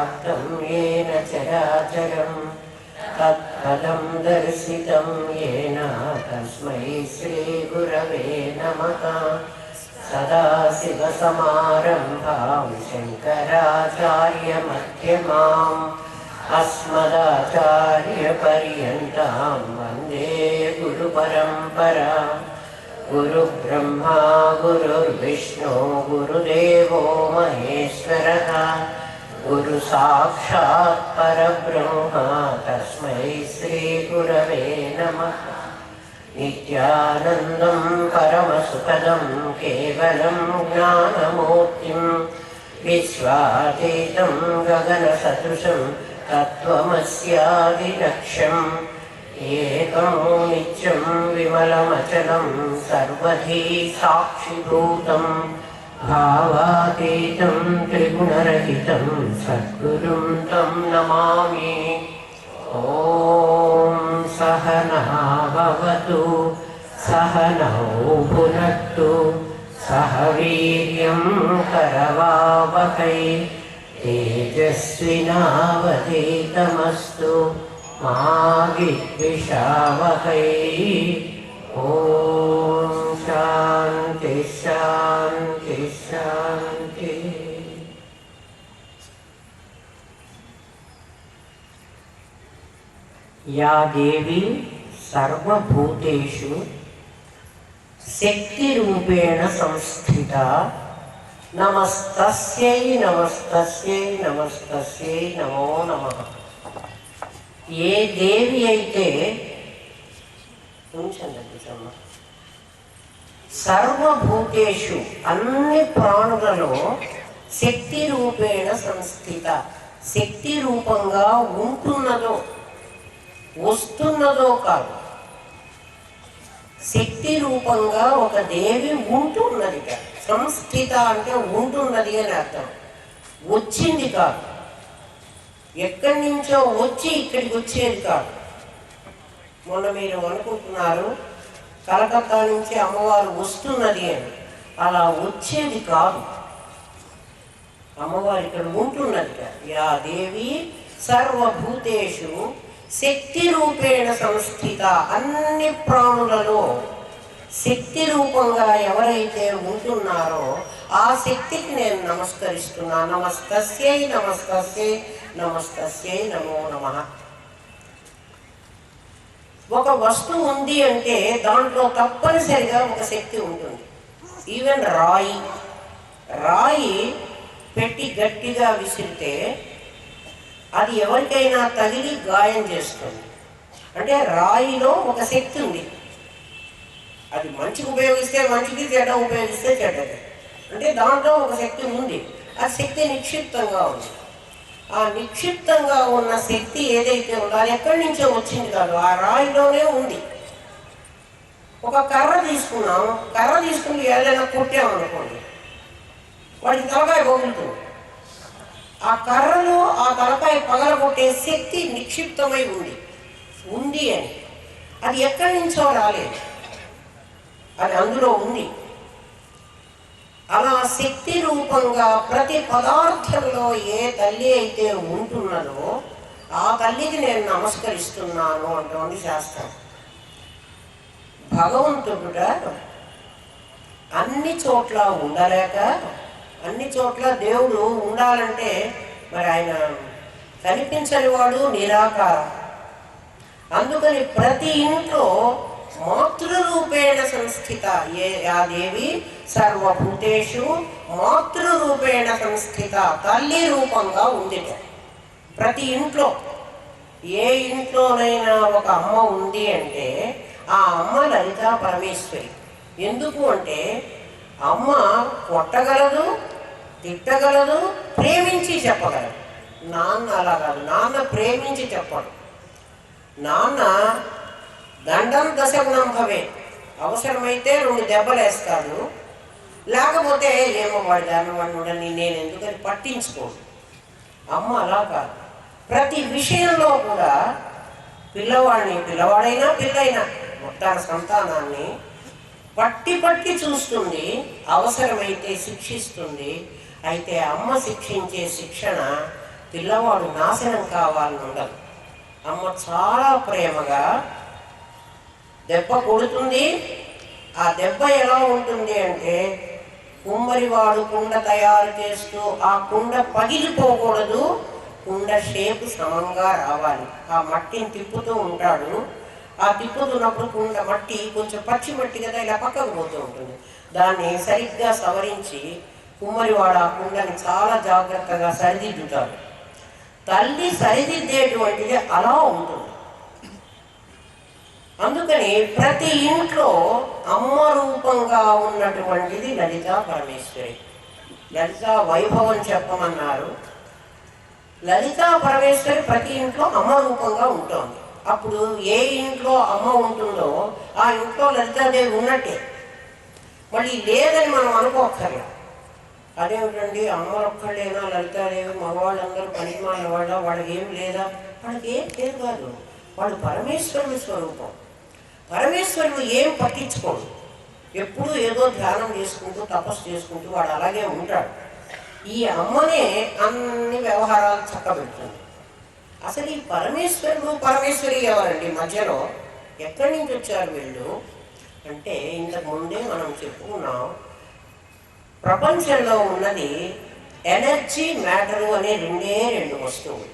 व्याप्तं येन चराचरं तत्फलं दर्शितं येन तस्मै श्रीगुरवे नमः। सदाशिवसमारम्भां शङ्कराचार्यमध्यमाम् अस्मदाचार्यपर्यन्तां वन्दे गुरुपरम्परां। गुरुब्रह्मा गुरुर्विष्णु गुरुदेवो महेश्वरः गुरुसाक्षात् परब्रह्म तस्मै श्रीगुरवे नमः। नित्यानन्दं परमसुखदं केवलं ज्ञानमूर्तिं विश्वातीतं गगनसदृशं तत्त्वमस्यादिलक्ष्यम् एकं नित्यं विमलमचलं सर्वधी साक्षिभूतं भावातीतं त्रिगुणरहितं सद्गुरुं तं नमामि। ॐ सहनः भवतु सहनौ भुनक्तु सह वीर्यं करवावहै तेजस्विनावधीतमस्तु मा विद्विषावहै। ॐ शान्ति शान्ति शान्ति। या देवी सर्वभूतेषु शक्तिरूपेण संस्थिता नमस्तस्यै नमस्तस्यै नमस्तस्यै नमो नमः। ఏ దేవి అయితే సర్వభూతేషు అన్ని ప్రాణులలో శక్తి రూపేణ సంస్థిత శక్తి రూపంగా ఉంటున్నదో వస్తున్నదో కాదు, శక్తి రూపంగా ఒక దేవి ఉంటున్నది. సంస్థిత అంటే ఉంటున్నది అని అర్థం, వచ్చింది కాదు, ఎక్కడి నుంచో వచ్చి ఇక్కడికి వచ్చేది కాదు. మొన్న మీరు అనుకుంటున్నారు కలకత్తా నుంచి అమ్మవారు వస్తున్నది అని, అలా వచ్చేది కాదు, అమ్మవారు ఇక్కడ ఉంటున్నది. యా దేవి సర్వభూతేషు శక్తి రూపేణ సంస్థిత అన్ని ప్రాణులలో శక్తి రూపంగా ఎవరైతే ఉంటున్నారో ఆ శక్తికి నేను నమస్కరిస్తున్నా. నమస్తస్యై నమస్తస్యై నమస్తస్యై నమో నమః. ఒక వస్తువు ఉంది అంటే దాంట్లో తప్పనిసరిగా ఒక శక్తి ఉంటుంది. ఈవెన్ రాయి పెట్టి గట్టిగా విసిరితే అది ఎవరికైనా తగిలి గాయం చేస్తుంది. అంటే రాయిలో ఒక శక్తి ఉంది. అది మంచికి ఉపయోగిస్తే మంచిది, చెడ్డ ఉపయోగిస్తే చెడ్డది. అంటే దాంట్లో ఒక శక్తి ఉంది. ఆ శక్తి నిక్షిప్తంగా ఉంది. ఆ నిక్షిప్తంగా ఉన్న శక్తి ఏదైతే ఉందో అది ఎక్కడి నుంచో వచ్చింది కాదు, ఆ రాయిలోనే ఉంది. ఒక కర్ర తీసుకున్నాం, కర్ర తీసుకుని ఏదైనా కొట్టామనుకోండి, వాడికి తలకాయ పగులుతుంది. ఆ కర్రలో ఆ తలకాయ పగలగొట్టే శక్తి నిక్షిప్తమై ఉంది అని. అది ఎక్కడి నుంచో రాలేదు, అది అందులో ఉంది. అలా శక్తి రూపంగా ప్రతి పదార్థంలో ఏ తల్లి అయితే ఉంటున్నదో ఆ తల్లికి నేను నమస్కరిస్తున్నాను అంటోంది శాస్త్రం. భగవంతుడు అన్ని చోట్ల ఉండలేక, అన్ని చోట్ల దేవుడు ఉండాలంటే మరి ఆయన కనిపించని వాడు, నిరాకారం. అందుకని ప్రతి ఇంట్లో మాతృరూపేణ సంస్థిత ఆ దేవి సర్వభూతేషు మాతృరూపేణ సంస్థిత తల్లి రూపంగా ఉంది. ప్రతి ఇంట్లో ఏ ఇంట్లోనైనా ఒక అమ్మ ఉంది అంటే ఆ అమ్మ లలితా పరమేశ్వరి. ఎందుకు అంటే అమ్మ కొట్టగలదు, తిట్టగలదు, ప్రేమించి చెప్పగలదు. నాన్న అలా కాదు, నాన్న ప్రేమించి చెప్పడు. నాన్న దండం దశగుణం భవే, అవసరమైతే 2 దెబ్బలు వేస్తాడు, లేకపోతే ఏమో వాడి దాన్ని నేను ఎందుకని పట్టించుకోడు. అమ్మ అలా కాదు, ప్రతి విషయంలో కూడా పిల్లవాడైనా పిల్లైనా మొత్తాన్ని సంతానాన్ని పట్టి చూస్తుంది, అవసరమైతే శిక్షిస్తుంది. అయితే అమ్మ శిక్షించే శిక్షణ పిల్లవాడు నాశనం కావాలని ఉండదు. అమ్మ చాలా ప్రేమగా దెబ్బ కొడుతుంది. ఆ దెబ్బ ఎలా ఉంటుంది అంటే, కుమ్మరివాడు కుండ తయారు చేస్తూ ఆ కుండ పగిలిపోకూడదు, కుండ షేపు సమంగా రావాలి. ఆ మట్టిని తిప్పుతూ ఉంటాడు. ఆ తిప్పుతున్నప్పుడు కుండ మట్టి కొంచెం పచ్చి మట్టి కదా, ఇలా పక్కకు పోతూ ఉంటుంది. దాన్ని సరిగ్గా సవరించి కుమ్మరివాడు ఆ కుండని చాలా జాగ్రత్తగా సరిదిద్దుతాడు. తల్లి సరిదిద్దేటువంటిది అలా ఉంటుంది. అందుకని ప్రతి ఇంట్లో అమ్మ రూపంగా ఉన్నటువంటిది లలితా పరమేశ్వరి. లలితా వైభవం చెప్పమన్నారు. లలితా పరమేశ్వరి ప్రతి ఇంట్లో అమ్మ రూపంగా ఉంటుంది. అప్పుడు ఏ ఇంట్లో అమ్మ ఉంటుందో ఆ ఇంట్లో లలితాదేవి ఉన్నట్టే. మళ్ళీ లేదని మనం అనుకోక్కర్లేదు. అదేమిటండి అమ్మలొక్కళ్ళేనా లలితాదేవి, మగవాళ్ళందరూ పనికిమాలిన వాళ్ళ, వాళ్ళకి ఏం లేదా? వాళ్ళకి ఏం లేదు కాదు, వాళ్ళు పరమేశ్వరుని స్వరూపం. పరమేశ్వరుడు ఏం పట్టించుకోడు. ఎప్పుడూ ఏదో ధ్యానం చేసుకుంటూ తపస్సు చేసుకుంటూ వాడు అలాగే ఉంటాడు. ఈ అమ్మనే అన్ని వ్యవహారాలు చక్కబెడుతుంది. అసలు ఈ పరమేశ్వరుడు పరమేశ్వరి ఎవరండి మధ్యలో? ఎక్కడి నుంచి వచ్చారు వీళ్ళు అంటే, ఇంతకు ముందే మనం చెప్పుకున్నాం, ప్రపంచంలో ఉన్నది ఎనర్జీ, మ్యాటరు అనే రెండే రెండు వస్తువులు.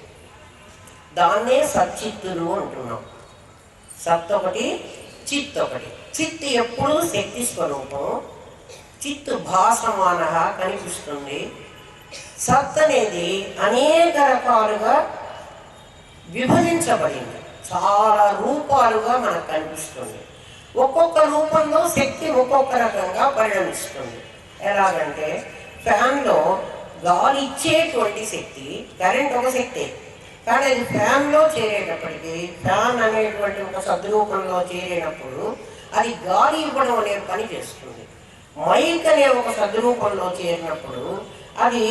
దాన్నే సచ్చిత్తులు అంటున్నాం. సత్ ఒకటి, చిత్ ఒకటి. చిత్ ఎప్పుడూ శక్తి స్వరూపం. చిత్తు భాసమాన కనిపిస్తుంది. సత్ అనేది అనేక రకాలుగా విభజించబడింది, చాలా రూపాలుగా మనకు కనిపిస్తుంది. ఒక్కొక్క రూపంలో శక్తి ఒక్కొక్క రకంగా పరిణమిస్తుంది. ఎలాగంటే, ఫ్యాన్లో గాలి ఇచ్చేటువంటి శక్తి, కరెంట్ ఒక శక్తి, కానీ అది ఫ్యాన్లో చేరేటప్పటికీ, ఫ్యాన్ అనేటువంటి ఒక సద్రూపంలో చేరేటప్పుడు అది గాలి ఇవ్వడం అనే పని చేస్తుంది. మైక్ అనే ఒక సద్రూపంలో చేరినప్పుడు అది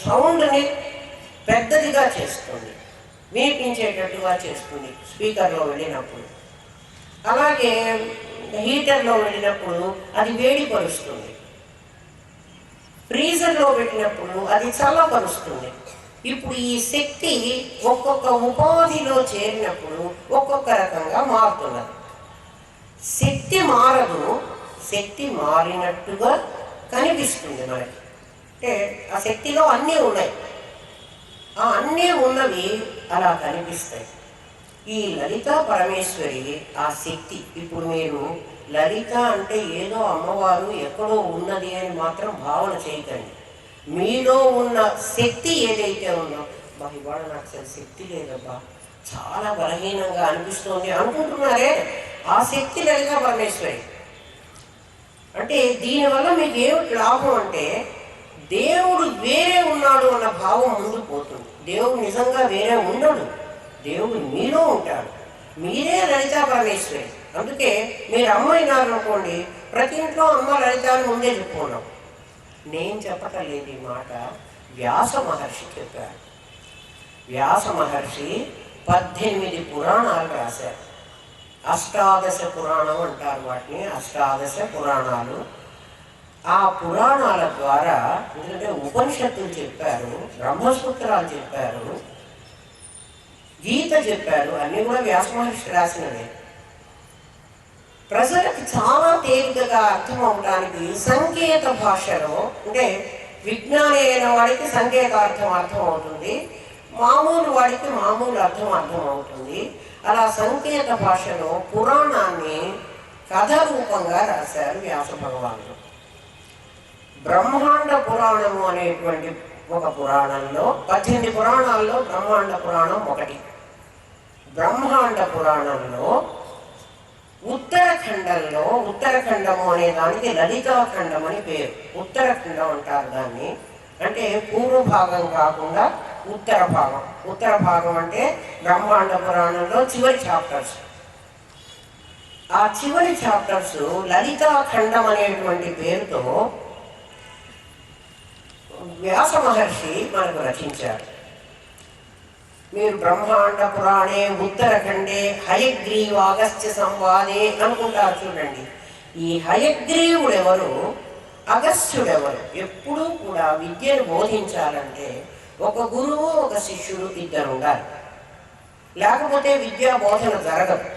సౌండ్ని పెద్దదిగా చేస్తుంది, వినిపించేటట్టుగా చేస్తుంది స్పీకర్లో వెళ్ళినప్పుడు. అలాగే హీటర్లో వెళ్ళినప్పుడు అది వేడిపరుస్తుంది, ఫ్రీజర్లో పెట్టినప్పుడు అది చల్లపరుస్తుంది. ఇప్పుడు ఈ శక్తి ఒక్కొక్క ఉపాధిలో చేరినప్పుడు ఒక్కొక్క రకంగా మారుతున్నది. శక్తి మారదు, శక్తి మారినట్టుగా కనిపిస్తుంది మనకి. అంటే ఆ శక్తిలో అన్నీ ఉన్నాయి, ఆ అన్నీ ఉన్నవి అలా కనిపిస్తాయి. ఈ లలితా పరమేశ్వరి ఆ శక్తి. ఇప్పుడు మీరు లలిత అంటే ఏదో అమ్మవారు ఎక్కడో ఉన్నది అని మాత్రం భావన చేయకండి. మీలో ఉన్న శక్తి ఏదైతే ఉందో, బా ఇవాళ నాకు అసలు శక్తి లేదబ్బా, చాలా బలహీనంగా అనిపిస్తోంది అనుకుంటున్నారే, ఆ శక్తి లలితా పరమేశ్వరి. అంటే దీనివల్ల మీకు ఏమిటి లాభం అంటే, దేవుడు వేరే ఉన్నాడు అన్న భావం ముందు పోతుంది. దేవుడు నిజంగా వేరే ఉండడు, దేవుడు మీలో ఉంటాడు. మీరే లలితా పరమేశ్వరి. అందుకే మీరు అమ్మ అయినారనుకోండి, ప్రతి ఇంట్లో అమ్మ లలిత అని ముందే చెప్పుకున్నాం. నేను చెప్పటం లేదు ఈ మాట, వ్యాస మహర్షి చెప్పారు. వ్యాస మహర్షి 18 పురాణాలు రాశారు. అష్టాదశ పురాణం అంటారు వాటిని, అష్టాదశ పురాణాలు. ఆ పురాణాల ద్వారా, ఎందుకంటే ఉపనిషత్తులు చెప్పారు, బ్రహ్మసూత్రాలు చెప్పారు, గీత చెప్పారు, అన్నీ కూడా వ్యాస మహర్షి రాసినవే. ప్రజలకు చాలా తేలికగా అర్థం అవడానికి సంకేత భాషలో, అంటే విజ్ఞాని అయిన వాడికి సంకేతార్థం అర్థం అవుతుంది, మామూలు వాడికి మామూలు అర్థం అవుతుంది. అలా సంకేత భాషలో పురాణాన్ని కథ రూపంగా రాశారు వ్యాస భగవానుడు. బ్రహ్మాండ పురాణము అనేటువంటి ఒక పురాణంలో, 18 పురాణాల్లో బ్రహ్మాండ పురాణం ఒకటి. బ్రహ్మాండ పురాణంలో ఉత్తరఖండంలో, ఉత్తరఖండము అనే దానికి లలితాఖండం అని పేరు. ఉత్తరఖండం అంటారు దాన్ని. అంటే పూర్వ భాగం కాకుండా ఉత్తర భాగం. ఉత్తర భాగం అంటే బ్రహ్మాండ పురాణంలో చివరి చాప్టర్స్. ఆ చివరి చాప్టర్స్ లలితాఖండం అనేటువంటి పేరుతో వ్యాస మహర్షి మనకు రచించారు. మీరు బ్రహ్మాండ పురాణే ఉత్తరఖండే హయగ్రీవ అగస్త్య సంవాదే అనుకుంటారు చూడండి. ఈ హయగ్రీవుడు ఎవరు, అగస్త్యుడెవరు? ఎప్పుడూ కూడా విద్యను బోధించాలంటే ఒక గురువు ఒక శిష్యుడు ఇద్దరు ఉండాలి. లేకపోతే విద్యా బోధన జరగదు.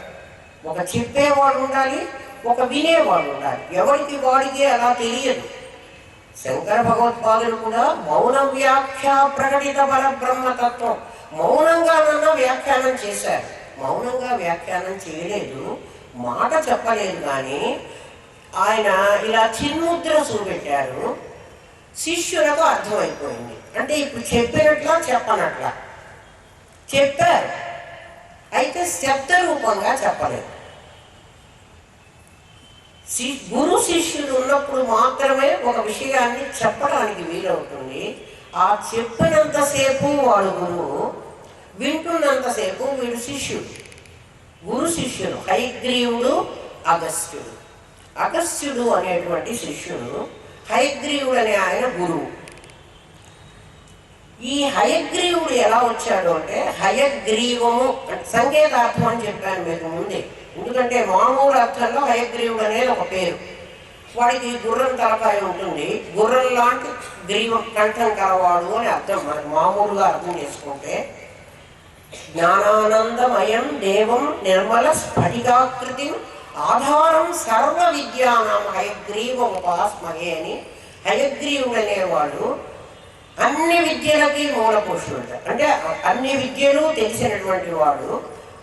ఒక చెప్పేవాడు ఉండాలి, ఒక వినేవాడు ఉండాలి. ఎవరికి వాడికి అలా తెలియదు. శంకర భగవత్పాదులు కూడా మౌన వ్యాఖ్య ప్రకటిత పరబ్రహ్మతత్వం మౌనంగానన్నా వ్యాఖ్యానం చేశారు. మౌనంగా వ్యాఖ్యానం చేయలేదు, మాట చెప్పలేదు. కానీ ఆయన ఇలా చిన్ముద్ర చూపెట్టారు, శిష్యులకు అర్థమైపోయింది. అంటే ఇప్పుడు చెప్పినట్లా చెప్పనట్లా చెప్పారు, అయితే శబ్ద రూపంగా చెప్పలేదు. గురు శిష్యుడు ఉన్నప్పుడు మాత్రమే ఒక విషయాన్ని చెప్పడానికి వీలవుతుంది. ఆ చెప్పినంతసేపు వాడు గురువు, వింటున్నంతసేపు వీడు శిష్యుడు. గురు శిష్యుడు హయగ్రీవుడు, అగస్త్యుడు. అగస్త్యుడు అనేటువంటి శిష్యుడు, హయగ్రీవుడు అనే ఆయన గురువు. ఈ హయగ్రీవుడు ఎలా వచ్చాడు అంటే, హయగ్రీవము సంకేతార్థం అని చెప్పాను మీకు ముందే. ఎందుకంటే మామూలు అర్థంలో హయగ్రీవుడు అనేది ఒక పేరు. వాడికి గుర్రం తలకాయ ఉంటుంది, గుర్రం లాంటి గ్రీవం కంఠం కలవాడు అని అర్థం. మనకు మామూలుగా అర్థం చేసుకుంటే, జ్ఞానానందమయం దేవం నిర్మల స్ఫటికాకృతి ఆధారం సర్వ విద్యానాం హయగ్రీవ ఉపాస్మహే అని హయగ్రీవుడు అనేవాడు అన్ని విద్యలకి మూల పురుషుడు. అంటే అన్ని విద్యలు తెలిసినటువంటి వాడు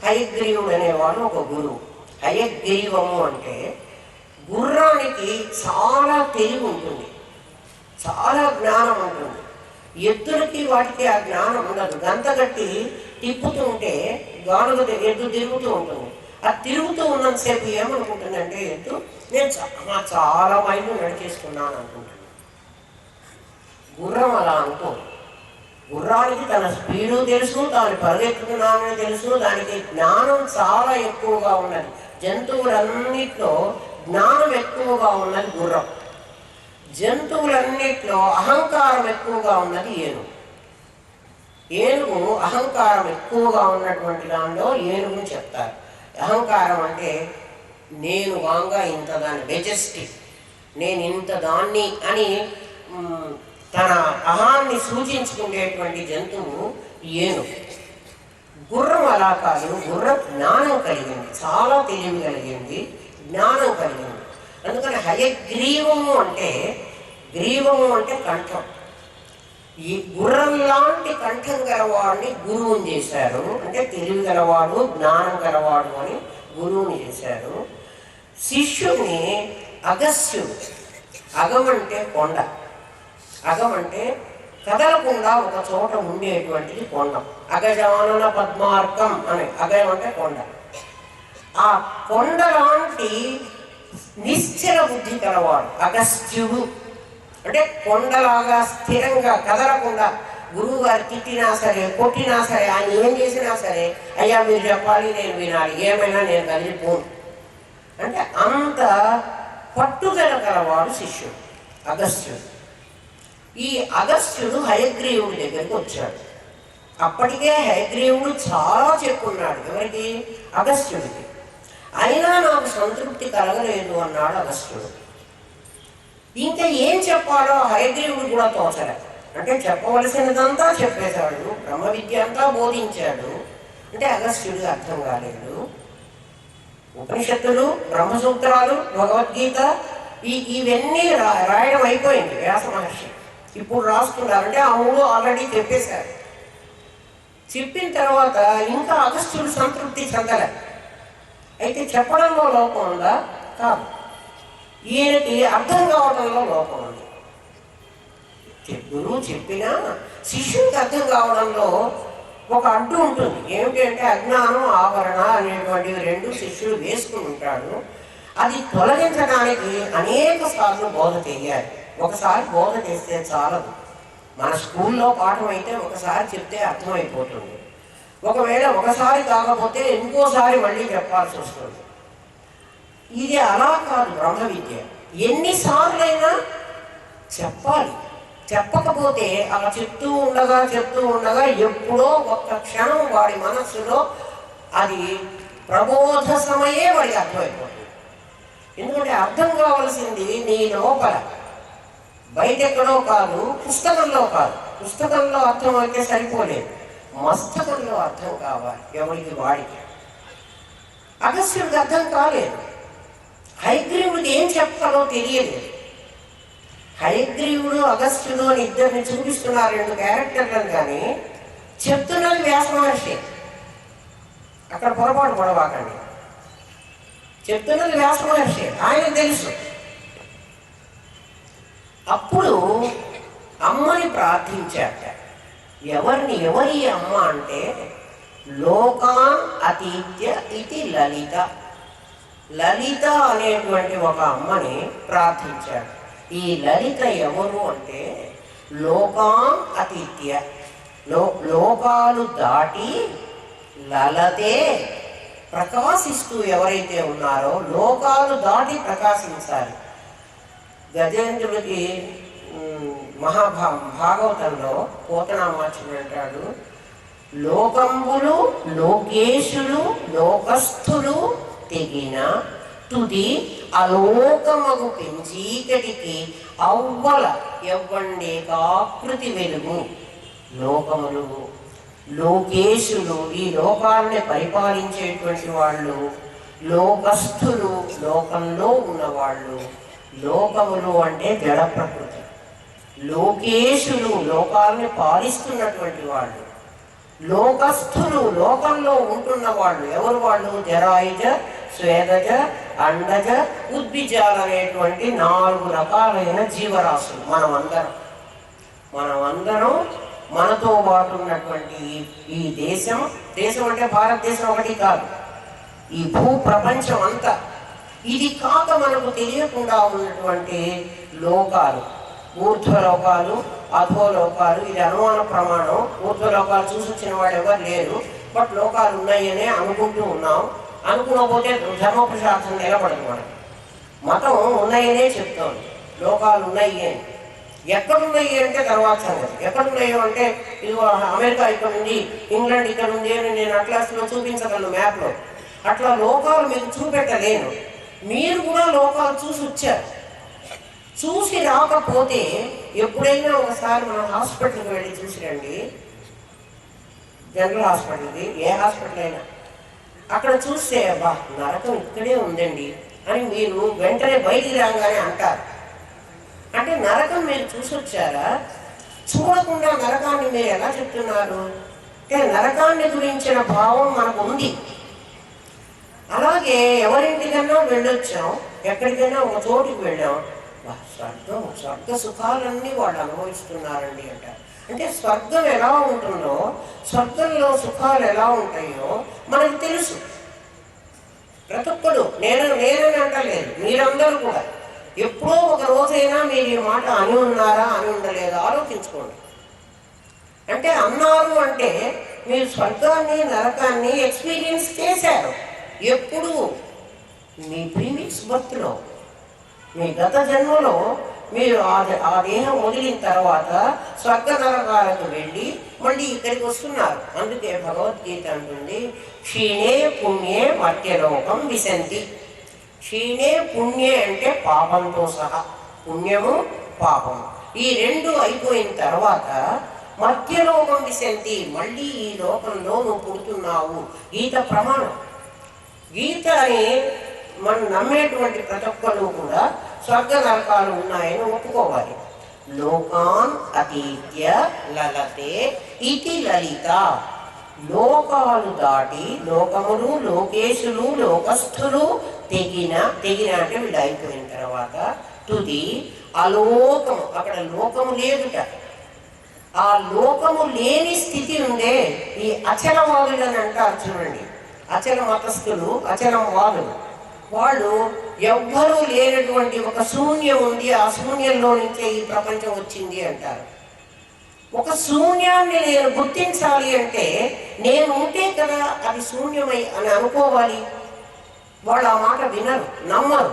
హయగ్రీవుడు అనేవాడు ఒక గురువు. హయగ్రీవము అంటే గుర్రానికి చాలా తెలివి ఉంటుంది, చాలా జ్ఞానం ఉంటుంది. ఎద్దులకి వాటికి ఆ జ్ఞానం ఉండదు. గంత కట్టి తిప్పుతూ ఉంటే గానుగ ఎద్దు తిరుగుతూ ఉంటుంది. ఆ తిరుగుతూ ఉన్నంతసేపు ఏమనుకుంటుందంటే ఎద్దు, నేను చాలా మైళ్ళు నడిచేసుకున్నాను అనుకుంటాను. గుర్రం అలా అనుకోదు. గుర్రానికి తన స్పీడు తెలుసు, తాను పరిగెత్తుకున్నానని తెలుసు. దానికి జ్ఞానం చాలా ఎక్కువగా ఉన్నది. జంతువులన్నిట్లో జ్ఞానం ఎక్కువగా ఉన్నది గుర్రం. జంతువులన్నిట్లో అహంకారం ఎక్కువగా ఉన్నది ఏనుగు. ఏనుగు అహంకారం ఎక్కువగా ఉన్నటువంటి దానిలో ఏనుగుని చెప్తారు. అహంకారం అంటే నేను వాంగా ఇంత దాన్ని, మెజెస్టిక్, నేను ఇంత దాన్ని అని తన అహాన్ని సూచించుకునేటువంటి జంతువు ఏనుగు. గుర్రం అలా కాదు. గుర్రం జ్ఞానం కలిగింది, చాలా తెలివి కలిగింది, జ్ఞానం కలిగింది. అందుకని హయగ్రీవము అంటే, గ్రీవము అంటే కంఠం. ఈ గుర్రం లాంటి కంఠం గలవాడిని గురువుని చేశారు. అంటే తెలివి గలవాడు, జ్ఞానం గలవాడు అని గురువుని చేశారు. శిష్యుని అగస్త్యుడు. అగం అంటే కొండ. అగం అంటే కదలకుండా ఒక చోట ఉండేటువంటిది కొండ. అగజానన పద్మార్కం అని, అగం అంటే కొండ. ఆ కొండ లాంటి నిశ్చల బుద్ధి కలవాడు అగస్త్యుడు. అంటే కొండలాగా స్థిరంగా కదలకుండా, గురువు గారు తిట్టినా సరే, కొట్టినా సరే, ఆయన ఏం చేసినా సరే, అయ్యా మీరు చెప్పాలి, నేను వినాలి, ఏమైనా నేను కదిలిపోను అంటే అంత పట్టుదల కలవాడు శిష్యుడు అగస్త్యుడు. ఈ అగస్త్యుడు హయగ్రీవుడి దగ్గరికి వచ్చాడు. అప్పటికే హయగ్రీవుడు చాలా చెప్పున్నాడు ఎవరికి, అగస్త్యుడికి. అయినా నాకు సంతృప్తి కలగలేదు అన్నాడు అగస్త్యుడు. ఇంకా ఏం చెప్పాలో హయగ్రీవుడు కూడా తోచలే. అంటే చెప్పవలసినదంతా చెప్పేశాడు, బ్రహ్మ విద్య అంతా బోధించాడు. అంటే అగస్త్యుడికి అర్థం కాలేదు. ఉపనిషత్తులు, బ్రహ్మసూత్రాలు, భగవద్గీత ఇవన్నీ రాయడం అయిపోయింది వ్యాస మహర్షి. ఇప్పుడు రాస్తున్నారంటే ఆ మూడు ఆల్రెడీ చెప్పేశారు. చెప్పిన తర్వాత ఇంకా అగస్త్యుడు సంతృప్తి చెందలే. అయితే చెప్పడంలో లోపం ఉందా? కాదు, ఈయనకి అర్థం కావడంలో లోపం ఉంది. గురువు చెప్పినా శిష్యుడికి అర్థం కావడంలో ఒక అడ్డు ఉంటుంది. ఏమిటంటే అజ్ఞానం, ఆవరణ అనేటువంటివి రెండు శిష్యుడు వేసుకుని ఉంటాడు. అది తొలగించడానికి అనేక సార్లు బోధ చేయాలి. ఒకసారి బోధ చేస్తే చాలదు. మన స్కూల్లో పాఠం అయితే ఒకసారి చెప్తే అర్థమైపోతుంది. ఒకవేళ ఒకసారి కాకపోతే ఇంకోసారి మళ్ళీ చెప్పాల్సి వస్తుంది. ఇది అలా కాదు బ్రహ్మ విద్య. ఎన్నిసార్లైనా చెప్పాలి. చెప్పకపోతే అలా చెప్తూ ఉండగా ఎప్పుడో ఒక్క క్షణం వాడి మనస్సులో అది ప్రబోధ సమయే వాడికి అర్థమైపోతుంది. ఎందుకంటే అర్థం కావలసింది నీ లోపల, బయటెక్కడో కాదు, పుస్తకంలో కాదు. పుస్తకంలో అర్థం అయితే సరిపోలేదు, మస్తకంలో అర్థం కావాలి ఎవరికి వాడికి. అగస్త్యుడికి అర్థం కాలేదు, హయగ్రీవుడికి ఏం చెప్పాలో తెలియలేదు. హయగ్రీవుడు అగస్త్యుడు అని ఇద్దరిని చూపిస్తున్నారు, 2 క్యారెక్టర్లను, కానీ చెప్తున్నది వ్యాస మహర్షి. అక్కడ పొరపాటు పడవాకండి, చెప్తున్నది వ్యాస మహర్షి, ఆయన తెలుసు. అప్పుడు అమ్మని ప్రార్థించాట. ఎవరి అమ్మ అంటే లోకాన్ అతీత్య ఇది లలిత. లలిత అనేటువంటి ఒక అమ్మని ప్రార్థించాడు. ఈ లలిత ఎవరు అంటే లోకాన్ అతీత్య, లోకాలు దాటి లలతే ప్రకాశిస్తూ ఎవరైతే ఉన్నారో లోకాలు దాటి ప్రకాశించాలి. గజేంద్రుడికి భాగవతంలో పోతనామాచుడు అంటాడు, లోకంబులు లోకేశులు లోకస్థులు తెగిన తుది అలోకమగు పెంచీకటికి అవ్వల ఎవ్వండే కాకృతి వెలుగు. లోకములు లోకేశులు ఈ లోకాలని పరిపాలించేటువంటి వాళ్ళు, లోకస్థులు లోకంలో ఉన్నవాళ్ళు. లోకములు అంటే జడ ప్రకృతి, లోకేశులు లోకాలని పాలిస్తున్నటువంటి వాళ్ళు, లోకస్థులు లోకంలో ఉంటున్న వాళ్ళు. ఎవరు వాళ్ళు? జరాయుజ స్వేదజ అండజ ఉద్భిజాలు అనేటువంటి 4 రకాలైన జీవరాశులు. మనమందరం మనతో పాటు ఉన్నటువంటి ఈ దేశం అంటే భారతదేశం ఒకటి కాదు, ఈ భూ ప్రపంచం అంతా. ఇది కాక మనకు తెలియకుండా ఉన్నటువంటి లోకాలు, ఊర్ధ్వలోకాలు అధోలోకాలు. ఇది అనుమాన ప్రమాణం. ఊర్ధ్వలోకాలు చూసి వచ్చిన వాడు ఎవరు లేరు, బట్ లోకాలు ఉన్నాయనే అనుకుంటూ ఉన్నాం. అనుకున్నపోతే ధర్మపురుషార్థం నిలబడదు. మతం ఉన్నాయనే చెప్తోంది, లోకాలు ఉన్నాయి అని. ఎక్కడున్నాయి అంటే తర్వాత సంగతి. ఎక్కడున్నాయో అంటే ఇది అమెరికా ఇక్కడ ఉంది, ఇంగ్లాండ్ ఇక్కడ ఉంది అని నేను అట్లాస్లో చూపించగలను, మ్యాప్లో. అట్లా లోకాలు మీకు చూపెట్టలేను. మీరు కూడా లోకాలు చూసి వచ్చారు. చూసి రాకపోతే ఎప్పుడైనా ఒకసారి మనం హాస్పిటల్కి వెళ్ళి చూసి రండి, జనరల్ హాస్పిటల్కి, ఏ హాస్పిటల్ అయినా. అక్కడ చూస్తే బా నరకం ఇక్కడే ఉందండి అని మీరు వెంటనే బయటికి రాగానే అంటారు. అంటే నరకం మీరు చూసి వచ్చారా? చూడకుండా నరకాన్ని మీరు ఎలా చెప్తున్నారు? అంటే నరకాన్ని గురించిన భావం మనకు ఉంది. అలాగే ఎవరింటికన్నా వెళ్ళొచ్చాం, ఎక్కడికైనా ఒక చోటుకి వెళ్ళాం, స్వర్గ సుఖాలన్నీ వాళ్ళు అనుభవిస్తున్నారండి అంటారు. అంటే స్వర్గం ఎలా ఉంటుందో, స్వర్గంలో సుఖాలు ఎలా ఉంటాయో మనకు తెలుసు. ప్రతి ఒక్కడు నేనని అంటలేదు, మీరందరూ కూడా ఎప్పుడో ఒక రోజైనా మీరు ఈ మాట అని ఉన్నారా, అని ఉండలేదా ఆలోచించుకోండి. అంటే అన్నారు అంటే మీరు స్వర్గాన్ని నరకాన్ని ఎక్స్పీరియన్స్ చేశారు. ఎప్పుడు? మీ ప్రీవియస్ బర్త్లో, మీ గత జన్మలో మీరు ఆ దేహం వదిలిన తర్వాత స్వర్గ నరకాలకు వెళ్ళి మళ్ళీ ఇక్కడికి వస్తున్నారు. అందుకే భగవద్గీత అంటుంది, క్షీణే పుణ్యే మర్త్యలోకం విశంతి. క్షీణే పుణ్యే అంటే పాపంతో సహా, పుణ్యము పాపము ఈ 2 అయిపోయిన తర్వాత మర్త్యలోకం విశంతి, మళ్ళీ ఈ లోకంలో నువ్వు పుడుతున్నావు. గీత ప్రమాణం. గీత అని మనం నమ్మేటువంటి ప్రతి ఒక్కరు కూడా స్వర్గ నరకాలు ఉన్నాయని ఒప్పుకోవాలి. లోకాన్ అతీత్య లలతే ఇతి లలిత. లోకాలు దాటి లోకములు లోకేశులు లోకస్థులు తెగిన అంటే వీళ్ళు అయిపోయిన తర్వాత తుది అలోకము. అక్కడ లోకము లేదుట. ఆ లోకము లేని స్థితి ఉందే ఈ అచలవాదులని అంటారు చూడండి. అచల మతస్థులు, అచలం వాదులు, వాళ్ళు ఎవ్వరూ లేనటువంటి ఒక శూన్యం ఉంది, ఆ శూన్యంలో నుంచే ఈ ప్రపంచం వచ్చింది అంటారు. ఒక శూన్యాన్ని నేను గుర్తించాలి అంటే నేను ఉంటే కదా అది శూన్యమై అని అనుకోవాలి. వాళ్ళు ఆ మాట వినరు, నమ్మరు.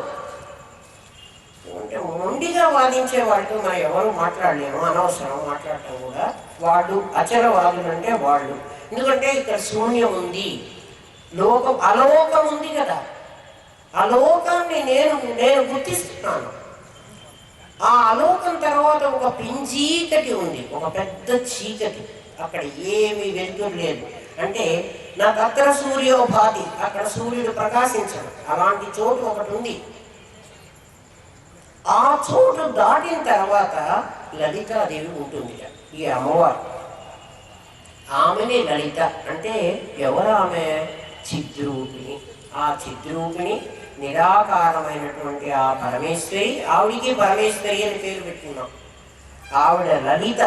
అంటే మొండిగా వాదించే వాళ్ళతో మనం ఎవరు మాట్లాడలేము, అనవసరం మాట్లాడటం కూడా. వాళ్ళు అచలవాదులు అంటే వాళ్ళు. ఎందుకంటే ఇక్కడ శూన్యం ఉంది, అలోకం ఉంది కదా. అలోకాన్ని నేను గుర్తిస్తున్నాను. ఆ అలోకం తర్వాత ఒక పింజీకటి ఉంది, ఒక పెద్ద చీకటి. అక్కడ ఏమీ వెలుతురు లేదు. అంటే నా తత్ర సూర్యోభాతి, అక్కడ సూర్యుడు ప్రకాశించడు. అలాంటి చోటు ఒకటి ఉంది. ఆ చోటు దాటిన తర్వాత లలితాదేవి ఉంటుంది, ఈ అమ్మవారు. ఆమెనే లలిత. అంటే ఎవరు ఆమె? చిద్రూపిణి. ఆ చిద్రూపిణి నిరాకారమైనటువంటి ఆ పరమేశ్వరి. ఆవిడికి పరమేశ్వరి అని పేరు పెట్టుకున్నాం. ఆవిడ లలిత.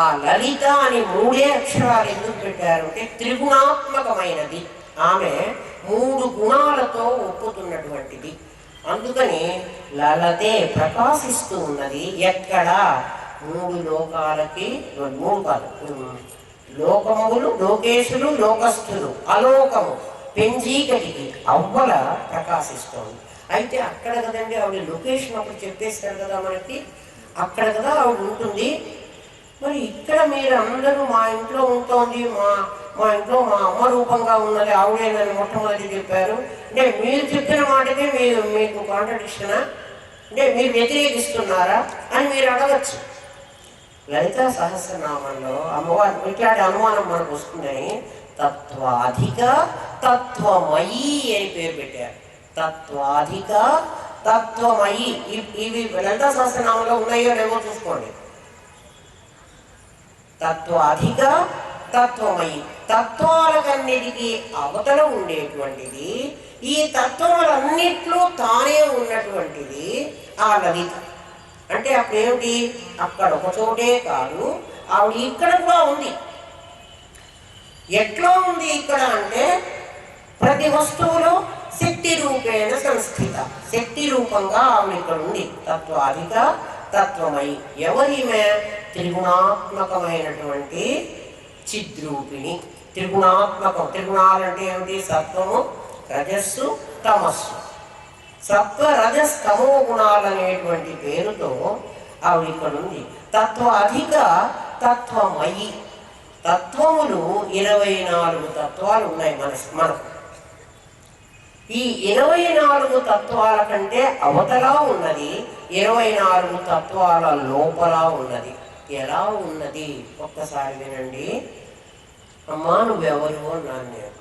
ఆ లలిత అని 3 అక్షరాలు ఎందుకు పెట్టారు అంటే త్రిగుణాత్మకమైనది. ఆమె 3 గుణాలతో ఒప్పుతున్నటువంటిది. అందుకని లలతే ప్రకాశిస్తూ ఉన్నది. ఎక్కడ? 3 లోకాలకి, 3 కాదు, లోకములు, లోకేశులు, లోకస్థులు, అలోకము పెంజీకటికి అవ్వల ప్రకాశిస్తోంది. అయితే అక్కడ కదండి ఆవిడ లొకేషన్ అప్పుడు చెప్పేస్తారు కదా మనకి, అక్కడ కదా ఆవిడ ఉంటుంది. మరి ఇక్కడ మీరు అందరూ మా ఇంట్లో ఉంటుంది, మా ఇంట్లో మా అమ్మ రూపంగా ఉన్నది ఆవిడేనని మొట్టమొదటి చెప్పారు. అంటే మీరు చెప్పిన మాటకే మీకు కాంట్రడిక్షనా? అంటే మీరు వ్యతిరేకిస్తున్నారా అని మీరు అడగచ్చు. లలితా సహస్రనామంలో అమ్మవారు ఇట్లాంటి అనుమానం మనకు వస్తుందని తత్వాధిక తత్వమయీ అని పేరు పెట్టారు. తత్వాధిక తత్వమయీ. ఇవి లలితా సహస్రనామంలో ఉన్నాయో లేవో చూసుకోండి. తత్వాధిక తత్వమయి, తత్వాలకన్నిటికీ అవతల ఉండేటువంటిది, ఈ తత్వములన్నిట్లో తానే ఉన్నటువంటిది ఆ లలిత. అంటే అప్పుడేమిటి? అక్కడ ఒక చోటే కాదు, ఆవిడ ఇక్కడ కూడా ఉంది. ఎట్లా ఉంది ఇక్కడ అంటే ప్రతి వస్తువులో శక్తి రూపేణ సంస్థిత. శక్తి రూపంగా ఆవిడ ఇక్కడ ఉంది. తత్వాధిక తత్వమయి. ఎవరిమే? త్రిగుణాత్మకమైనటువంటి చిద్రూపిణి. త్రిగుణాత్మకం. త్రిగుణాలంటే ఏమిటి? సత్వము, రజస్సు, తమస్సు. సత్వ రజస్ తమో గుణాలనేటువంటి పేరుతో ఆవిడ ఇక్కడ ఉంది. తత్వ అధిక తత్వమయి. తత్వములు 24 తత్వాలు ఉన్నాయి మనకు. ఈ 24 తత్వాల కంటే అవతల ఉన్నది, 24 తత్వాల లోపల ఉన్నది. ఎలా ఉన్నది ఒక్కసారి వినండి. అమ్మా నువ్వెవరు అన్నాను నేను.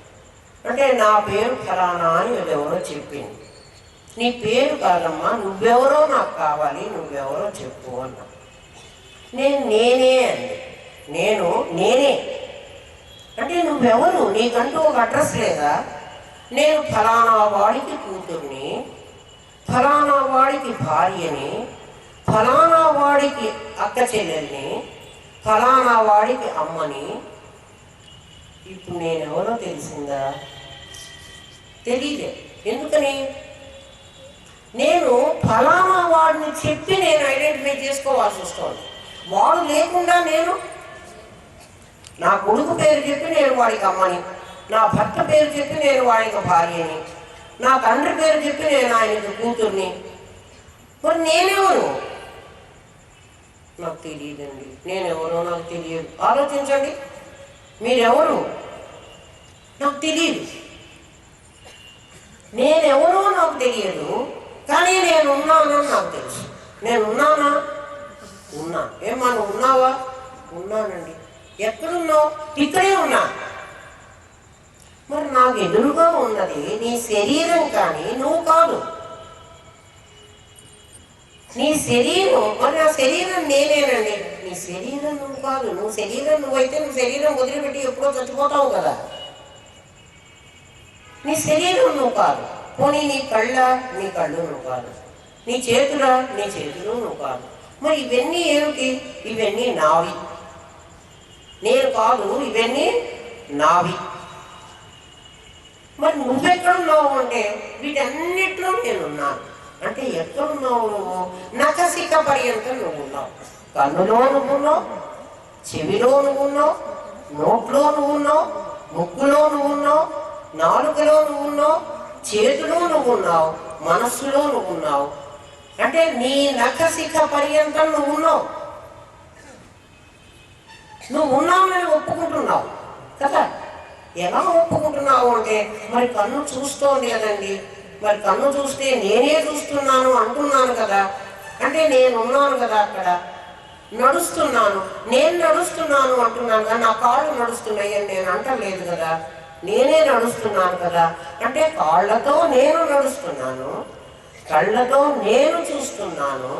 అంటే నా పేరు ఫలానా అని ఎవరో చెప్పింది. నీ పేరు కాదమ్మా, నువ్వెవరో నాకు కావాలి, నువ్వెవరో చెప్పు అన్నా. నేనే అండి. నేనే అంటే నువ్వెవరు? నీకంటూ ఒక అడ్రస్ లేదా? నేను ఫలానా వాడికి కూతుర్ని, ఫలానా వాడికి భార్యని, ఫలానా వాడికి అక్క చెల్లెల్ని, ఫలానా వాడికి అమ్మని. ఇప్పుడు నేనెవరో తెలిసిందా? తెలీదే. ఎందుకని? నేను ఫలానా వాడిని చెప్పి నేను ఐడెంటిఫై చేసుకోవాల్సి వస్తుంది. వాడు లేకుండా నేను నా కొడుకు పేరు చెప్పి నేను వాడికి అమ్మని, నా భర్త పేరు చెప్పి నేను వాడికి భార్యని, నా తండ్రి పేరు చెప్పి నేను ఆయనకి కూతుర్ని. మరి నేనెవరు? నాకు తెలియదండి. నేనెవరో నాకు తెలియదు. ఆలోచించండి, మీరెవరు? నాకు తెలియదు. నేనెవరో నాకు తెలియదు, కానీ నేను ఉన్నానని నాకు తెలుసు. నేను ఉన్నానా? ఉన్నా. ఏమా నువ్వు ఉన్నావా? ఉన్నానండి. ఎక్కడున్నావు? ఇక్కడే ఉన్నా. మరి నాకు ఎదురుగా ఉన్నది నీ శరీరం, కానీ నువ్వు కాదు. నీ శరీరం, మరి నా శరీరం నేనేనండి. నీ శరీరం నువ్వు కాదు. నువ్వు శరీరం నువ్వైతే నువ్వు శరీరం వదిలిపెట్టి ఎప్పుడో చచ్చిపోతావు కదా. నీ శరీరం నువ్వు కాదు. పోనీ నీ కళ్ళ, నీ కళ్ళు నువ్వు కాదు. నీ చేతుల, నీ చేతులు నువ్వు కాదు. మరి ఇవన్నీ ఏమిటి? ఇవన్నీ నావి. నేను కాదు, ఇవన్నీ నావి. మరి నువ్వెక్కడున్నావు అంటే వీటన్నిట్లో నేనున్నాను. అంటే ఎక్కడున్నావు నువ్వు? నఖశిఖ పర్యంతం నువ్వు ఉన్నావు. కన్నులో నువ్వున్నావు, చెవిలో నువ్వున్నావు, నోట్లో నువ్వున్నావు, ముక్కులో నువ్వున్నావు, నాలుకలో నువ్వున్నావు, చేతిలో నువ్వున్నావు, మనస్సులో నువ్వున్నావు. అంటే నీ నఖశిఖ పర్యంతం నువ్వున్నావు. నువ్వు ఉన్నావని ఒప్పుకుంటున్నావు కదా. ఎలా ఒప్పుకుంటున్నావు అంటే మరి కన్ను చూస్తోంది కదండి, మరి కన్ను చూస్తే నేనే చూస్తున్నాను అంటున్నాను కదా. అంటే నేనున్నాను కదా అక్కడ, నడుస్తున్నాను, నేను నడుస్తున్నాను అంటున్నాను కానీ నా కాళ్ళు నడుస్తున్నాయి అని నేను అంటలేదు కదా, నేనే నడుస్తున్నాను కదా. అంటే కాళ్ళతో నేను నడుస్తున్నాను, కళ్ళతో నేను చూస్తున్నాను,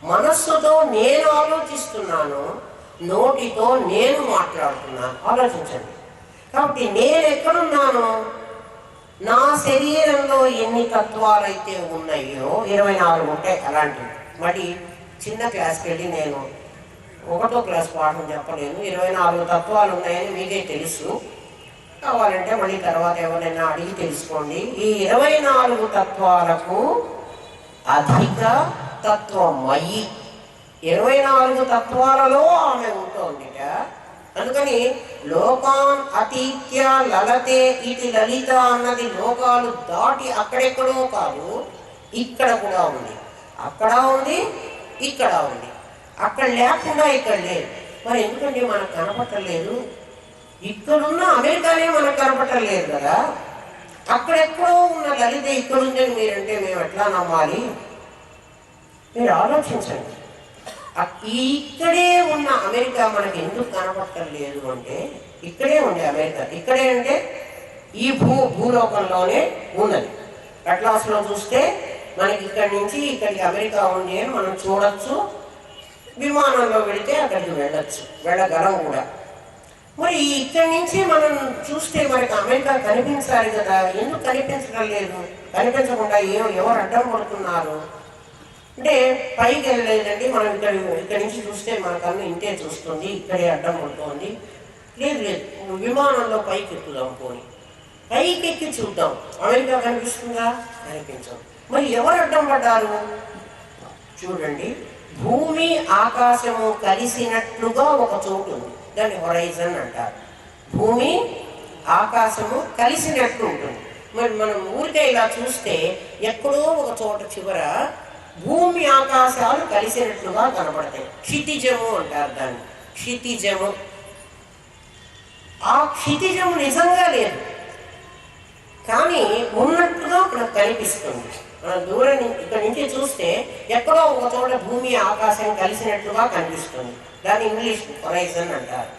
మనస్సుతో నేను ఆలోచిస్తున్నాను, నోటితో నేను మాట్లాడుతున్నాను. ఆలోచించండి. కాబట్టి నేను ఎక్కడున్నాను? నా శరీరంలో ఎన్ని తత్వాలైతే ఉన్నాయో 24 ఉంటాయి అలాంటివి. మరి చిన్న క్లాస్కి వెళ్ళి నేను 1వ క్లాస్ పాఠం చెప్పలేను. 24 తత్వాలు ఉన్నాయని మీకే తెలుసు. కావాలంటే మళ్ళీ తర్వాత ఎవరైనా అడిగి తెలుసుకోండి. ఈ 24 తత్వాలకు అధిక తత్వమయి, 24 తత్వాలలో ఆమె ఉంటుందిట. అందుకని లోకాన్ అతీత్య లలతే ఇది లలిత అన్నది లోకాలు దాటి అక్కడెక్కడో కాదు, ఇక్కడ కూడా ఉంది, అక్కడ ఉంది, ఇక్కడ ఉంది. అక్కడ లేకుండా ఇక్కడ లేదు. మరి ఎందుకంటే మనకు కనపట్టలేదు? ఇక్కడున్న అమెరికానే మనకు కనపట్టలేదు కదా. అక్కడెక్కడో ఉన్న లలిత ఇక్కడుందని మీరంటే మేము ఎట్లా నమ్మాలి? మీరు ఆలోచించండి. ఇక్కడే ఉన్న అమెరికా మనకి ఎందుకు కనపట్టలేదు అంటే, ఇక్కడే ఉండే అమెరికా, ఇక్కడే అంటే ఈ భూలోకంలోనే ఉన్నది. అట్లాస్లో చూస్తే మనకి ఇక్కడి నుంచి ఇక్కడికి అమెరికా ఉంది అని మనం చూడొచ్చు. విమానంలో వెళితే అక్కడికి వెళ్ళచ్చు, వెళ్ళగలం కూడా. మరి ఇక్కడి నుంచి మనం చూస్తే మనకి అమెరికా కనిపించాలి కదా, ఎందుకు కనిపించడం లేదు? కనిపించకుండా ఎవరు అడ్డం పడుతున్నారు అంటే, పైకి వెళ్ళలేదండి, మనం ఇక్కడి నుంచి చూస్తే మన కన్ను ఇంతే చూస్తుంది, ఇక్కడే అడ్డం పడుతుంది. లేదు లేదు, విమానంలో పైకి ఎక్కుదాం, పోని పైకి ఎక్కి చూద్దాం, అమెరికా కనిపిస్తుందా? కనిపించదు. మరి ఎవరు అడ్డం పడ్డారు? చూడండి, భూమి ఆకాశము కలిసినట్లుగా ఒక చోటు ఉంది, దాన్ని హొరైజన్ అంటారు. భూమి ఆకాశము కలిసినట్టు ఉంటుంది. మరి మనం ఊరికే ఇలా చూస్తే ఎక్కడో ఒక చోట చివర భూమి ఆకాశాలు కలిసినట్లుగా కనపడతాయి. క్షితిజము అంటారు దాన్ని, క్షితిజము. ఆ క్షితిజము నిజంగా లేదు, కానీ ఉన్నట్టుగా మనకు కనిపిస్తుంది. మనం దూరం ఇక్కడ నుంచి చూస్తే ఎక్కడో ఒక చోట భూమి ఆకాశం కలిసినట్లుగా కనిపిస్తుంది. దాన్ని ఇంగ్లీష్ హొరైజన్ అంటారు.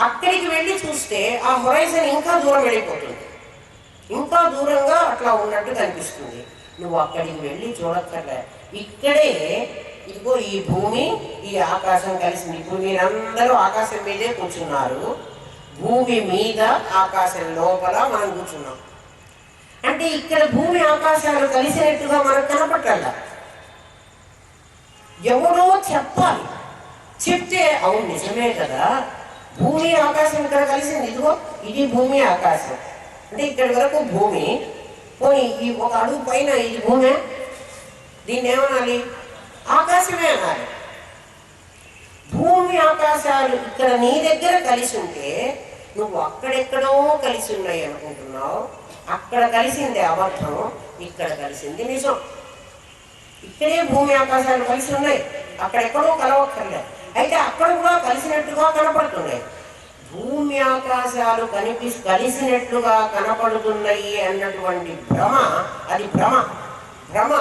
అక్కడికి వెళ్ళి చూస్తే ఆ హొరైజన్ ఇంకా దూరం వెళ్ళిపోతుంది, ఇంకా దూరంగా అట్లా ఉన్నట్టు కనిపిస్తుంది. నువ్వు అక్కడికి వెళ్ళి చూడక్కర్లే, ఇక్కడే ఇదిగో ఈ భూమి ఈ ఆకాశం కలిసింది. ఇప్పుడు మీరందరూ ఆకాశం మీదే కూర్చున్నారు, భూమి మీద ఆకాశం లోపల మనం కూర్చున్నాం. అంటే ఇక్కడ భూమి ఆకాశాలు కలిసినట్టుగా మనకు కనపట్టాల. ఎవరో చెప్పాలి, చెప్తే అవును నిజమే కదా, భూమి ఆకాశం ఇక్కడ కలిసింది, ఇదిగో ఇది భూమి ఆకాశం. అంటే ఇక్కడి వరకు భూమి, పోనీ ఈ ఒక అడుగు పైన ఇది భూమే, దీన్ని ఏమనాలి? ఆకాశమే అనాలి. భూమి ఆకాశాలు ఇక్కడ నీ దగ్గర కలిసి ఉంటే నువ్వు అక్కడెక్కడో కలిసి ఉన్నాయి అనుకుంటున్నావు. అక్కడ కలిసింది అబద్ధం, ఇక్కడ కలిసింది నిజం. ఇక్కడే భూమి ఆకాశాలు కలిసి ఉన్నాయి, అక్కడెక్కడో కలవక్కర్లేదు. అయితే అక్కడ కూడా కలిసినట్టుగా కనపడుతున్నాయి. భూమి ఆకాశాలు కలిసినట్లుగా కనపడుతున్నాయి అన్నటువంటి భ్రమ, అది భ్రమ.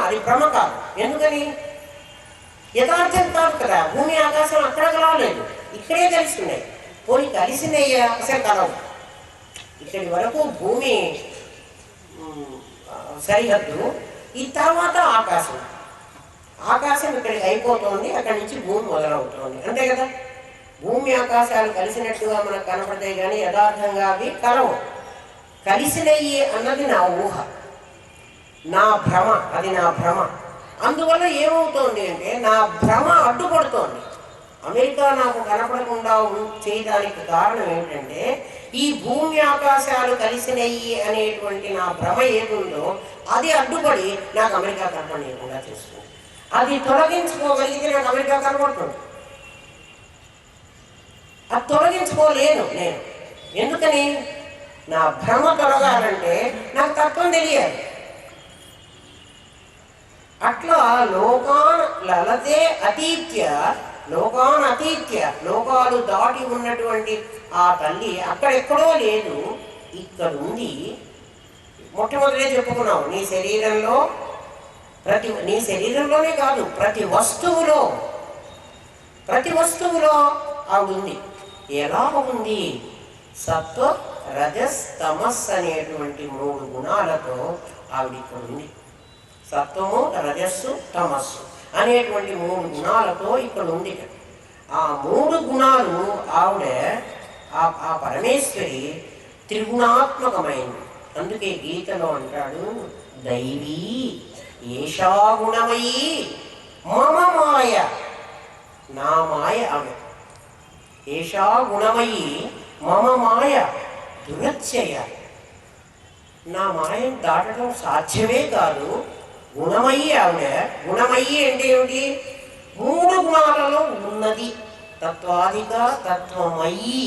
అది భ్రమ కాదు. ఎందుకని? యథార్థం కాదు కదా. భూమి ఆకాశం అక్కడ కలవలేదు, ఇక్కడే కలిసినాయి. పోనీ కలిసినాయి అసలు కలవు. ఇక్కడి వరకు భూమి సరిహద్దు, ఈ తర్వాత ఆకాశం ఇక్కడికి అయిపోతుంది, అక్కడి నుంచి భూమి మొదలవుతుంది, అంతే కదా. భూమి ఆకాశాలు కలిసినట్టుగా మనకు కనపడతాయి కానీ యథార్థంగా అవి కలవు. కలిసినయి అన్నది నా ఊహ, నా భ్రమ, అది నా భ్రమ. అందువల్ల ఏమవుతోంది అంటే నా భ్రమ అడ్డుపడుతోంది. అమెరికా నాకు కనపడకుండా చేయడానికి కారణం ఏంటంటే ఈ భూమి ఆకాశాలు కలిసినయి అనేటువంటి నా భ్రమ ఏదుందో అది అడ్డుపడి నాకు అమెరికా కనపడలేకుండా చేస్తుంది. అది తొలగించుకోగలిగితే నాకు అమెరికా కనపడుతుంది. అది తొలగించుకోలేను నేను. ఎందుకని? నా భ్రమ తొలగాలంటే నాకు తత్వం తెలియాలి. అట్లా లోకాన్ లలతే అతీత్య, లోకాన్ అతీత్య, లోకాలు దాటి ఉన్నటువంటి ఆ తల్లి అక్కడెక్కడో లేదు, ఇక్కడుంది. మొట్టమొదటే చెప్పుకున్నావు, నీ శరీరంలో నీ శరీరంలోనే కాదు, ప్రతి వస్తువులో ఆవిడ ఉంది. ఎలా ఉంది? సత్వ రజస్ తమస్ అనేటువంటి 3 గుణాలతో ఆవిడ ఇక్కడ ఉంది. సత్వము, రజస్సు, తమస్సు అనేటువంటి 3 గుణాలతో ఇక్కడ ఉంది. ఆ 3 గుణాలు ఆవిడ ఆ పరమేశ్వరి త్రిగుణాత్మకమైంది. అందుకే గీతలో అంటాడు, దైవీ ఏషా గుణమయీ మమ మాయ. నా మాయ ఆమె. ఏషా గుణమయీ మమ మాయ దురత్యయ. నా మాయను దాటడం సాధ్యమే కాదు. గుణమయ్యి ఆవిడ. గుణమయ్యి అంటే ఏమిటి? 3 గుణాలలో ఉన్నది. తత్వాధిక, తత్వమయ్యి.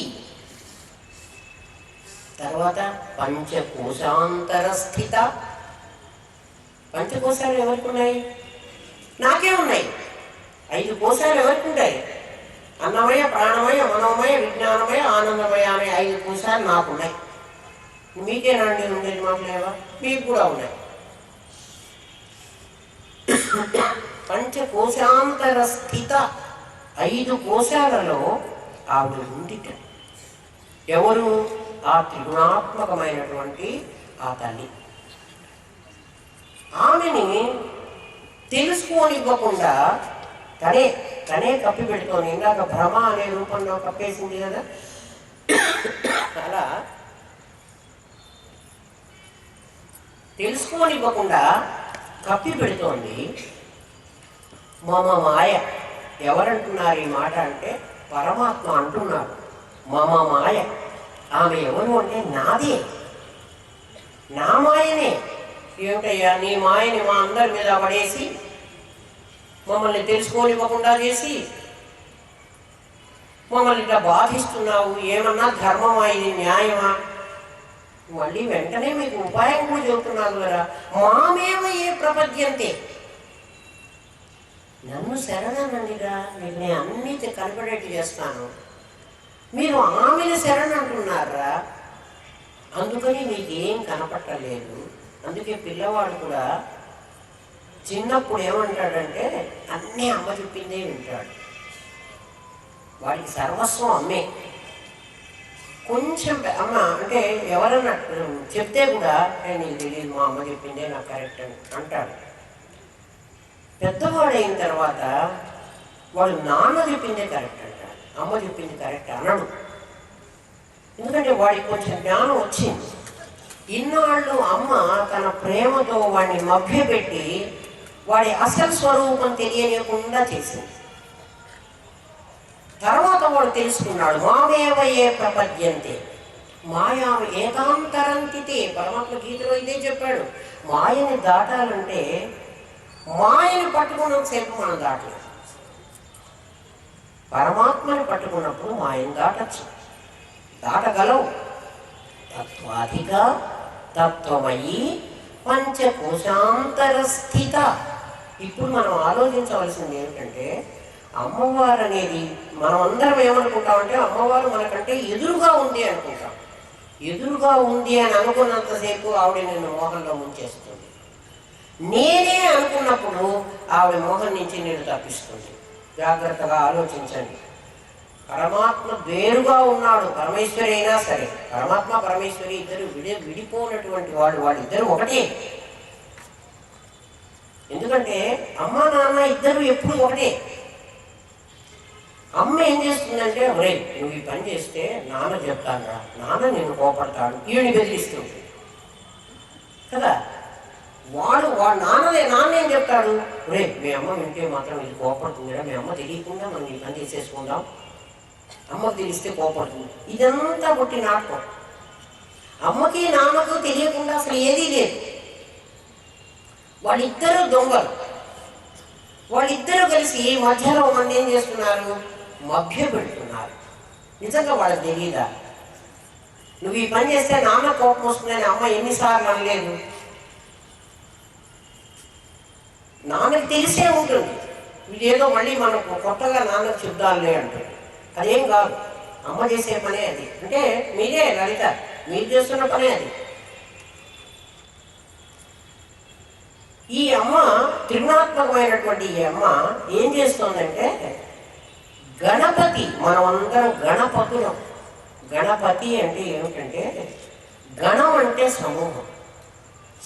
తర్వాత పంచకోశాంతర స్థిత. పంచకోశాలు ఎవరికి ఉన్నాయి? నాకే ఉన్నాయి. 5 కోశాలు ఎవరికి ఉంటాయి? అన్నమయ, ప్రాణమయ, మనోమయ, విజ్ఞానమయ, ఆనందమయ అనే 5 కోశాలు నాకున్నాయి. మీకేనండి ఉండేది? మాకు లేవా? మీకు కూడా ఉన్నాయి. పంచకోశాంతర స్థిత 5 కోశాలలో ఆవిడ ఉందిట. ఎవరు? ఆ త్రిగుణాత్మకమైనటువంటి ఆ తల్లి. ఆమెని తెలుసుకోనివ్వకుండా తనే కప్పి పెడుతోంది. ఇందాక భ్రమ అనే రూపంలో కప్పేసింది కదా, అలా తెలుసుకోనివ్వకుండా కప్పి పెడుతోంది. మమ మాయ. ఎవరంటున్నారు ఈ మాట అంటే పరమాత్మ అంటున్నాడు. మమ మాయ. ఆమె ఎవరు అంటే నాదే, నా మాయనే. ఏమిటయ్యా నీ మాయని మా అందరి మీద పడేసి మమ్మల్ని తెలుసుకోనివ్వకుండా చేసి మమ్మల్ని ఇట్లా బాధిస్తున్నావు? ఏమన్నా ధర్మమా ఇది? న్యాయమా? మళ్ళీ వెంటనే మీకు ఉపాయం కూడా చెబుతున్నాను కదా. మామేవ ఏ ప్రపద్యంతే. నన్ను శరణనండిరా, మీకు నేను అన్నీ కనపడేట్టు చేస్తాను. మీరు ఆమెను శరణంటున్నారా? అందుకని మీకు ఏం కనపట్టలేదు. అందుకే పిల్లవాడు కూడా చిన్నప్పుడు ఏమంటాడంటే అన్నీ అమ్మ చెప్పిందే వింటాడు. వాడికి సర్వస్వం అమ్మే. కొంచెం అమ్మ అంటే ఎవరన్నా చెప్తే కూడా నీకు తెలియదు, మా అమ్మ చెప్పిందే నాకు కరెక్ట్ అని అంటాడు. పెద్దవాడైన తర్వాత వాడు నాన్న చెప్పిందే కరెక్ట్ అంటాడు, అమ్మ చెప్పింది కరెక్ట్ అనడు. ఎందుకంటే వాడికి కొంచెం జ్ఞానం వచ్చింది. ఇన్నాళ్ళు అమ్మ తన ప్రేమతో వాడిని మభ్యపెట్టి వాడి అసలు స్వరూపం తెలియనియకుండా చేసింది. తర్వాత వాడు తెలుసుకున్నాడు. మామేవ ఏ ప్రపద్యంతే మాయా ఏకాంతరంతితే. పరమాత్మ గీతలో ఇదే చెప్పాడు. మాయని దాటాలంటే మాయని పట్టుకున్నంతసేపు మనం దాటలేదు. పరమాత్మని పట్టుకున్నప్పుడు మాయని దాటచ్చు, దాటగలవు. తత్వాధిక తత్వమయి పంచకోశాంతర స్థిత. ఇప్పుడు మనం ఆలోచించవలసింది ఏమిటంటే అమ్మవారు అనేది మనం అందరం ఏమనుకుంటామంటే అమ్మవారు మనకంటే ఎదురుగా ఉంది అనుకుంటాం. ఎదురుగా ఉంది అని అనుకున్నంతసేపు ఆవిడ నిన్ను మోహంలో ముంచేస్తుంది. నేనే అనుకున్నప్పుడు ఆవిడ మోహం నుంచి నేను తప్పిస్తుంది. జాగ్రత్తగా ఆలోచించండి. పరమాత్మ వేరుగా ఉన్నాడు. పరమేశ్వరి అయినా సరే పరమాత్మ పరమేశ్వరి ఇద్దరు విడిపోయినటువంటి వాళ్ళిద్దరు ఒకటే. ఎందుకంటే అమ్మ నాన్న ఇద్దరు ఎప్పుడు ఒకటే. అమ్మ ఏం చేస్తుందంటే ఒరే నువ్వు ఈ పని చేస్తే నాన్న చెప్తాడా, నాన్న నిన్ను కోపడతాడు, ఈవిని బెదిరిస్తుంది కదా. వాడు నాన్న ఏం చెప్తాడు, ఒరే మీ అమ్మ వింటే మాత్రం ఇది కోపడుతుందిరా, మీ అమ్మ తెలియకుండా మనం ఈ పని చేసేసుకుందాం, అమ్మకు తెలిస్తే కోపడుతుంది. ఇదంతా పుట్టి నాటకం. అమ్మకి నాన్నకు తెలియకుండా అసలు ఏదీ లేదు. వాళ్ళిద్దరూ దొంగలు. వాళ్ళిద్దరూ కలిసి మధ్యలో మంది ఏం చేస్తున్నారు, మభ్య పెడుతున్నారు. నిజంగా వాళ్ళకి తెలియదా? నువ్వు ఈ పని చేస్తే నాన్న కోపం వస్తుందని అమ్మ ఎన్నిసార్లు అనలేదు? నాన్నకి తెలిసే ఉంటుంది. ఇదేదో మళ్ళీ మనకు కొత్తగా నాన్నకు చెప్దాలే అంటుంది. అదేం కాదు, అమ్మ చేసే పనే అది. అంటే మీరే లలిత, మీరు చేస్తున్న పనే అది. ఈ అమ్మ త్రిగుణాత్మకమైనటువంటి ఈ అమ్మ ఏం చేస్తుందంటే గణపతి, మనమందరం గణపతులం. గణపతి అంటే ఏమిటంటే గణం అంటే సమూహం,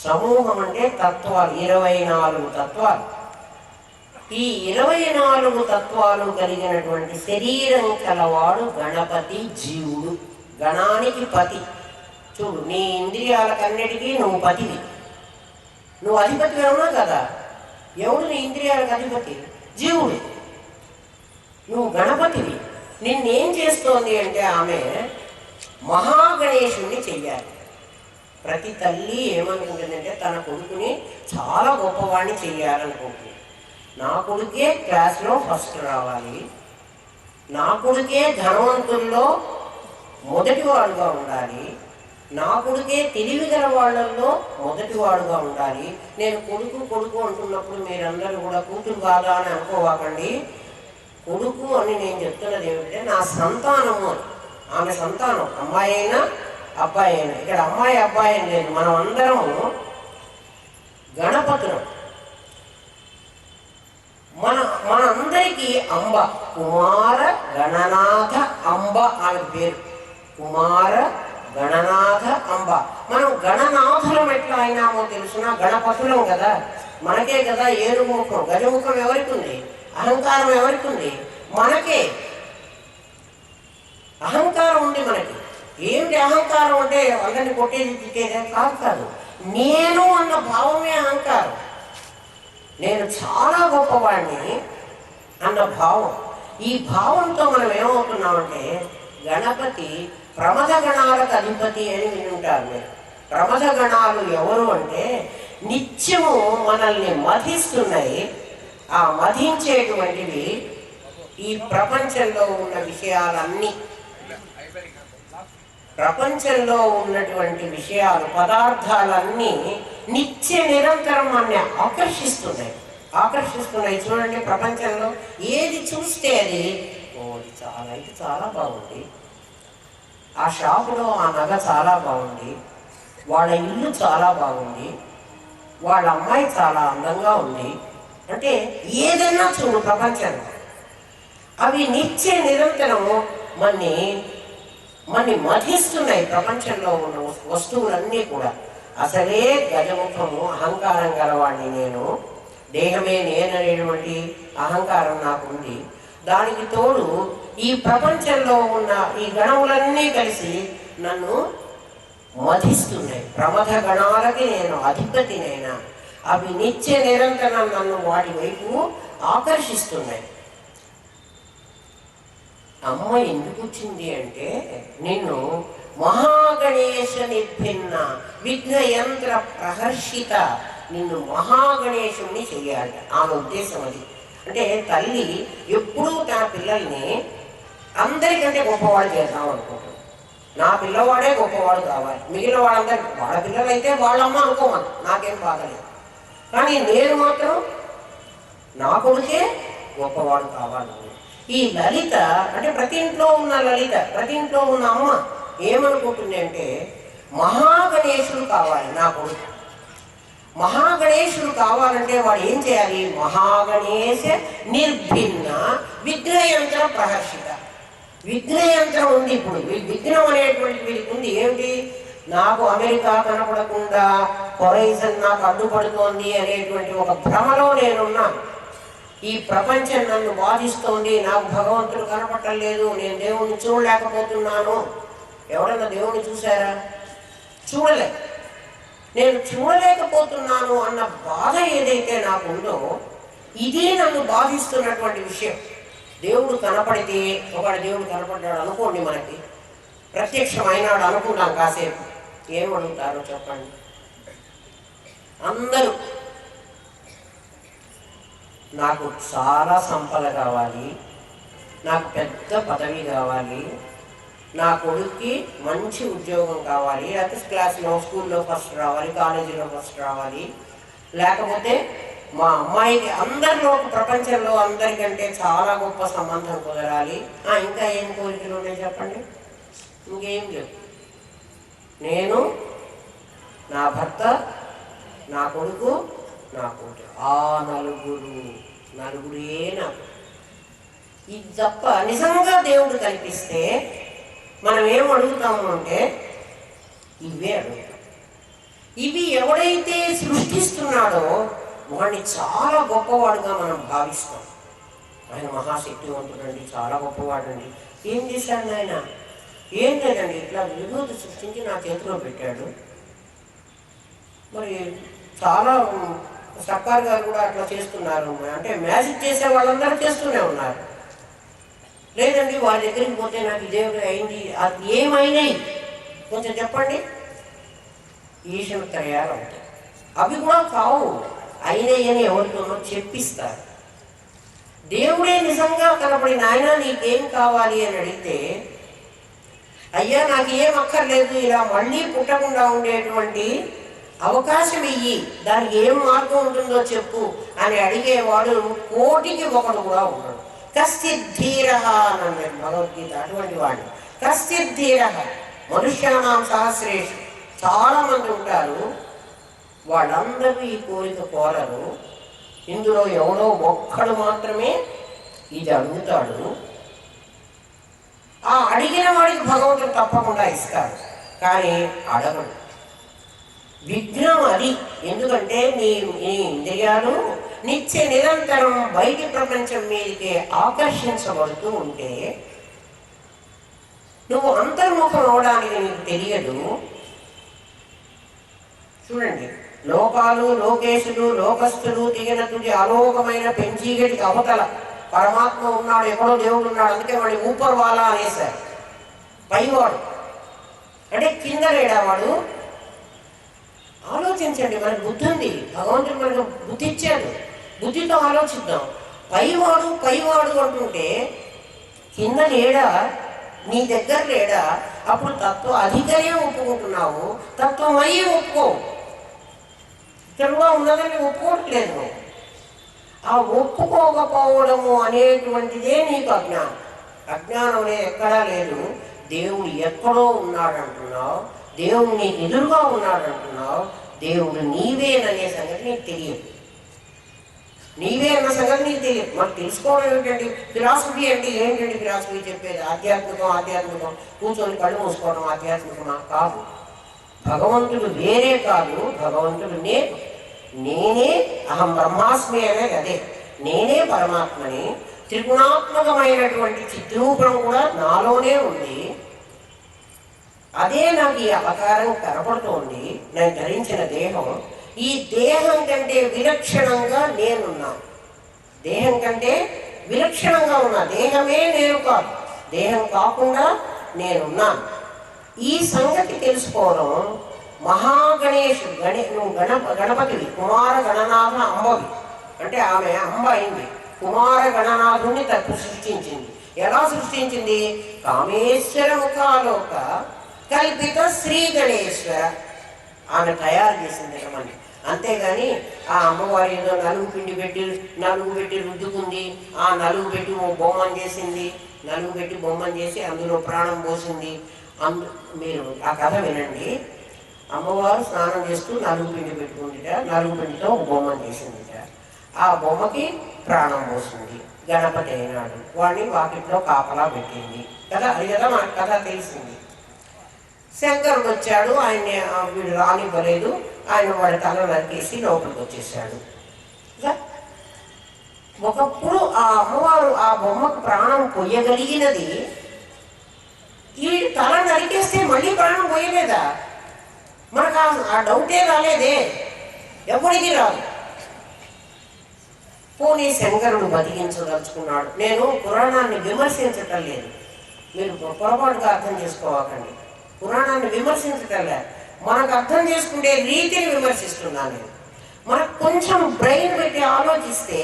సమూహం అంటే తత్వాలు, 24 తత్వాలు. ఈ 24 తత్వాలు కలిగినటువంటి శరీరం కలవాడు గణపతి జీవుడు, గణానికి పతి. చూడు, నీ ఇంద్రియాలకన్నిటికీ నువ్వు పతివి, నువ్వు అధిపతి ఉన్నా కదా. ఎవడు నీ ఇంద్రియాలకు అధిపతి? జీవుడు. నువ్వు గణపతివి. నిన్నేం చేస్తోంది అంటే ఆమె మహాగణేశుణ్ణి చెయ్యాలి. ప్రతి తల్లి ఏమనుకుంటుందంటే తన కొడుకుని చాలా గొప్పవాడిని చెయ్యాలనుకుంటుంది. నా కొడుకే క్లాస్లో ఫస్ట్ రావాలి, నా కొడుకే ధనవంతుల్లో మొదటివాడుగా ఉండాలి, నా కొడుకే తెలివి గల వాళ్ళల్లో మొదటివాడుగా ఉండాలి. నేను కొడుకు కొడుకు అంటున్నప్పుడు మీరందరూ కూడా కూతురు కాదా అని అనుకోవాకండి. కొడుకు అని నేను చెప్తున్నది ఏమిటంటే నా సంతానము అని. ఆమె సంతానం, అమ్మాయి అయినా అబ్బాయి అయినా. ఇక్కడ అమ్మాయి అబ్బాయి అని లేదు, మనం అందరము గణపతులం. మనందరికీ అంబ, కుమార గణనాథ అంబ ఆమె పేరు. కుమార గణనాథ అంబ. మనం గణనాథులం ఎట్లా అయినామో తెలుసునా? గణపతులం కదా. మనకే కదా ఏనుగుముఖం, గజముఖం ఎవరికి ఉంది? అహంకారం ఎవరికి ఉంది? మనకే అహంకారం ఉంది మనకి. ఏమిటి అహంకారం అంటే అందరిని కొట్టేది తిట్టేది కాదు. నేను అన్న భావమే అహంకారం. నేను చాలా గొప్పవాడిని అన్న భావం. ఈ భావంతో మనం ఏమవుతున్నామంటే గణపతి ప్రమథ గణాలకు అధిపతి అని వినుంటారు మీరు. ప్రమథ గణాలు ఎవరు అంటే నిత్యము మనల్ని మధిస్తున్నాయి. ఆ మధించేటువంటివి ఈ ప్రపంచంలో ఉన్న విషయాలన్నీ, ప్రపంచంలో ఉన్నటువంటి విషయాలు, పదార్థాలన్నీ నిత్య నిరంతరం మనల్ని ఆకర్షిస్తున్నాయి. చూడండి, ప్రపంచంలో ఏది చూస్తే అది ఇది చాలా బాగుంది, ఆ షాపులో ఆ నగ చాలా బాగుంది, వాళ్ళ ఇల్లు చాలా బాగుంది, వాళ్ళ అమ్మాయి చాలా అందంగా ఉంది అంటే ఏదైనా చూడు ప్రపంచంలో అవి నిత్య నిరంతరము మన్ని మధిస్తున్నాయి. ప్రపంచంలో ఉన్న వస్తువులన్నీ కూడా. అసలే గజముఖము, అహంకారం గలవాడిని నేను, దేహమే నేననేటువంటి అహంకారం నాకుంది. దానికి తోడు ఈ ప్రపంచంలో ఉన్న ఈ గణములన్నీ కలిసి నన్ను మధిస్తున్నాయి. ప్రమథ గణాలకి నేను అధిపతినైనా అవి నిత్య నిరంతరం నన్ను వాటి వైపు ఆకర్షిస్తున్నాయి. అమ్మ ఎందుకు వచ్చింది అంటే నిన్ను మహాగణేశ నిర్భిన్న విఘ్నయంత్ర ప్రహర్షిత, నిన్ను మహాగణేశుణ్ణి చెయ్యాలి. ఆమె ఉద్దేశం అది. అంటే తల్లి ఎప్పుడూ తన పిల్లల్ని అందరికంటే గొప్పవాడు చేద్దాం అనుకుంటుంది. నా పిల్లవాడే గొప్పవాడు కావాలి, మిగిలిన వాళ్ళందరూ వాళ్ళ పిల్లలైతే వాళ్ళమ్మ అనుకోమని నాకేం బాధలేదు. కానీ నేను మాత్రం నా కొడుకే గొప్పవాడు కావాలి. ఈ లలిత అంటే ప్రతి ఇంట్లో ఉన్న లలిత, ప్రతి ఇంట్లో ఉన్న అమ్మ ఏమనుకుంటుంది అంటే మహాగణేశుడు కావాలి నా కొడుకు. మహాగణేశుడు కావాలంటే వాడు ఏం చేయాలి? మహాగణేశ నిర్భిన్న విఘ్నయంత్ర ప్రహర్షిత. విఘ్నయంత్రం ఉంది. ఇప్పుడు విఘ్నం అనేటువంటి వీరికి ఉంది. ఏమిటి? నాకు అమెరికా కనపడకుండా హొరైజన్ నాకు అడ్డుపడుతోంది అనేటువంటి ఒక భ్రమలో నేనున్నాను. ఈ ప్రపంచం నన్ను బాధిస్తోంది, నాకు భగవంతుడు కనపడలేదు, నేను దేవుణ్ణి చూడలేకపోతున్నాను. ఎవడన్నా దేవుణ్ణి చూశారా? చూడలే. నేను చూడలేకపోతున్నాను అన్న బాధ ఏదైతే నాకు ఉందో ఇదే నన్ను బాధిస్తున్నటువంటి విషయం. దేవుడు కనపడితే, ఒకడు దేవుడు కనపడ్డాడు అనుకోండి, మనకి ప్రత్యక్షమైనాడు అనుకున్నాం, కాసేపు ఏమడుగుతారో చెప్పండి. అందరూ నాకు చాలా సంపద కావాలి, నాకు పెద్ద పదవి కావాలి, నా కొడుక్కి మంచి ఉద్యోగం కావాలి, లేకపోతే క్లాస్లో స్కూల్లో ఫస్ట్ రావాలి, కాలేజీలో ఫస్ట్ రావాలి, లేకపోతే మా అమ్మాయికి అందరిలో ప్రపంచంలో అందరికంటే చాలా గొప్ప సంబంధం కుదరాలి. ఇంకా ఏం కోరికలు ఉన్నాయి చెప్పండి? ఇంకేం లేవు. నేను, నా భర్త, నా కొడుకు, నాకు ఆ నలుగురే నాకు. ఇది తప్ప నిజంగా దేవుడు కల్పిస్తే మనం ఏం అడుగుతాము అంటే ఇవే అడుగుతాం. ఇవి ఎవడైతే సృష్టిస్తున్నాడో వాడిని చాలా గొప్పవాడుగా మనం భావిస్తాం. ఆయన మహాశక్తివంతుడండి, చాలా గొప్పవాడండి. ఏం చేశాడు ఆయన? ఏం లేదండి, ఇట్లా విభూతి సృష్టించి నా చేతిలో పెట్టాడు. మరి చాలా సర్కార్ గారు కూడా అట్లా చేస్తున్నారు, అంటే మ్యాజిక్ చేసే వాళ్ళందరూ చేస్తూనే ఉన్నారు. లేదండి వాళ్ళ దగ్గరికి పోతే నాకు ఇదే అయింది, అది ఏమైనాయి కొంచెం చెప్పండి. ఈశ్వరత్రయాలు అవుతాయి. అవి కూడా కావు, అయినాయని ఎవరితోనో చెప్పిస్తారు. దేవుడే నిజంగా కనపడి నాయన నీకేం కావాలి అని అడిగితే, అయ్యా నాకు ఏం అక్కర్లేదు, ఇలా మళ్ళీ పుట్టకుండా ఉండేటువంటి అవకాశం ఇయ్యి, దానికి ఏం మార్గం ఉంటుందో చెప్పు అని అడిగేవాడు కోటికి ఒకడు కూడా ఉన్నాడు. కశ్చిద్ధీర అని అన్నాడు భగవద్గీత. అటువంటి వాడిని కశ్చిద్ధీర, మనుష్యానాం సహస్రేషు, చాలా మంది ఉంటారు, వాళ్ళందరూ ఈ కోరిక కోరరు. ఇందులో ఎవడో ఒక్కడు మాత్రమే ఇది అడుగుతాడు. ఆ అడిగిన వాడికి భగవంతుడు తప్పకుండా ఇస్తాడు, కానీ అడగడు. విఘ్నం అది. ఎందుకంటే నీ ఇంద్రియాలు నిత్య నిరంతరం బయటి ప్రపంచం మీదకే ఆకర్షించబడుతూ ఉంటే నువ్వు అంతర్ముఖం అవడానికి నీకు తెలియదు. చూడండి, లోకాలు, లోకేశులు, లోకస్తులు దిగిన తుది అలోకమైన పెంచీగటికి అవతల పరమాత్మ ఉన్నాడు, ఎక్కడో దేవుడు ఉన్నాడు. అందుకే వాడి ఊపర్ వాలా అనేసారు. పైవాడు అంటే కింద లేడా వాడు? ఆలోచించండి, మనకు బుద్ధి ఉంది, భగవంతుడు మనకు బుద్ధి ఇచ్చాడు, బుద్ధితో ఆలోచిద్దాం. పైవాడు అంటుంటే కింద లేడా? నీ దగ్గర లేడా? అప్పుడు తత్వ అధికమే ఒప్పుకుంటున్నావు, తత్వమయ్యే ఒప్పుకో. ఇక్కడగా ఉన్నదని ఒప్పుకోవట్లేదు. ఆ ఒప్పుకోకపోవడము అనేటువంటిదే నీకు అజ్ఞానం. అజ్ఞానం అనేది ఎక్కడా లేదు. దేవుడు ఎక్కడో ఉన్నాడు అంటున్నావు, దేవుడు నీకు ఎదురుగా ఉన్నాడు అంటున్నావు. దేవుడు నీవేననే సంగతి నీకు తెలియదు. నీవే అన్న సంగతి నీకు తెలియదు. మనకు తెలుసుకోవడం ఏమిటండి? ఫిలాసఫీ అంటే ఏంటండి? ఫిలాసఫీ చెప్పేది ఆధ్యాత్మికం కూర్చొని కళ్ళు మూసుకోవడం ఆధ్యాత్మికమా? కాదు. భగవంతుడు వేరే కాదు, భగవంతుడు నేనే అహం బ్రహ్మాస్మి అనేది అదే. నేనే పరమాత్మని. త్రిగుణాత్మకమైనటువంటి చిద్రూపం కూడా నాలోనే ఉంది. అదే నాకు ఈ అవతారం కనపడుతోంది, నేను ధరించిన దేహం. ఈ దేహం కంటే విలక్షణంగా నేనున్నాను. దేహం కంటే విలక్షణంగా ఉన్నా. దేహమే నేను కాదు, దేహం కాకుండా నేనున్నాను. ఈ సంగతి తెలుసుకోవడం మహాగణేశుడు. నువ్వు గణపతివి, కుమార గణనాథ అంబవి. అంటే ఆమె అంబ అయింది, కుమార గణనాథుని సృష్టించింది. ఎలా సృష్టించింది? కామేశ్వర ముఖాలోక కల్పిత శ్రీ గణేశ్వర ఆమె తయారు చేసింది మనకి. అంతేగాని ఆ అమ్మవారి ఏదో నలుగు పెట్టి రుద్దుకుంది, ఆ నలుగు పెట్టి బొమ్మను చేసింది, నలుగు పెట్టి బొమ్మను చేసి అందులో ప్రాణం పోసింది. మీరు ఆ కథ వినండి. అమ్మవారు స్నానం చేస్తూ నలుగు పిండి పెట్టుకుందిట, నలుగు పిండితో ఒక బొమ్మను చేసిందిట. ఆ బొమ్మకి ప్రాణం పోసింది. గణపతి అయినాడు, వాడిని వాకిట్లో కాపలా పెట్టింది కదా. అది కదా మనకు కథ తెలిసింది. శంకరుడు వచ్చాడు, ఆయన్ని వీడు రానివ్వలేదు, ఆయన వాడి తల నరికేసి లోపలికి వచ్చేసాడు. ఒకప్పుడు ఆ అమ్మవారు ఆ బొమ్మకు ప్రాణం పొయ్యగలిగినది, ఈ తల నరికేస్తే మళ్ళీ ప్రాణం పోయలేదా? మనకు ఆ డౌటే రాలేదే, ఎవరికి రాదు. పోనీ శంకరుడు బతికించదలుచుకున్నాడు. నేను పురాణాన్ని విమర్శించటం లేదు, మీరు పొరపాటుగా అర్థం చేసుకోవాలండి. పురాణాన్ని విమర్శించటం లేదు, మనకు అర్థం చేసుకునే రీతిని విమర్శిస్తున్నాను నేను. మనకు కొంచెం బ్రెయిన్ పెట్టి ఆలోచిస్తే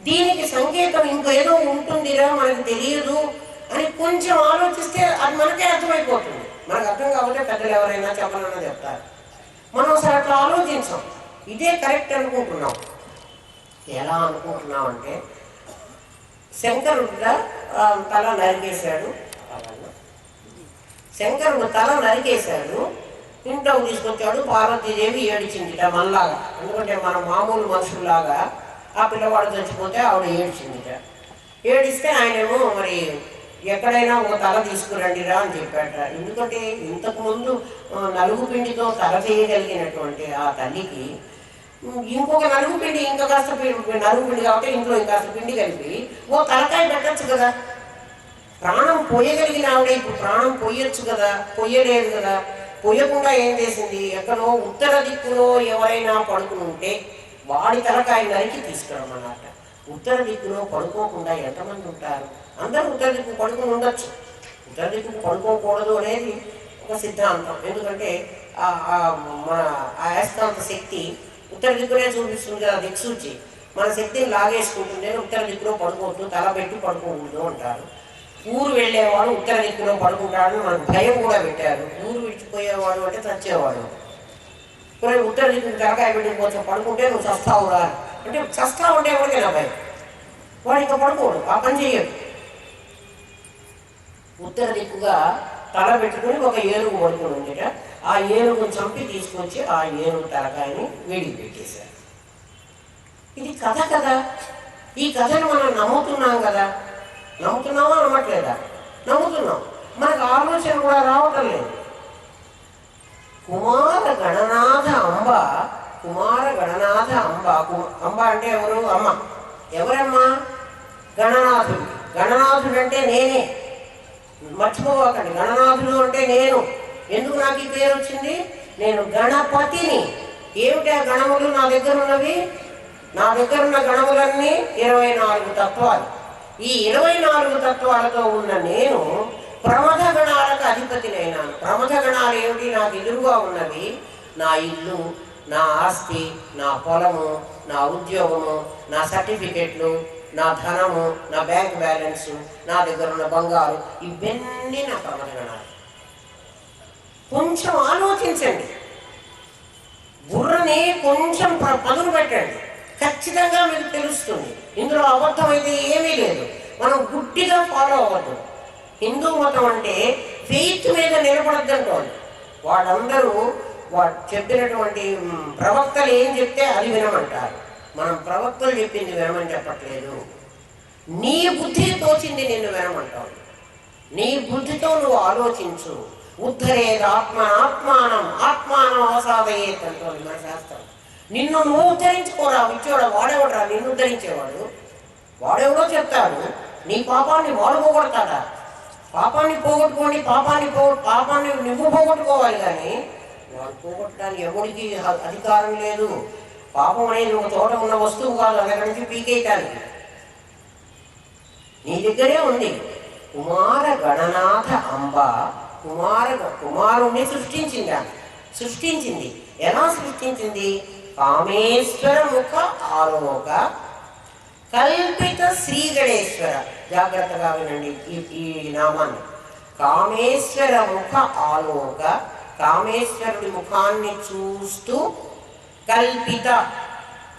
దీనికి సంకేతం ఇంకేదో ఉంటుందిరా, మనకు తెలియదు అని కొంచెం ఆలోచిస్తే అది మనకే అర్థమైపోతుంది. మనకు అర్థం కాకపోతే పెద్దలు ఎవరైనా చెప్పాలన్నా చెప్తారు. మనం అసలు అట్లా ఆలోచించాం, ఇదే కరెక్ట్ అనుకుంటున్నాం. ఎలా అనుకుంటున్నాం అంటే, శంకరుడు తల నరికేశాడు, ఇంట్లోకి తీసుకొచ్చాడు. పార్వతీదేవి ఏడిచిందిట మనలాగా, ఎందుకంటే మన మామూలు మనుషుల్లాగా ఆ పిల్లవాడు చచ్చిపోతే ఆవిడ ఏడిచిందిట. ఏడిస్తే ఆయనేమో మరి ఎక్కడైనా ఒక తల తీసుకురండిరా అని చెప్పాట. ఎందుకంటే ఇంతకుముందు నలుగు పిండితో తల చేయగలిగినటువంటి ఆ తల్లికి ఇంకొక నలుగు పిండి, ఇంకా కాస్త నలుగు పిండి కాబట్టి ఇంట్లో ఇంకాస్త పిండి కలిపి ఓ తలకాయ పెట్టచ్చు కదా. ప్రాణం పోయగలిగిన ఆవిడ ఇప్పుడు ప్రాణం పొయ్యొచ్చు కదా, పొయ్యలేదు కదా. పొయ్యకుండా ఏం చేసింది, ఎక్కడో ఉత్తర దిక్కులో ఎవరైనా పడుకుని ఉంటే వాడి తలకాయ నరికి తీసుకురమ్మన్నమాట. ఉత్తర దిక్కులో పడుకోకుండా ఎంతమంది ఉంటారు? అందరూ ఉత్తర దిక్కు పడుకుని ఉండొచ్చు, ఉత్తర దిక్కు పడుకోకూడదు అనేది ఒక సిద్ధాంతం. ఎందుకంటే మన అయస్కాంత శక్తి ఉత్తర దిక్కునే చూపిస్తుంది కదా, దిక్సూచి. మన శక్తిని లాగేసుకుంటుంది, ఉత్తర దిక్కులో పడుకోవద్దు, తల పెట్టి పడుకోకూడదు అంటారు. ఊరు వెళ్ళేవాడు ఉత్తర దిక్కులో పడుకుంటాడని మనకు భయం కూడా పెట్టారు. ఊరు విడిచిపోయేవాడు అంటే చచ్చేవాడు. ఉత్తర దిక్కు తలకాయ పెట్టిపోతే పడుకుంటే నువ్వు చస్తావురా అంటే చస్తావు అంటే ఎవరికైనా భయం. వాడు ఇంకా పడుకోడు, ఆ పని చెయ్యడు. ఉత్తర దిక్కుగా తల పెట్టుకుని ఒక ఏనుగు పడుకుని ఉండేట. ఆ ఏనుగును చంపి తీసుకొచ్చి ఆ ఏనుగు తలకాయని వేడికి పెట్టేశారు. ఇది కథ కదా. ఈ కథను మనం నమ్ముతున్నాం కదా. నమ్ముతున్నామా అనట్లేదా? నమ్ముతున్నాం. మనకు ఆలోచన కూడా రావటం లేదు. కుమార గణనాథ అంబ, కుమార గణనాథ అంబ. అంబ అంటే ఎవరు? అమ్మ. ఎవరమ్మా? గణనాథుడు. గణనాథుడు అంటే నేనే, మర్చిపోవాకండి. గణనాథుడు అంటే నేను. ఎందుకు నాకు ఈ పేరు వచ్చింది? నేను గణపతిని. ఏమిటా గణములు నా దగ్గర ఉన్నవి? నా దగ్గర ఉన్న గణములన్నీ 24 తత్వాలు. ఈ 24 తత్వాలతో ఉన్న నేను ప్రమథ గణాలకు అధిపతినైనాను. ప్రమథ గణాలు ఏమిటి? నాకు ఎదురుగా ఉన్నవి నా ఇల్లు, నా ఆస్తి, నా పొలము, నా ఉద్యోగము, నా సర్టిఫికెట్లు, నా ధనము, నా బ్యాంక్ బ్యాలెన్సు, నా దగ్గర ఉన్న బంగారు, ఇవన్నీ నా ప్రమథ గణాలు. కొంచెం ఆలోచించండి, బుర్రని కొంచెం పదును పెట్టండి, ఖచ్చితంగా మీకు తెలుస్తుంది. ఇందులో అబద్ధం అయితే ఏమీ లేదు. మనం గుడ్డిగా ఫాలో అవ్వద్దు. హిందూ మతం అంటే ఫెయిత్ మీద నిలబడద్దంటోంది. వాళ్ళందరూ వాడు చెప్పినటువంటి ప్రవక్తలు ఏం చెప్తే అది వినమంటారు. మనం ప్రవక్తలు చెప్పింది వినమని చెప్పట్లేదు. నీ బుద్ధి తోచింది నిన్ను వినమంటావు. నీ బుద్ధితో నువ్వు ఆలోచించు. ఉద్ధరేది ఆత్మానం ఆత్మానం అవసాదయ్యేది అంటోంది మన శాస్త్రం. నిన్ను నువ్వు ఉద్ధరించుకోరా, విచ్చోడా. వాడేవాడరా నిన్ను ఉద్ధరించేవాడు? వాడెవడో చెప్తాడు. నీ పాపాన్ని వాడు పోగొడతాడా? పాపాన్ని పోగొట్టుకోండి, పాపాన్ని నువ్వు పోగొట్టుకోవాలి. కానీ వాడు పోగొట్టడానికి ఎవరికి అధికారం లేదు. పాపం అనేది ఒక చోట ఉన్న వస్తువు కాదు, అక్కడి నుంచి పీకేయటానికి. నీ దగ్గరే ఉంది. కుమార గణనాథ అంబ. కుమారుణ్ణి సృష్టించింది. ఎలా సృష్టించింది? కామేశ్వర ముఖ ఆలోక కల్పిత శ్రీ గణేశ్వర. జాగ్రత్తగా వినండి ఈ నామాన్ని. కామేశ్వర ముఖ ఆలోక, కామేశ్వరుడి ముఖాన్ని చూస్తూ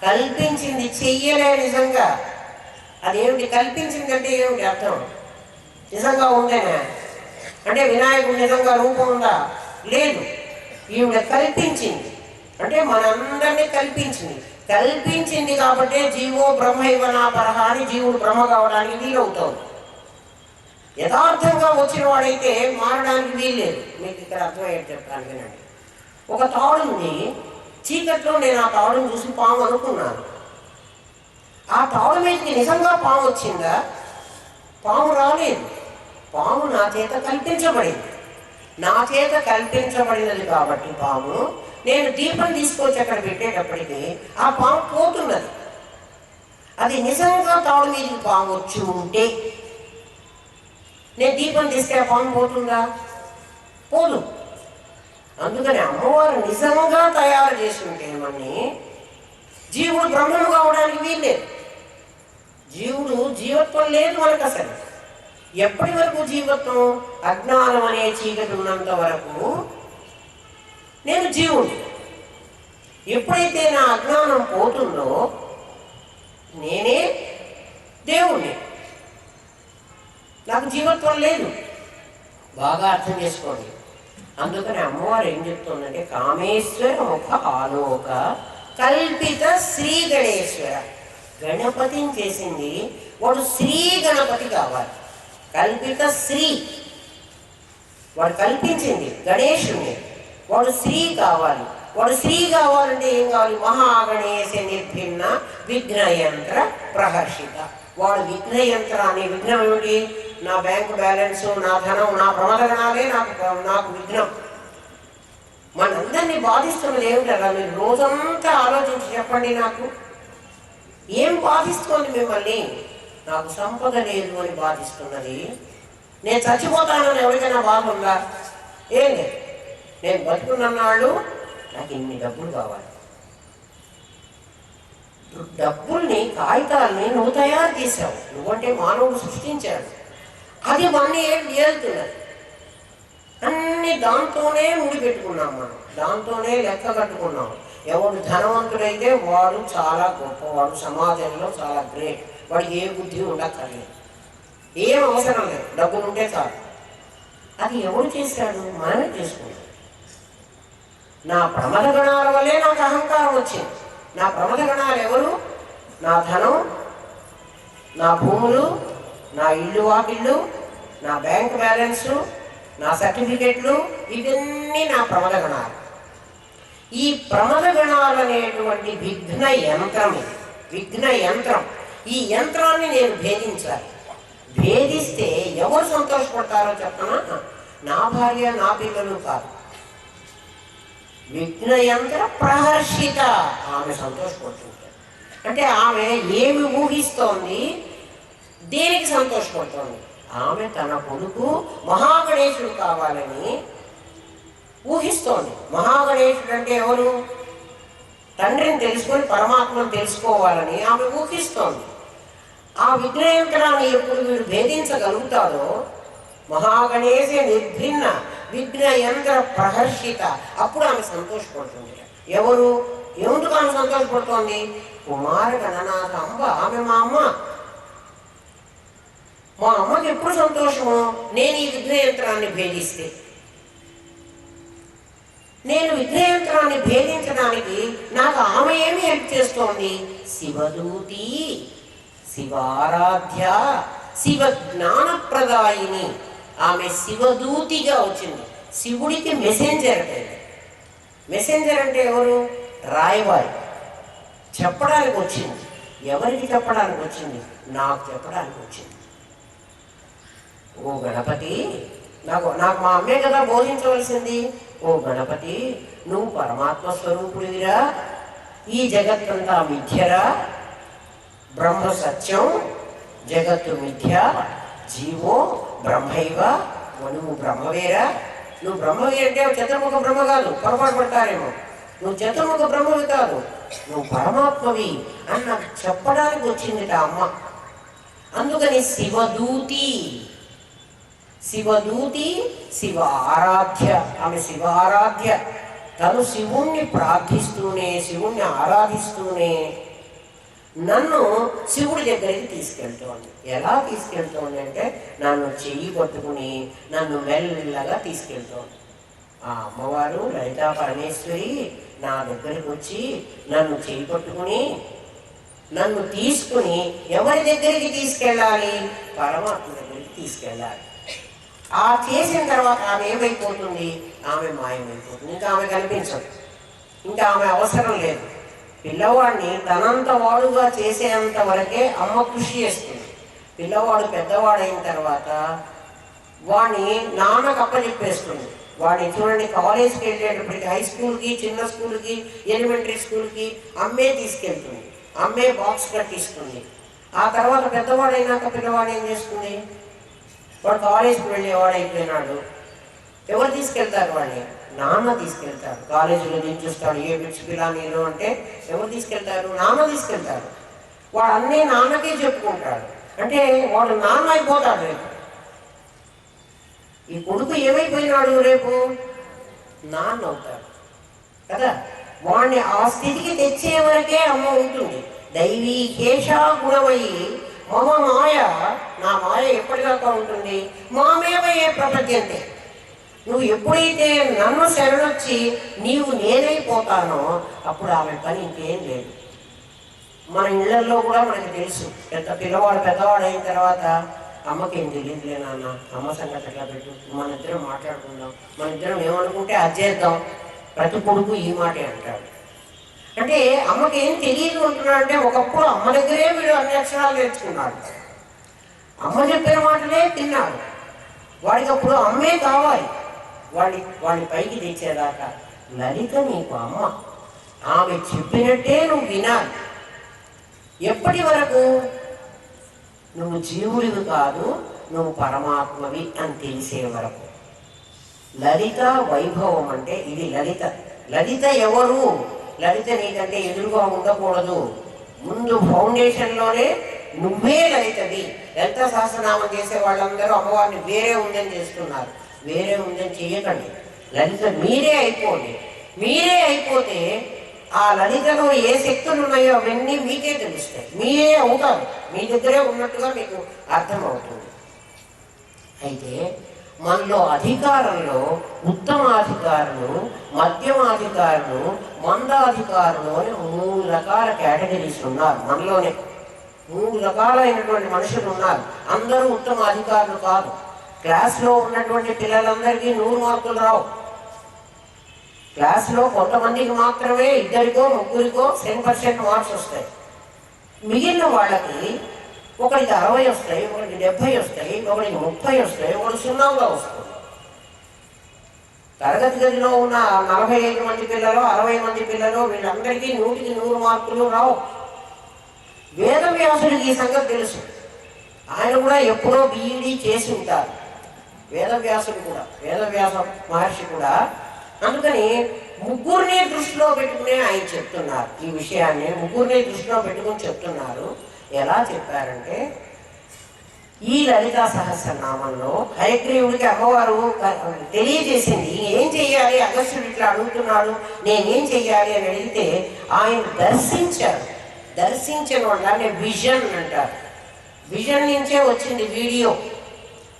కల్పించింది. చెయ్యలే నిజంగా. అదేమిటి? కల్పించిందంటే ఏమిటి అర్థం? నిజంగా ఉందేనా? అంటే వినాయకుడు నిజంగా రూపం ఉందా? లేదు. ఈవిడ కల్పించింది అంటే మనందరినీ కల్పించింది కాబట్టి జీవో బ్రహ్మైవనా పరహ అని జీవుడు బ్రహ్మ కావడానికి వీలవుతుంది. యథార్థంగా వచ్చిన వాడైతే మారడానికి వీల్లేదు. మీకు ఇక్కడ అర్థమయ్యేది చెప్తాను వినండి. ఒక తాడుంది. చీకట్లో నేను ఆ తాడును చూసి పాము అనుకున్నాను. ఆ తాడు మీదకి నిజంగా పాము వచ్చిందా? పాము రాలేదు. పాము నా చేత కల్పించబడింది. నా చేత కల్పించబడినది కాబట్టి పాము, నేను దీపం తీసుకొచ్చి అక్కడ పెట్టేటప్పటికి ఆ పాము పోతున్నది. అది నిజంగా తాడు మీదకి పాము వచ్చి ఉంటే నేను దీపం తీస్తే ఆ పాము పోతుందా? పోదు. అందుకని అమ్మవారు నిజంగా తయారు చేసి ఉంటే మనని జీవుడు బ్రహ్మము కావడానికి వీల్లేదు. జీవుడు జీవత్వం లేదు మనకు అసలు. ఎప్పటి వరకు జీవత్వం? అజ్ఞానం అనే చీకటి ఉన్నంత వరకు నేను జీవుడు. ఎప్పుడైతే నా అజ్ఞానం పోతుందో నేనే దేవుణ్ణి. నాకు జీవత్వం లేదు. బాగా అర్థం చేసుకోండి. అందుకని అమ్మవారు ఏం చెప్తుందంటే కామేశ్వర ముఖ ఆలోక కల్పిత శ్రీ గణేశ్వర. గణపతిని చేసింది, వాడు శ్రీ గణపతి కావాలి. కల్పిత శ్రీ, వాడు కల్పించింది గణేశుణ్ణి, వాడు శ్రీ కావాలి. వాడు శ్రీ కావాలంటే ఏం కావాలి? మహాగణేశ నిర్భిన్న విఘ్నయంత్ర ప్రహర్షిత. వాడు విఘ్నయంత్రాన్ని, విఘ్నం ఏమిటి? నా బ్యాంకు బ్యాలెన్సు, నా ధనం, నా ప్రమదగణాలే నాకు విఘ్నం. మనందరినీ బాధిస్తున్నది ఏమిటరా? మీరు రోజంతా ఆలోచించి చెప్పండి, నాకు ఏం బాధిస్తుంది మిమ్మల్ని? నాకు సంపద లేదు అని బాధిస్తున్నది. నేను చచ్చిపోతానని ఎవరికైనా బాధ ఉందా? ఏం లేదు. నేను బతుకున్నన్నాళ్ళు నాకు ఇన్ని డబ్బులు కావాలి. డబ్బుల్ని, కాగితాలని నువ్వు తయారు చేసావు, నువ్వంటే మానవుడు సృష్టించాడు. అది మన ఏళ్తున్నది. అన్ని దాంతోనే ముడిపెట్టుకున్నాం, మనం దాంతోనే లెక్క కట్టుకున్నాం. ఎవడు ధనవంతుడైతే వాడు చాలా గొప్పవాడు, సమాజంలో చాలా గ్రేట్, వాడికి ఏ బుద్ధి ఉండక్కర్లేదు, ఏం అవసరం లేదు, డబ్బులు ఉంటే చాలు. అది ఎవడు చేశాడు? మనమే చేసుకున్నాం. నా ప్రమద గణాల వల్లే నాకు అహంకారం వచ్చింది. నా ప్రమద గణాలు ఎవరు? నా ధనం, నా భూములు, నా ఇల్లు వాకిళ్ళు, నా బ్యాంక్ బ్యాలెన్సు, నా సర్టిఫికెట్లు, ఇవన్నీ నా ప్రమద గణాలు. ఈ ప్రమద గణాలు అనేటువంటి విఘ్న యంత్రం, విఘ్న యంత్రం. ఈ యంత్రాన్ని నేను భేదించాలి. భేదిస్తే ఎవరు సంతోషపడతారో చెప్పనా? నా భార్య, నా పిల్లలు కాదు. విఘ్నయంత్ర ప్రహర్షిత, ఆమె సంతోషపడుతుంది. అంటే ఆమె ఏమి ఊహిస్తోంది, దేనికి సంతోషపడుతోంది? ఆమె తన కొడుకు మహాగణేశుడు కావాలని ఊహిస్తోంది. మహాగణేశుడు అంటే ఎవరు? తండ్రిని తెలుసుకొని పరమాత్మను తెలుసుకోవాలని ఆమె ఊహిస్తోంది. ఆ విఘ్నయంత్రాన్ని ఎప్పుడు వీడు భేదించగలుగుతాడో, మహాగణేశ నిర్భిన్న విఘ్నయంత్ర ప్రహర్షిత, అప్పుడు ఆమె సంతోషపడుతుంది. ఎవరు? ఎందుకు ఆమె సంతోషపడుతోంది? కుమార గణనాథ అంబ, ఆమె మా అమ్మ. మా అమ్మకి ఎప్పుడు సంతోషము? నేను ఈ విఘ్నయంత్రాన్ని భేదిస్తే. నేను విఘ్నయంత్రాన్ని భేదించడానికి నాకు ఆమె ఏమి హెల్ప్ చేస్తోంది? శివదూతి, శివారాధ్య, శివ జ్ఞానప్రదాయిని. ఆమె శివదూతిగా వచ్చింది. శివుడికి మెసెంజర్ అంటే, మెసెంజర్ అంటే ఎవరు? రాయవారి. చెప్పడానికి వచ్చింది. ఎవరికి చెప్పడానికి వచ్చింది? నాకు చెప్పడానికి వచ్చింది. ఓ గణపతి, నాకు మా అమ్మే కదా బోధించవలసింది. ఓ గణపతి, నువ్వు పరమాత్మ స్వరూపుడివిరా, ఈ జగత్తంతా మిథ్యరా, బ్రహ్మ సత్యం, జగత్తు మిథ్య, జీవో బ్రహ్మైవ, నువ్వు బ్రహ్మవేరా. నువ్వు బ్రహ్మవి అంటే చతుర్ముఖ బ్రహ్మ కాదు, పొరపాటు పడతారేమో. నువ్వు చతుర్ముఖ బ్రహ్మవి కాదు, నువ్వు పరమాత్మవి అని నాకు చెప్పడానికి వచ్చింది అమ్మ. అందుకని శివదూతి, శివదూతి, శివ ఆరాధ్య. ఆమె శివ ఆరాధ్య. తను శివుణ్ణి ప్రార్థిస్తూనే, శివుణ్ణి ఆరాధిస్తూనే నన్ను శివుడి దగ్గరికి తీసుకెళ్తోంది. ఎలా తీసుకెళ్తోంది అంటే, నన్ను చెయ్యి పట్టుకుని నన్ను మెల్లగా తీసుకెళ్తోంది. ఆ అమ్మవారు లలితా పరమేశ్వరి నా దగ్గరికి వచ్చి నన్ను చెయ్యి పట్టుకుని నన్ను తీసుకుని ఎవరి దగ్గరికి తీసుకెళ్ళాలి? పరమాత్మ దగ్గరికి తీసుకెళ్ళాలి. ఆ చేసిన తర్వాత ఆమె ఏమైపోతుంది? ఆమె మాయమైపోతుంది. ఇంకా ఆమె కనిపించదు, ఇంకా ఆమె అవసరం లేదు. పిల్లవాడిని తనంత వాడుగా చేసేంత వరకే అమ్మ కృషి చేస్తుంది. పిల్లవాడు పెద్దవాడైన తర్వాత వాడిని నాన్నకు అప్పచెప్పేస్తుంది. వాడిని చూడండి, కాలేజ్కి వెళ్ళేటప్పటికి, హై స్కూల్కి, చిన్న స్కూల్కి, ఎలిమెంటరీ స్కూల్కి అమ్మే తీసుకెళ్తుంది, అమ్మే బాక్స్ కట్టిస్తుంది. ఆ తర్వాత పెద్దవాడైనాక పిల్లవాడు ఏం చేస్తుంది? వాడు కాలేజ్కి వెళ్ళేవాడు అయిపోయినాడు, ఎవరు తీసుకెళ్తారు వాడిని? నాన్న తీసుకెళ్తారు. కాలేజీలో దించుస్తాడు, ఏ బిట్స్ పిలానీలు అంటే ఎవరు తీసుకెళ్తారు? నాన్న తీసుకెళ్తారు. వాడు అన్నీ నాన్నకే చెప్పుకుంటాడు. అంటే వాడు నాన్న అయిపోతాడు రేపు. ఈ కొడుకు ఏమైపోయినాడు? రేపు నాన్న అవుతాడు కదా. వాడిని ఆ స్థితికి తెచ్చే వరకే అమ్మ ఉంటుంది. దైవీ కేశా గుణమయ్యి మమ మాయ, నా మాయ ఎప్పటిదాకా ఉంటుంది? మామేవ ఏ ప్రపంచంతే, నువ్వు ఎప్పుడైతే నన్ను శరణొచ్చి నీవు నేనైపోతానో అప్పుడు ఆమె పని ఇంకేం లేదు. మన ఇళ్లలో కూడా మనకి తెలుసు, పెద్దవాడు అయిన తర్వాత అమ్మకేం తెలియదులే నాన్న, అమ్మ సంగతి ఎట్లా పెట్టు, మన ఇద్దరం మాట్లాడుకుందాం, మన ఇద్దరం ఏమనుకుంటే అది చేద్దాం, ప్రతి కొడుకు ఈ మాటే అంటాడు. అంటే అమ్మకేం తెలియదు అంటున్నాడు. అంటే ఒకప్పుడు అమ్మ దగ్గరే వీడు అన్ని అక్షరాలు నేర్చుకున్నాడు, అమ్మ చెప్పిన మాటలే తిన్నాడు. వాడికి అప్పుడు అమ్మే కావాలి, వాడి పైకి తెచ్చేదాకా. లలిత నీకు అమ్మ, ఆమె చెప్పినట్టే నువ్వు వినాలి. ఎప్పటి వరకు? నువ్వు జీవుడివి కాదు, నువ్వు పరమాత్మవి అని తెలిసే వరకు. లలిత వైభవం అంటే ఇది. లలిత ఎవరు? లలిత నీకంటే ఎదురుగా ఉండకూడదు. ముందు ఫౌండేషన్లోనే నువ్వే లలితవి. లలిత సహస్రనామం చేసే వాళ్ళందరూ అమ్మవారిని వేరే ఉందని చేస్తున్నారు. వేరే ఉందని చేయకండి. లలిత మీరే అయిపోండి. మీరే అయిపోతే ఆ లలితలో ఏ శక్తులు ఉన్నాయో అవన్నీ మీకే తెలుస్తాయి. మీరే అవుతారు, మీ దగ్గరే ఉన్నట్టుగా మీకు అర్థమవుతుంది. అయితే మనలో అధికారంలో ఉత్తమాధికారులు, మధ్యమాధికారులు, మందాధికారులు అని 3 రకాల కేటగిరీస్ ఉన్నారు. మనలోనే 3 రకాలైనటువంటి మనుషులు ఉన్నారు. అందరూ ఉత్తమ అధికారులు కాదు. క్లాస్లో ఉన్నటువంటి పిల్లలందరికీ 100 మార్కులు రావు. క్లాస్లో కొంతమందికి మాత్రమే 2కో 3కో 10% మార్క్స్ వస్తాయి. మిగిలిన వాళ్ళకి ఒకరికి 60 వస్తాయి, ఒకరికి 70 వస్తాయి, ఒకరికి 30 వస్తాయి, ఒకరికి 0గా వస్తుంది. తరగతి గదిలో ఉన్న 45 మంది పిల్లలు, 60 మంది పిల్లలు, వీళ్ళందరికీ 100కి 100 మార్కులు రావు. వేదవ్యాసుడికి ఈ సంగతి తెలుసు. ఆయన కూడా ఎప్పుడో BEd చేసి ఉంటారు. వేదవ్యాస మహర్షి కూడా. అందుకని 3 దృష్టిలో పెట్టుకునే ఆయన చెప్తున్నారు. ఈ విషయాన్ని 3 దృష్టిలో పెట్టుకుని చెప్తున్నారు. ఎలా చెప్పారంటే, ఈ లలితా సహస్రనామంలో హయగ్రీవుడికి అమ్మవారు తెలియజేసింది ఏం చెయ్యాలి. అగస్త్యుడు ఇట్లా అడుగుతున్నాడు, నేనేం చెయ్యాలి అని అడిగితే ఆయన దర్శించారు. దర్శించిన వాళ్ళని విజన్ అంటారు. విజన్ నుంచే వచ్చింది వీడియో.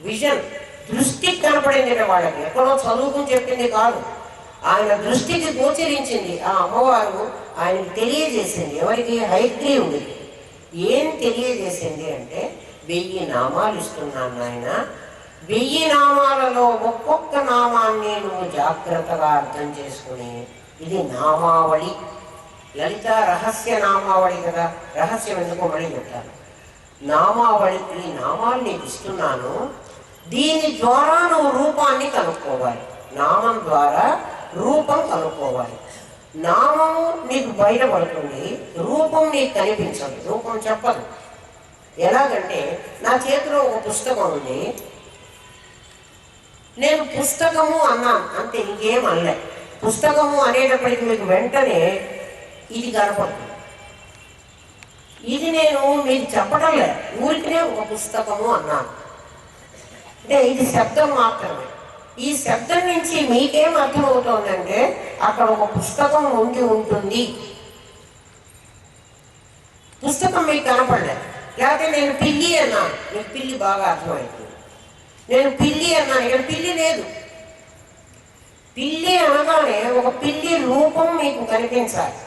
విజన్ దృష్టికి కనపడింది వాళ్ళకి, ఎక్కడో చదువుకుని చెప్పింది కాదు. ఆయన దృష్టికి గోచరించింది. ఆ అమ్మవారు ఆయనకి తెలియజేసింది. ఎవరికి? హయగ్రీవుడికి. ఏం తెలియజేసింది అంటే, 1000 నామాలు ఇస్తున్నాను నాయన. 1000 నామాలలో ఒక్కొక్క నామాన్ని నువ్వు జాగ్రత్తగా అర్థం చేసుకుని, ఇది నామావళి. లలిత రహస్య నామావళి కదా. రహస్యం ఎందుకో మళ్ళీ చెప్తాను. నామావళి, ఈ నామాలు నీకు ఇస్తున్నాను. దీని ద్వారా నువ్వు రూపాన్ని కనుక్కోవాలి. నామం ద్వారా రూపం కనుక్కోవాలి. నామము నీకు బయటపడుతుంది, రూపం నీకు కనిపించదు, రూపం చెప్పదు. ఎలాగంటే, నా చేతిలో ఒక పుస్తకం ఉంది, నేను పుస్తకము అన్నాను అంతే, ఇంకేం అనలే. పుస్తకము అనేటప్పటికి మీకు వెంటనే ఇది కనపడుతుంది. ఇది నేను మీకు చెప్పడం లేదు, ఊరికినే ఒక పుస్తకము అన్నాను అంటే ఇది శబ్దం మాత్రమే. ఈ శబ్దం నుంచి మీకేం అర్థమవుతోందంటే, అక్కడ ఒక పుస్తకం ఉండి ఉంటుంది. పుస్తకం మీకు కనపడలేదు. లేకపోతే నేను పిల్లి అన్నాను, మీకు పిల్లి బాగా అర్థమవుతుంది. నేను పిల్లి అన్నాను, ఇక్కడ పిల్లి లేదు. పిల్లి అనగానే ఒక పిల్లి రూపం మీకు కనిపించాలి.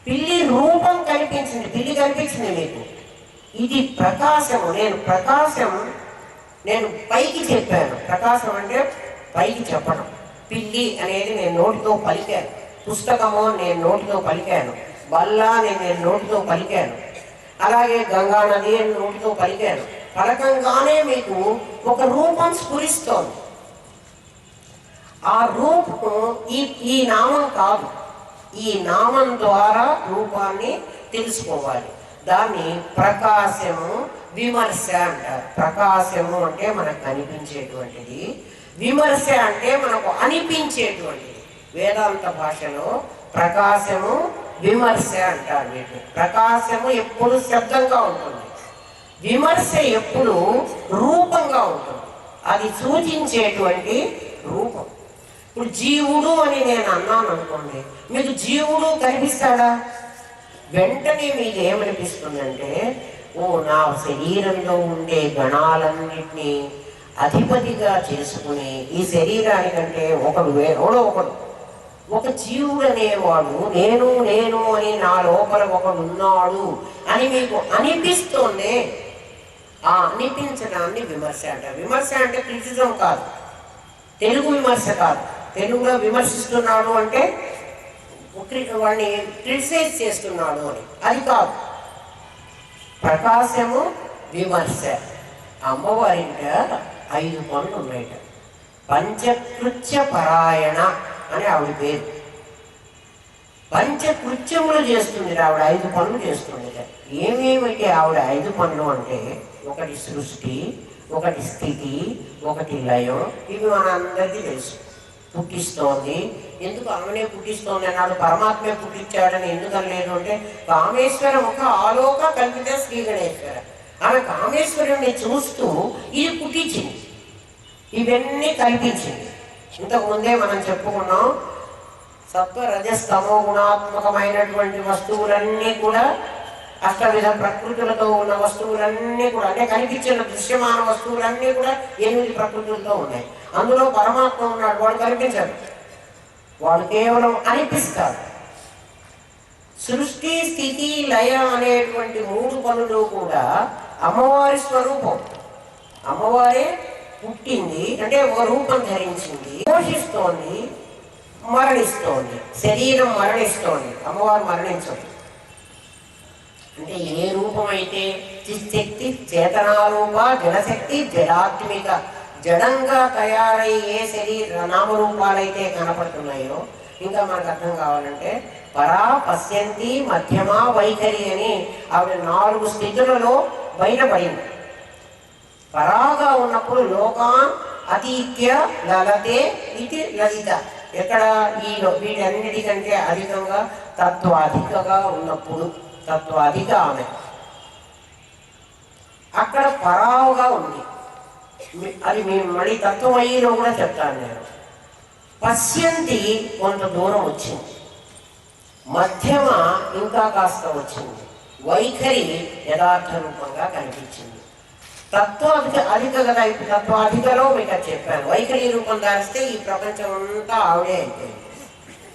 పిల్లి రూపం కనిపించింది, పిల్లి కనిపించింది మీకు. ఇది ప్రకాశము. నేను పైకి చెప్పాను. ప్రకాశం అంటే పైకి చెప్పడం. పిల్లి అనేది నేను నోటితో పలికాను. పుస్తకము నేను నోటితో పలికాను. బల్లా నేను నోటితో పలికాను. అలాగే గంగా నది అని నోటితో పలికాను. పలకంగానే మీకు ఒక రూపం స్ఫురిస్తోంది. ఆ రూపం ఈ నామం కాదు. ఈ నామం ద్వారా రూపాన్ని తెలుసుకోవాలి. దాన్ని ప్రకాశము, విమర్శ అంటారు. ప్రకాశము అంటే మనకు కనిపించేటువంటిది, విమర్శ అంటే మనకు అనిపించేటువంటిది. వేదాంత భాషలో ప్రకాశము, విమర్శ అంటారు వీటిని. ప్రకాశము ఎప్పుడు శబ్దంగా ఉంటుంది, విమర్శ ఎప్పుడు రూపంగా ఉంటుంది. అది సూచించేటువంటి రూపం. ఇప్పుడు జీవుడు అని నేను అన్నాను అనుకోండి, మీకు జీవుడు కనిపిస్తాడా? వెంటనే మీకు ఏమనిపిస్తుందంటే, ఓ నా శరీరంలో ఉండే గణాలన్నిటినీ అధిపతిగా చేసుకుని ఈ శరీరానికంటే ఎవడో ఒకడు ఒక జీవుడు అనేవాడు నేను నేను అని నా లోపల ఒకడు ఉన్నాడు అని మీకు అనిపిస్తోంది. ఆ అనిపించడాన్ని విమర్శ అంటారు. విమర్శ అంటే క్రిటిసిజం కాదు, తెలుగు విమర్శ కాదు. తెలుగులో విమర్శిస్తున్నాడు అంటే వాడిని క్రిటిసైజ్ చేస్తున్నాడు అని, అది కాదు. ప్రకాశము విమర్శ. అమ్మవారింట 5 పనులు ఉన్నాయట. పంచకృత్య పరాయణ అని ఆవిడ పేరు. పంచకృత్యములు చేస్తుంది ఆవిడ, 5 పనులు చేస్తుంది. ఏమేమిటి ఆవిడ 5 పనులు అంటే, ఒకటి సృష్టి, ఒకటి స్థితి, ఒకటి లయం. ఇవి మనందరికీ తెలుసు. పుట్టిస్తోంది. ఎందుకు ఆమెనే పుట్టిస్తోంది అన్నాడు, పరమాత్మే పుట్టించాడని ఎందుకు అనలేదు అంటే, కామేశ్వరం ఒక ఆలోక కల్పిత శ్రీ గణేశ్వర. ఆమె కామేశ్వరుణ్ణి చూస్తూ ఇది పుట్టించింది, ఇవన్నీ కల్పించింది. ఇంతకుముందే మనం చెప్పుకున్నాం, సత్వ రజస్తమో గుణాత్మకమైనటువంటి వస్తువులన్నీ కూడా, అష్టవిధ ప్రకృతులతో ఉన్న వస్తువులన్నీ కూడా, అంటే కనిపించిన దృశ్యమాన వస్తువులన్నీ కూడా 8 ప్రకృతులతో ఉన్నాయి. అందులో పరమాత్మ ఉన్నాడు, వాడు కనిపించాడు, వాడు కేవలం అనిపిస్తాడు. సృష్టి స్థితి లయ అనేటువంటి 3 పనులు కూడా అమ్మవారి స్వరూపం. అమ్మవారే పుట్టింది అంటే ఒక రూపం ధరించింది, పోషిస్తోంది, మరణిస్తోంది. శరీరం మరణిస్తోంది, అమ్మవారు మరణించదు. అంటే ఏ రూపం అయితే చిశక్తి చేతనారూప, జలశక్తి జడాత్మిక, జడంగా తయారై ఏ నామరూపాలైతే కనపడుతున్నాయో, ఇంకా మనకు అర్థం కావాలంటే పరా పశ్యంతి మధ్యమ వైఖరి అని ఆవిడ 4 స్థితులలో బయటపడింది. పరాగా ఉన్నప్పుడు లోకాన్ అతీత్య లలతే ఇది లలిత. ఎక్కడ వీటన్నిటికంటే అధికంగా తత్వాధికగా ఉన్నప్పుడు, తత్వాధిక ఆమె అక్కడ పరావుగా ఉంది. అది మేము మళ్ళీ తత్వమయ్యిలో కూడా చెప్తాను నేను. పశ్యంతి కొంత దూరం వచ్చింది, మధ్యమ ఇంకా కాస్త వచ్చింది, వైఖరి యథార్థ రూపంగా కనిపించింది. తత్వాధికలో మీకు చెప్పాను. వైఖరి రూపం ధరిస్తే ఈ ప్రపంచం అంతా ఆవిడే అయిపోయింది,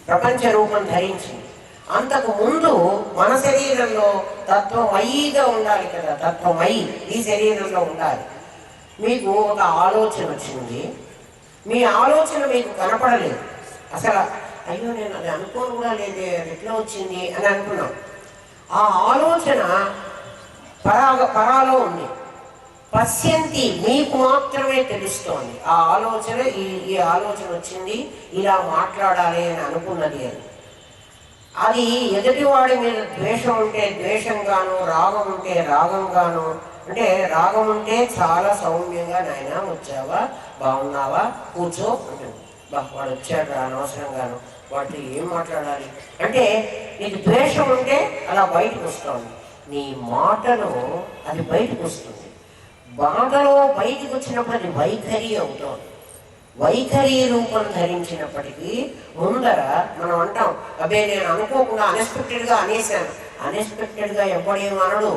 ప్రపంచ రూపం ధరించింది. అంతకు ముందు మన శరీరంలో తత్వమయిగా ఉండాలి కదా, తత్వమయి ఈ శరీరంలో ఉండాలి. మీకు ఒక ఆలోచన వచ్చింది, మీ ఆలోచన మీకు కనపడలేదు అసలు. అయ్యో నేను అది అనుకోని కూడా లేదే, అది ఎట్లా వచ్చింది అని అనుకున్నాం. ఆ ఆలోచన పరాలో ఉంది. పశ్యంతి మీకు మాత్రమే తెలుస్తోంది. ఆ ఆలోచన ఈ ఆలోచన వచ్చింది, ఇలా మాట్లాడాలి అని అనుకున్నది అని. అది ఎదుటివాడి మీద ద్వేషం ఉంటే ద్వేషంగాను, రాగం ఉంటే రాగంగాను. అంటే రాగం ఉంటే చాలా సౌమ్యంగా, నాయన వచ్చావా, బాగున్నావా, కూర్చో అంటుంది. వాడు వచ్చాడు అనవసరంగాను, వాటితో ఏం మాట్లాడాలి అంటే. నీకు ద్వేషం ఉంటే అలా బయటకు వస్తుంది, నీ మాటలో అది బయటకు వస్తుంది. బాధలో బయటకు వచ్చినప్పుడు అది వైఖరి అవుతుంది. వైఖరి రూపం ధరించినప్పటికీ ముందర మనం అంటాం, అబ్బే నేను అనుకోకుండా అన్ఎక్స్పెక్టెడ్గా అనేసాను. అన్ఎక్స్పెక్టెడ్గా ఎప్పుడేమనడు.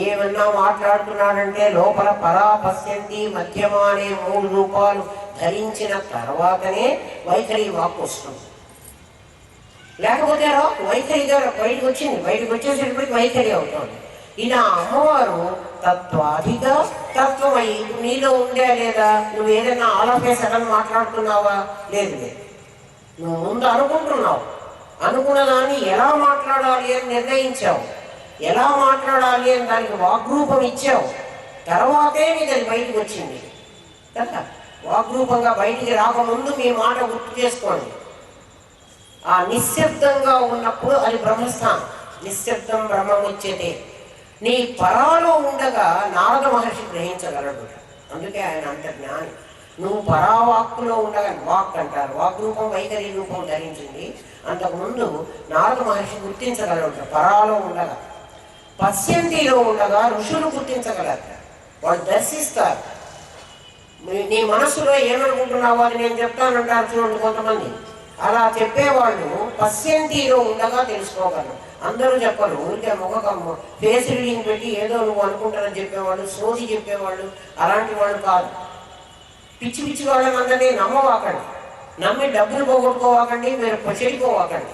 ఏమన్నా మాట్లాడుతున్నాడంటే లోపల పరా పశ్యంతి మధ్యమ అనే 3 రూపాలు ధరించిన తర్వాతనే వైఖరి వాక్కు వస్తుంది. లేకపోతే వైఖరిగా బయటకు వచ్చింది, బయటకు వచ్చేసేటప్పటికి వైఖరి అవుతుంది. ఇలా అమ్మవారు తత్వాధిక తత్వమై నీలో ఉండే లేదా, నువ్వు ఏదైనా ఆలోపేసడని మాట్లాడుతున్నావా, లేదు లేదు. నువ్వు ముందు అనుకుంటున్నావు, అనుకున్న దాన్ని ఎలా మాట్లాడాలి అని నిర్ణయించావు, ఎలా మాట్లాడాలి అని దానికి వాగ్రూపం ఇచ్చావు, తర్వాతే నీకు అది బయటకు వచ్చింది కదా. వాగ్రూపంగా బయటికి రాకముందు మీ మాట గుర్తు చేసుకోండి. ఆ నిశ్శబ్దంగా ఉన్నప్పుడు అది బ్రహ్మస్థానం. నిశ్శబ్దం బ్రహ్మముచ్యతే. నీ పరాలో ఉండగా నారద మహర్షి గ్రహించగలడు, అందుకే ఆయన అంత జ్ఞాని. నువ్వు పరావాక్కులో ఉండగా, వాక్ అంటారు, వాక్ రూపం వైఖరి రూపం ధరించింది. అంతకుముందు నారద మహర్షి గుర్తించగలడు పరాలో ఉండగా. పశ్యంతిలో ఉండగా ఋషులు గుర్తించగలరు, వాళ్ళు దర్శిస్తారు. నీ మనసులో ఏమనుకుంటున్నావో అది నేను చెప్తానంటారు చూడండి కొంతమంది. అలా చెప్పేవాళ్ళు పశ్యంతిలో ఉండగా తెలుసుకోగలరు. అందరూ చెప్పరు, ఊరికే ముఖకమ్మ ఫేస్ రీడింగ్ పెట్టి ఏదో నువ్వు అనుకుంటారని చెప్పేవాళ్ళు, సోది చెప్పేవాళ్ళు అలాంటి వాళ్ళు కాదు. పిచ్చి పిచ్చి వాళ్ళని అందరినీ నమ్మవాకండి, నమ్మి డబ్బులు పోగొట్టుకోవాకండి, మీరు చెడిపోవాకండి.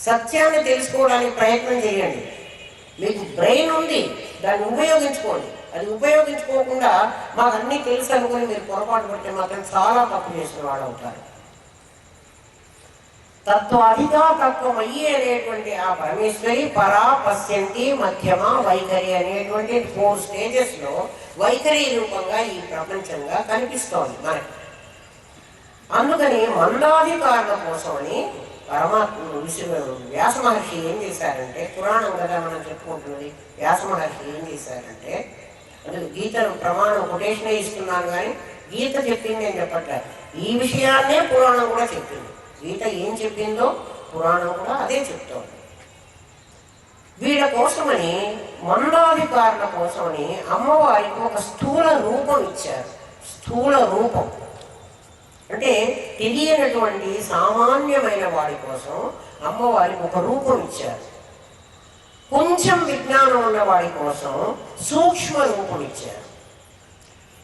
సత్యాన్ని తెలుసుకోవడానికి ప్రయత్నం చేయండి. మీకు బ్రెయిన్ ఉంది, దాన్ని ఉపయోగించుకోండి. అది ఉపయోగించుకోకుండా మాకు అన్నీ తెలుసు అనుకుని మీరు పొరపాటు పడితే మాత్రం చాలా తప్పు చేసిన వాడు అవుతారు. తత్వాధికా తత్వమయ్యి అనేటువంటి ఆ పరమేశ్వరి పరా, పశ్యంతి, మధ్యమ, వైఖరి అనేటువంటి 4 స్టేజెస్లో వైఖరి రూపంగా ఈ ప్రపంచంగా కనిపిస్తోంది మనకి. అందుకని మందాధికారుల కోసమని వ్యాస మహర్షి ఏం చేశారంటే, పురాణం కదా మనం చెప్పుకుంటున్నది, వ్యాస మహర్షి ఏం చేశారంటే, అందుకు గీతను ప్రమాణం కొటేషనే ఇస్తున్నాను కానీ గీత చెప్పింది అని చెప్పట్లేదు. ఈ విషయాన్నే పురాణం కూడా చెప్పింది. గీత ఏం చెప్పిందో పురాణం కూడా అదే చెప్తోంది. వీళ్ళ కోసమని, మందాధికారుల కోసమని అమ్మవారికి ఒక స్థూల రూపం ఇచ్చారు. స్థూల రూపం అంటే తెలియనటువంటి సామాన్యమైన వాడి కోసం అమ్మవారికి ఒక రూపం ఇచ్చారు. కొంచెం విజ్ఞానం ఉన్న వాడి కోసం సూక్ష్మ రూపం ఇచ్చారు.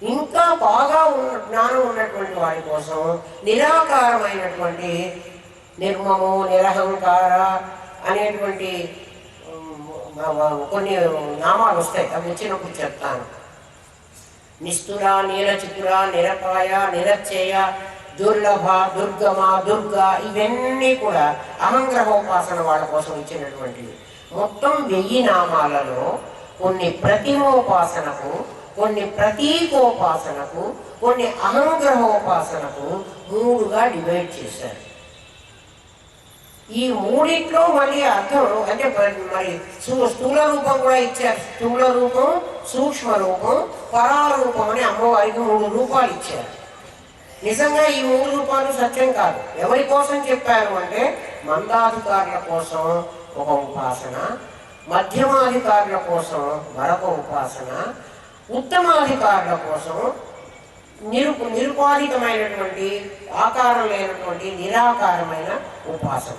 ఇంకా బాగా జ్ఞానం ఉన్నటువంటి వాడి కోసం నిరాకారమైనటువంటి నిర్మము, నిరహంకార అనేటువంటి కొన్ని నామాలు వస్తాయి. అవి వచ్చినప్పుడు చెప్తాను. నిస్తుర, నీలచితుర, నిరపాయ, నిరచ్చేయ, దుర్లభ, దుర్గమ, దుర్గా, ఇవన్నీ కూడా అహంగ్రహోపాసన వాళ్ళ కోసం ఇచ్చినటువంటివి. మొత్తం 1000 నామాలలో కొన్ని ప్రతిమోపాసనకు, కొన్ని ప్రతీకోపాసనకు, కొన్ని అహంగ్రహోపాసనకు 3గా డివైడ్ చేశారు. ఈ 3 మళ్ళీ అర్థం అంటే మరి స్థూల రూపం కూడా ఇచ్చారు. స్థూల రూపం, సూక్ష్మ రూపం, పరారూపం అని అమ్మవారికి 3 రూపాలు ఇచ్చారు. నిజంగా ఈ 3 రూపాలు సత్యం కాదు. ఎవరి కోసం చెప్పారు అంటే, మందాధికారుల కోసం ఒక ఉపాసన, మధ్యమాధికారుల కోసం మరొక ఉపాసన, ఉత్తమాధికారుల కోసం నిరుపాధికమైనటువంటి ఆకారం లేనటువంటి నిరాకారమైన ఉపాసన.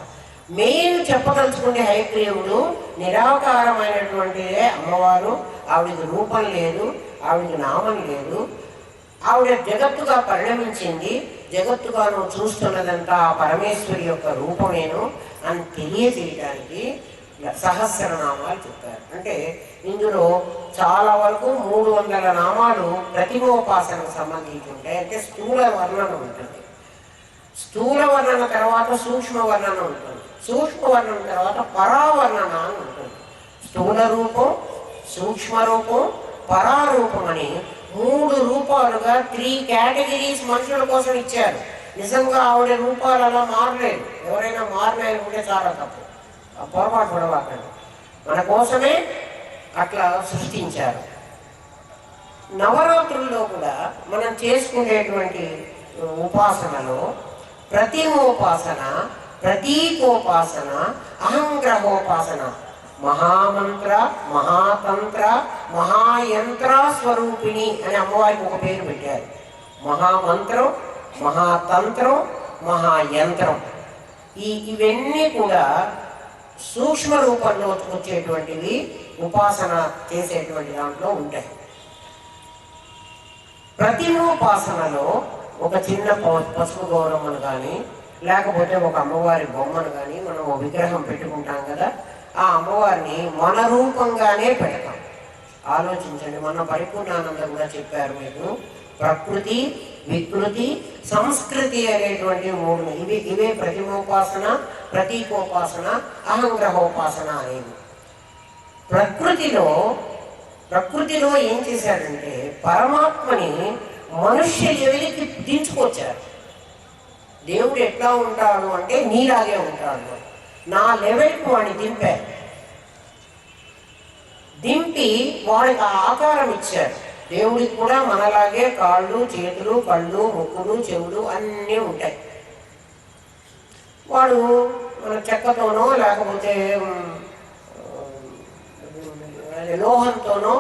మెయిన్ చెప్పదలుచుకుంటే హయగ్రీవుడు నిరాకారమైనటువంటిదే అమ్మవారు. ఆవిడికి రూపం లేదు, ఆవిడికి నామం లేదు, ఆవిడ జగత్తుగా పరిణమించింది. జగత్తుగా నువ్వు చూస్తున్నదంతా ఆ పరమేశ్వరి యొక్క రూపమేను అని తెలియజేయడానికి సహస్రనామాలు చెప్పారు. అంటే ఇందులో చాలా వరకు 300 నామాలు ప్రతిమోపాసనకు సంబంధించి ఉంటాయి. అంటే స్థూల వర్ణన ఉంటుంది, స్థూల వర్ణన తర్వాత సూక్ష్మ వర్ణన ఉంటుంది, సూక్ష్మ వర్ణన తర్వాత పరావర్ణన అని ఉంటుంది. స్థూల రూపం, సూక్ష్మ రూపం, పరారూపం అని 3 రూపాలుగా 3 కేటగిరీస్ మనుషుల కోసం ఇచ్చారు. నిజంగా ఆవిడ రూపాలు అలా మారలేదు. ఎవరైనా మారినాయనుకుంటే చాలా తప్పు, పొరపాటు పడవాకండి. మన కోసమే అట్లా సృష్టించారు. నవరాత్రుల్లో కూడా మనం చేసుకునేటువంటి ఉపాసనలో ప్రతిమోపాసన, ప్రతీకోపాసన, అహంగ్రహోపాసన, మహామంత్ర, మహాతంత్ర, మహాయంత్ర స్వరూపిణి అని అమ్మవారికి ఒక పేరు పెట్టారు. మహామంత్రం, మహాతంత్రం, మహాయంత్రం, ఇవన్నీ కూడా సూక్ష్మ రూపంలో వచ్చేటువంటివి ఉపాసన చేసేటువంటి దాంట్లో ఉంటాయి. ప్రతిమోపాసనలో ఒక చిన్న పసుపు గౌరమ్మను కానీ, లేకపోతే ఒక అమ్మవారి బొమ్మను కానీ మనం ఒక విగ్రహం పెట్టుకుంటాం కదా, ఆ అమ్మవారిని మన రూపంగానే పెడతాం. ఆలోచించండి. మన పరిపూర్ణానంద కూడా చెప్పారు మీకు, ప్రకృతి, వికృతి, సంస్కృతి అనేటువంటి 3 ఇవే ప్రతిమోపాసన, ప్రతీకోపాసన, అహంగ్రహోపాసన అనేవి. ప్రకృతిలో ఏం చేశాడంటే పరమాత్మని మనుష్య లెవెల్కి దించుకొచ్చారు. దేవుడు ఎట్లా ఉంటాడు అంటే నీలాగే ఉంటాడు. నా లెవెల్కి వాడిని దింపి వాడికి ఆ ఆకారం ఇచ్చారు. దేవుడికి కూడా మనలాగే కాళ్ళు, చేతులు, కళ్ళు, ముక్కులు, చెవులు అన్నీ ఉంటాయి. వాడు మన చెక్కతోనో లేకపోతే లోహంతోనో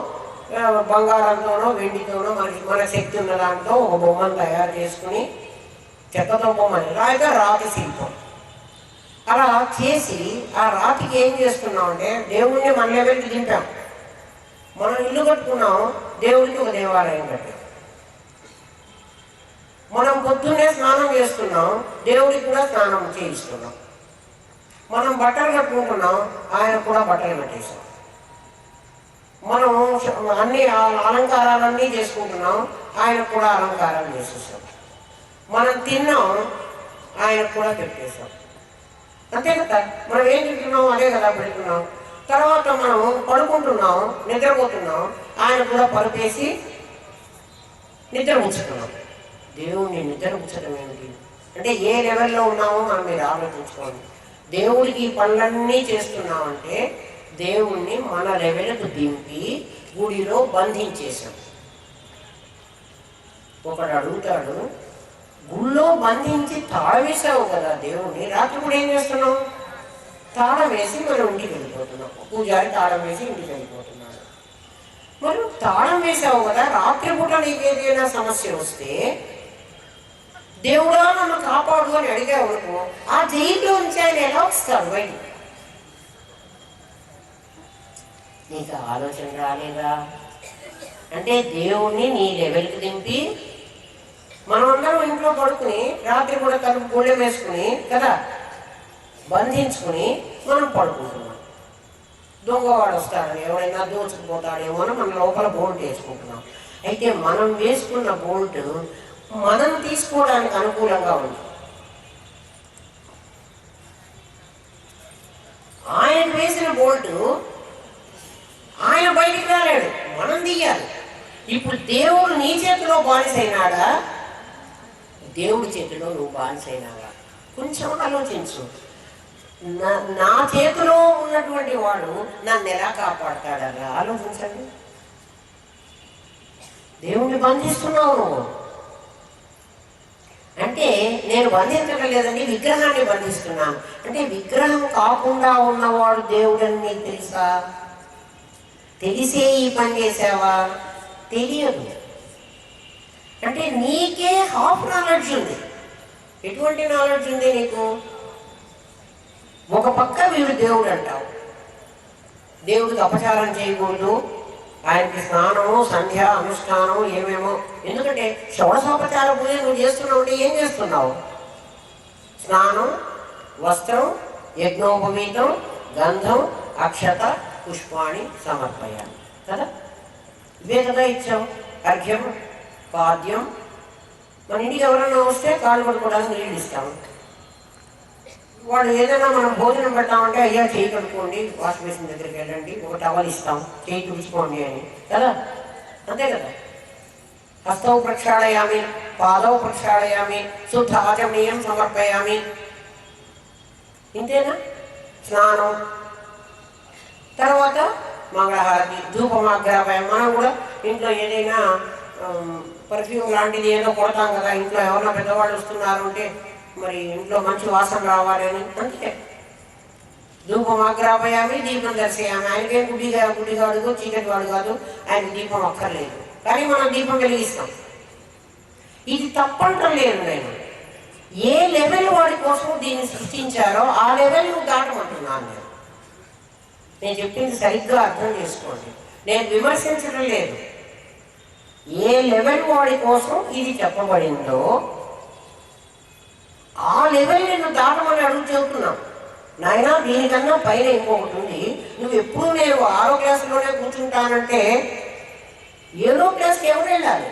బంగారంతోనో వెండితోనో మన శక్తి ఉన్న దాంతో ఒక బొమ్మను తయారు చేసుకుని, చెక్కతో బొమ్మని రాయిగా రాతి శిల్పం అలా చేసి ఆ రాతికి ఏం చేస్తున్నామంటే దేవుడిని మన లెవెల్కి దింపాం. మనం ఇల్లు కట్టుకున్నాం, దేవుడికి ఒక దేవాలయం కట్టాం. మనం పొద్దున్నే స్నానం చేస్తున్నాం, దేవుడికి కూడా స్నానం చేయిస్తున్నాం. మనం బట్టలు కట్టుకుంటున్నాం, ఆయన కూడా బట్టలు కట్టేసాం. మనం అన్ని అలంకారాలన్నీ చేసుకుంటున్నాం, ఆయనకు కూడా అలంకారాలు చేసేసాం. మనం తిన్నాం, ఆయనకు కూడా పెట్టేసాం. అంతే కదా, మనం ఏం తింటున్నాం అదే కదా పెడుతున్నాం. తర్వాత మనం పడుకుంటున్నాం, నిద్రపోతున్నాం, ఆయన కూడా పరుపేసి నిద్ర ఉంచుతున్నాం. దేవుణ్ణి నిద్ర ఉంచడం ఏమిటి అంటే ఏ లెవెల్లో ఉన్నామో మనం మీరు ఆలోచించుకోండి. దేవుడికి పనులన్నీ చేస్తున్నామంటే దేవుణ్ణి మన లెవెల్కు దింపి గుడిలో బంధించేశాం. ఒకడు అడుగుతాడు, గుళ్ళో బంధించి తాళం వేసావు కదా దేవుణ్ణి, రాత్రి కూడా ఏం చేస్తున్నావు? తాళం వేసి మనం ఇంటికి వెళ్ళిపోతున్నాం. పూజారి తాళం వేసి ఇంటికి వెళ్ళిపోతున్నాడు. మరి తాళం వేసావు కదా, రాత్రిపూట నీకు ఏదైనా సమస్య వస్తే దేవుడా నన్ను కాపాడు అని అడిగావు అనుకో, ఆ జైల్లో నుంచి ఆయన ఎలా వస్తాడు బయట? నీకు ఆలోచన రాలేదా? అంటే దేవుణ్ణి నీ లెవెల్కి దింపి మనమందరం ఇంట్లో పడుకుని రాత్రి కూడా తలుపు గూళ్ళెం వేసుకుని కదా బంధించుకుని మనం పడుకుంటున్నాం. దొంగవాడు వస్తాడని, ఎవరైనా దోచుకుపోతాడేమో అని మన లోపల బోల్ట్ వేసుకుంటున్నాం. అయితే మనం వేసుకున్న బోల్ట్ మనం తీసుకోవడానికి అనుకూలంగా ఉంది. ఆయన వేసిన బోల్ట్ ఆయన బయటికి రాలేడు, మనం తీయాలి. ఇప్పుడు దేవుడు నీ చేతిలో బానిసైనాడా, దేవుడి చేతిలో నువ్వు బానిసైనావా? కొంచెం ఆలోచించు. నా చేతిలో ఉన్నటువంటి వాడు నన్ను ఎలా కాపాడతాడరా ఆలోచించండి. దేవుణ్ణి బంధిస్తున్నావు నువ్వు అంటే, నేను బంధించడం లేదండి, విగ్రహాన్ని బంధిస్తున్నాను అంటే, విగ్రహం కాకుండా ఉన్నవాడు దేవుడని నీకు తెలుసా? తెలిసే ఈ పని చేసావా? తెలియదు. అంటే నీకే హాఫ్ నాలెడ్జ్ ఉంది. ఎటువంటి నాలెడ్జ్ ఉంది నీకు? ఒక పక్క వీడు దేవుడు అంటావు, దేవుడికి అపచారం చేయకూడదు, ఆయనకి స్నానము సంధ్య అనుష్ఠానం ఏమేమో. ఎందుకంటే షోడశోపచార పూజ నువ్వు చేస్తున్నావు అంటే ఏం చేస్తున్నావు? స్నానం, వస్త్రం, యజ్ఞోపవీతం, గంధం, అక్షత, పుష్పాణి సమర్పయాలి కదా. ఇవే కదా ఇచ్చాం. అర్ఘ్యం, పాద్యం. మన ఇంటికి ఎవరైనా వస్తే కాళ్ళు పడుకోవడానికి నీళ్ళు ఇస్తాము. వాడు ఏదైనా మనం భోజనం పెడతామంటే, అయ్యా చేయి కడుక్కోండి, వాష్ బేసిన్ దగ్గరికి వెళ్ళండి, ఒక టవల్ ఇస్తాం, చేయి తుడుచుకోండి అని కదా. అంతే కదా. హస్తౌ ప్రక్షాళయామి, పాదౌ ప్రక్షాళయామి, శుద్ధ ఆచమనీయం సమర్పయామి. ఇంతేనా? స్నానం, తర్వాత మంగళహారతి, ధూపమాగ్రాపయం. మనం కూడా ఇంట్లో ఏదైనా పర్ఫ్యూమ్ లాంటిది ఏదో కొడతాం కదా, ఇంట్లో ఎవరైనా పెద్దవాళ్ళు వస్తున్నారు అంటే మరి ఇంట్లో మంచి వాసన రావాలి అని. అంతే. ధూపమాగ్రాపయామి, దీపం దర్శయామి. ఆయనకేం గుడిగాడు చీకటి వాడు కాదు, ఆయన దీపం అక్కర్లేదు, కానీ మనం దీపం వెలిగిస్తాం. ఇది తప్పంటం లేదు. ఏ లెవెల్ వాడి కోసం దీన్ని సృష్టించారో ఆ లెవెల్ నువ్వు దాటమంటున్నాను. నేను చెప్పింది సరిగ్గా అర్థం చేసుకోండి. నేను విమర్శించడం లేదు. ఏ లెవెల్ వాడి కోసం ఇది చెప్పబడిందో ఆ లెవెల్ నేను దాటమని అడుగు చెబుతున్నాం. నాయన దీనికన్నా పైన ఇంకొకటి ఉంది. నువ్వు ఎప్పుడు నేను 6వ క్లాసులోనే కూర్చుంటానంటే 7వ క్లాస్కి ఎవరు వెళ్ళాలి?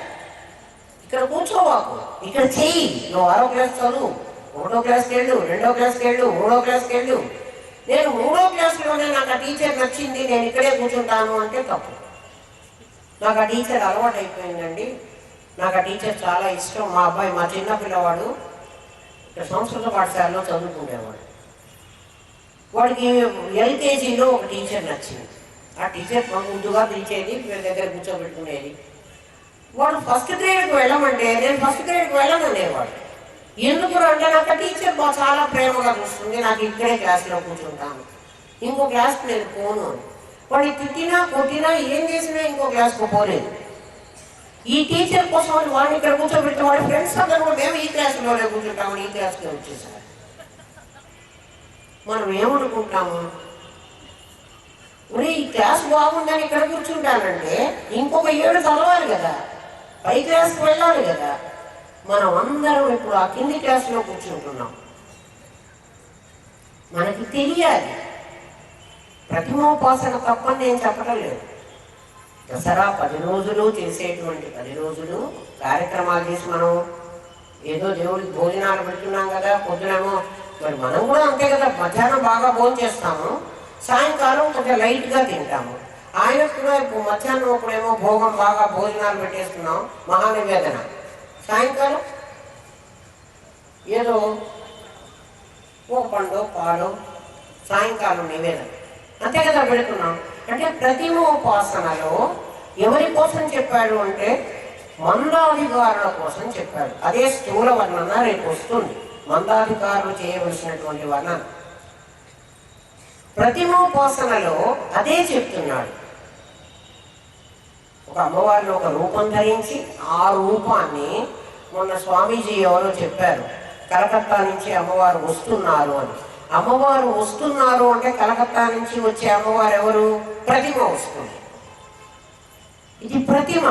ఇక్కడ కూర్చోవాకు, ఇక్కడ చెయ్యి. నువ్వు 6వ క్లాస్ చదువు, 1వ క్లాస్కి వెళ్ళు, 2వ క్లాస్కి వెళ్ళు, 3వ క్లాస్కి వెళ్ళు. నేను 3వ క్లాస్లోనే నాకు ఆ టీచర్ నచ్చింది, నేను ఇక్కడే కూర్చుంటాను అంటే తప్పు. నాకు ఆ టీచర్ అలవాటు అయిపోయిందండి, నాకు ఆ టీచర్ చాలా ఇష్టం. మా అబ్బాయి, మా చిన్న పిల్లవాడు ఇక్కడ సంస్కృత పాఠశాలలో చదువుకునేవాడు. వాడికి ఎల్కేజీలో ఒక టీచర్ నచ్చింది. ఆ టీచర్ ముందుగా పిలిచేది, వీళ్ళ దగ్గర కూర్చోబెట్టుకునేది. వాడు ఫస్ట్ గ్రేడ్కి వెళ్ళమంటే నేను ఫస్ట్ గ్రేడ్కి వెళ్ళననేవాడు. ఎందుకు అంటే నాకు ఆ టీచర్ చాలా ప్రేమగా చూస్తుంది, నాకు ఇక్కడే క్లాస్లో కూర్చుంటాను, ఇంకో క్లాస్కి నేను పోను అని. వాడిని తిట్టినా కొట్టినా ఏం చేసినా ఇంకో క్లాస్కి పోలేదు. ఈ టీచర్ కోసం వాడిని ఇక్కడ కూర్చోబెట్టి వాడి ఫ్రెండ్స్ అందరూ కూడా మేము ఈ క్లాస్లోనే కూర్చుంటామని ఈ క్లాస్కి వచ్చేసారు. మనం ఏమనుకుంటాము? ఈ క్లాస్ బాగుందని ఇక్కడ కూర్చుంటానంటే ఇంకొక 7 చదవాలి కదా, పై క్లాస్కి వెళ్ళాలి కదా. మనం అందరం ఇప్పుడు ఆ కింది క్లాసులో కూర్చుంటున్నాం. మనకి తెలియాలి. ప్రతిమోపాసన తప్పని నేను చెప్పడం లేదు. దసరా 10 రోజులు చేసేటువంటి 10 రోజులు కార్యక్రమాలు చేసి మనం ఏదో దేవుడికి భోజనాలు పెడుతున్నాం కదా, పొద్దునేమో మరి మనం కూడా అంతే కదా, మధ్యాహ్నం బాగా భోజనం చేస్తాము, సాయంకాలం కొంచెం లైట్గా తింటాము. ఆయన కూడా ఇప్పుడు మధ్యాహ్నం ఇప్పుడేమో భోగం బాగా భోజనాలు పెట్టేస్తున్నాం, మహానివేదన. సాయంకాలం ఏదో ఓ పండు పాలు సాయంకాలం నివేదన, అంతే కదా పెడుతున్నాం. అంటే ప్రతిమోపాసనలో ఎవరి కోసం చెప్పాడు అంటే మందాధికారుల కోసం చెప్పాడు. అదే స్థూల వర్ణన రేపు వస్తుంది, మందాధికారులు చేయవలసినటువంటి వర్ణన. ప్రతిమోపాసనలో అదే చెప్తున్నాడు. ఒక అమ్మవారిని ఒక రూపం ధరించి ఆ రూపాన్ని, మొన్న స్వామీజీ ఎవరో చెప్పారు, కలకత్తా నుంచి అమ్మవారు వస్తున్నారు అని. అమ్మవారు వస్తున్నారు అంటే కలకత్తా నుంచి వచ్చే అమ్మవారు ఎవరు? ప్రతిమ వస్తుంది. ఇది ప్రతిమ.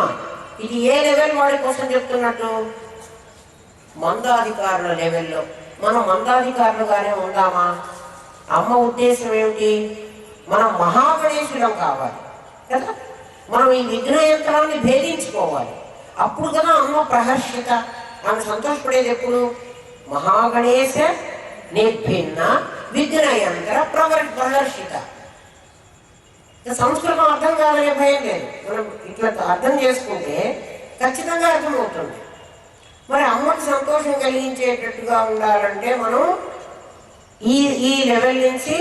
ఇది ఏ లెవెల్ వాడి కోసం చెప్తున్నట్టు? మందాధికారుల లెవెల్లో. మనం మందాధికారులుగానే ఉందామా? అమ్మ ఉద్దేశం ఏమిటి? మనం మహాగణేశులం కావాలి కదా, మనం ఈ విఘ్నయంత్రాన్ని భేదించుకోవాలి. అప్పుడు కదా అమ్మ ప్రహర్షిత, ఆమె సంతోషపడేది ఎప్పుడు? మహాగణేశ నిర్భిన్న విఘ్నయంత్ర ప్రహర్షిత. సంస్కృతం అర్థం కాదనే భయం లేదు. మనం ఇట్లా అర్థం చేసుకుంటే ఖచ్చితంగా అర్థమవుతుంది. మరి అమ్మకి సంతోషం కలిగించేటట్టుగా ఉండాలంటే మనం ఈ లెవెల్ నుంచి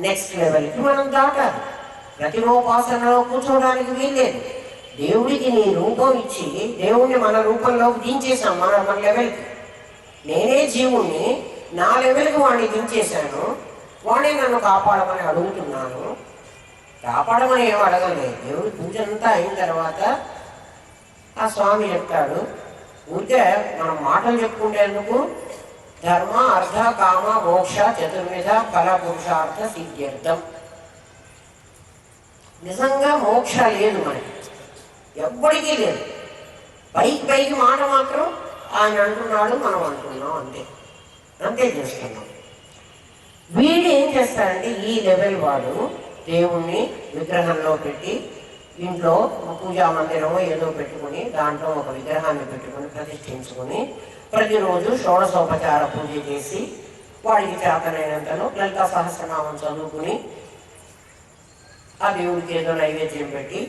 నెక్స్ట్ లెవెల్కి మనం దాటాలి. ప్రతిమోపాసనలో కూర్చోవడానికి వీల్లేదు. దేవుడికి నీ రూపం ఇచ్చి దేవుణ్ణి మన రూపంలోకి దించేసాం. మన లెవెల్కి. నేనే జీవుణ్ణి, నా లెవెల్కి వాడిని దించేశాను, వాడిని నన్ను కాపాడమని అడుగుతున్నాను. కాపాడమని ఏం అడగలేదు. దేవుడి పూజ అంతా అయిన తర్వాత ఆ స్వామి చెప్తాడు, ఊరికే మనం మాటలు చెప్పుకుంటేందుకు ధర్మ అర్థ కామ మోక్ష చతుర్విధ ఫల పురుషార్థ సిద్ధ్యర్థం. నిజంగా మోక్ష లేదు మనకి, ఎవ్వడికి లేదు. పైకి మాట మాత్రం ఆయన అంటున్నాడు, మనం అంటున్నాం, అంతే చేస్తున్నాం. వీడు ఏం చేస్తాడంటే ఈ లెవెల్ వాడు దేవుణ్ణి విగ్రహంలో పెట్టి, ఇంట్లో పూజా మందిరమో ఏదో పెట్టుకుని దాంట్లో ఒక విగ్రహాన్ని పెట్టుకుని ప్రతిష్ఠించుకుని ప్రతిరోజు షోడశోపచార పూజ చేసి వాడికి చేతనైనంతలో లలితా సహస్రనామం చదువుకుని ఆ దేవుడికి ఏదో నైవేద్యం పెట్టి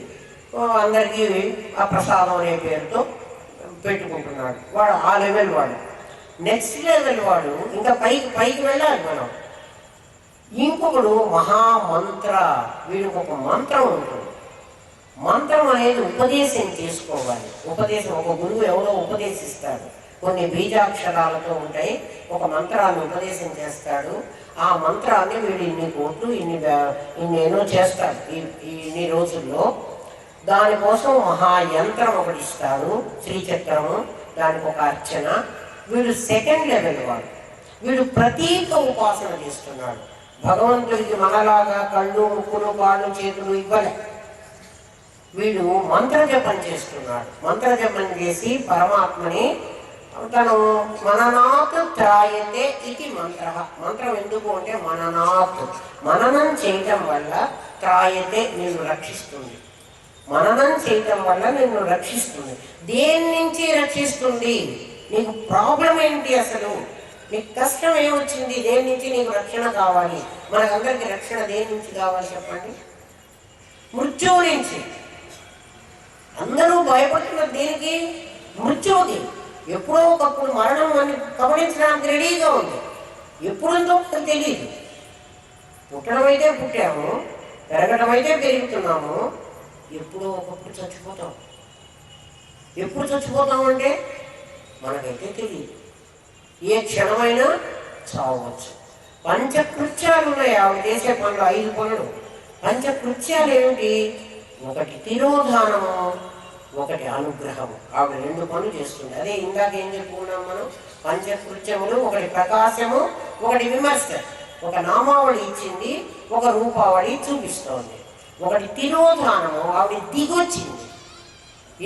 అందరికీ ఆ ప్రసాదం అనే పేరుతో పెట్టుకుంటున్నాడు. వాడు ఆ లెవెల్ వాడు. నెక్స్ట్ లెవెల్ వాడు ఇంకా పైకి వెళ్ళాలి మనం. ఇంకొకడు మహామంత్ర. వీడికి ఒక మంత్రం ఉంటుంది. మంత్రం అనేది ఉపదేశం చేసుకోవాలి. ఉపదేశం ఒక గురువు ఎవరో ఉపదేశిస్తాడు, కొన్ని బీజాక్షరాలతో ఉంటాయి. ఒక మంత్రాన్ని ఉపదేశం చేస్తాడు. ఆ మంత్రాన్ని వీడు ఇన్ని కోట్లు ఇన్నేనో చేస్తాడు ఇన్ని రోజుల్లో. దానికోసం మహాయంత్రం ఒకటి ఇస్తాడు, శ్రీచక్రము, దానికి ఒక అర్చన. వీడు సెకండ్ లెవెల్ వాడు. వీడు ప్రతీక ఉపాసన చేస్తున్నాడు. భగవంతుడికి మనలాగా కళ్ళు, ముక్కులు, కాళ్ళు, చేతులు ఇవ్వలే. వీడు మంత్రజపం చేస్తున్నాడు. మంత్రజపం చేసి పరమాత్మని తను మననాత్ త్రాయతే ఇది మంత్ర. మంత్రం ఎందుకు అంటే మననాత్, మననం చేయటం వల్ల త్రాయతే నిన్ను రక్షిస్తుంది. మననం చేయటం వల్ల నిన్ను రక్షిస్తుంది. దేని నుంచి రక్షిస్తుంది? నీకు ప్రాబ్లం ఏంటి? అసలు నీకు కష్టం ఏమొచ్చింది? దేని నుంచి నీకు రక్షణ కావాలి? మనకందరికి రక్షణ దేని నుంచి కావాలి చెప్పండి? మృత్యువు నుంచి. అందరూ భయపడుతున్నారు దేనికి? మృత్యువుకి. ఎప్పుడో ఒకప్పుడు మరణం అని గమనించడానికి రెడీగా ఉంది. ఎప్పుడుందో తెలియదు. పుట్టడం అయితే పుట్టాము, పెరగడం అయితే పెరుగుతున్నాము. ఎప్పుడో ఒకప్పుడు చచ్చిపోతాం. ఎప్పుడు చచ్చిపోతాం అంటే మనకైతే తెలియదు. ఏ క్షణమైనా చావచ్చు. పంచకృత్యాలు ఉన్నాయి ఆవిడ చేసే పనులు, 5 పనులు. పంచకృత్యాలు ఏమిటి? ఒకటి తిరోధానము, ఒకటి అనుగ్రహము. ఆవిడ 2 పనులు చేస్తుంది. అదే ఇందాక ఏం చెప్పుకున్నాం మనం? పంచకృత్యములు, ఒకటి ప్రకాశము, ఒకటి విమర్శ. ఒక నామావళి ఇచ్చింది, ఒక రూపావళి చూపిస్తోంది. ఒకటి తిరోధానము, ఆవిడ దిగొచ్చింది.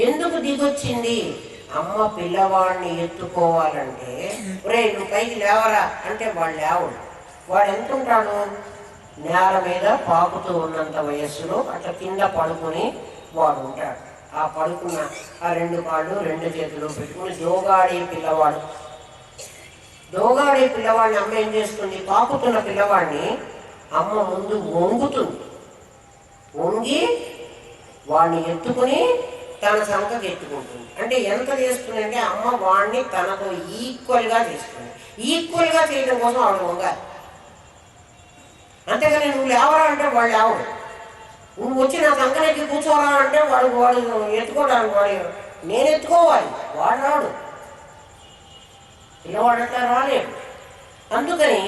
ఎందుకు దిగొచ్చింది? అమ్మ పిల్లవాడిని ఎత్తుకోవాలంటే ఒరే నువ్వు పైకి లేవరా అంటే వాడు లేవడు. వాడు ఎంత ఉంటాడు, నేల మీద పాకుతూ ఉన్నంత వయస్సులో అట్లా కింద పడుకుని వాడు ఉంటాడు. ఆ పడుకున్న ఆ 2 కాళ్ళు 2 చేతులు పెట్టుకుని దోగాడే పిల్లవాడు. దోగాడే పిల్లవాడిని అమ్మ ఏం చేస్తుంది, పాకుతున్న పిల్లవాడిని అమ్మ ముందు వంగుతుంది. వంగి వాడిని ఎత్తుకుని తన సంఖకి ఎత్తుకుంటుంది. అంటే ఎంత చేస్తుంది అంటే అమ్మ వాడిని తనతో ఈక్వల్గా చేస్తుంది. ఈక్వల్గా చేయడం కోసం ఆవిడ వంగాలి. అంతేగాని నువ్వు లేవరా అంటే వాడు లేవడు. నువ్వు వచ్చి నా సంఖకి కూర్చోరా అంటే వాడు ఎత్తుకోవడానికి వాడు నేను ఎత్తుకోవాలి, వాడు రాడు. పిల్లవాడంటే రాలేడు. అందుకని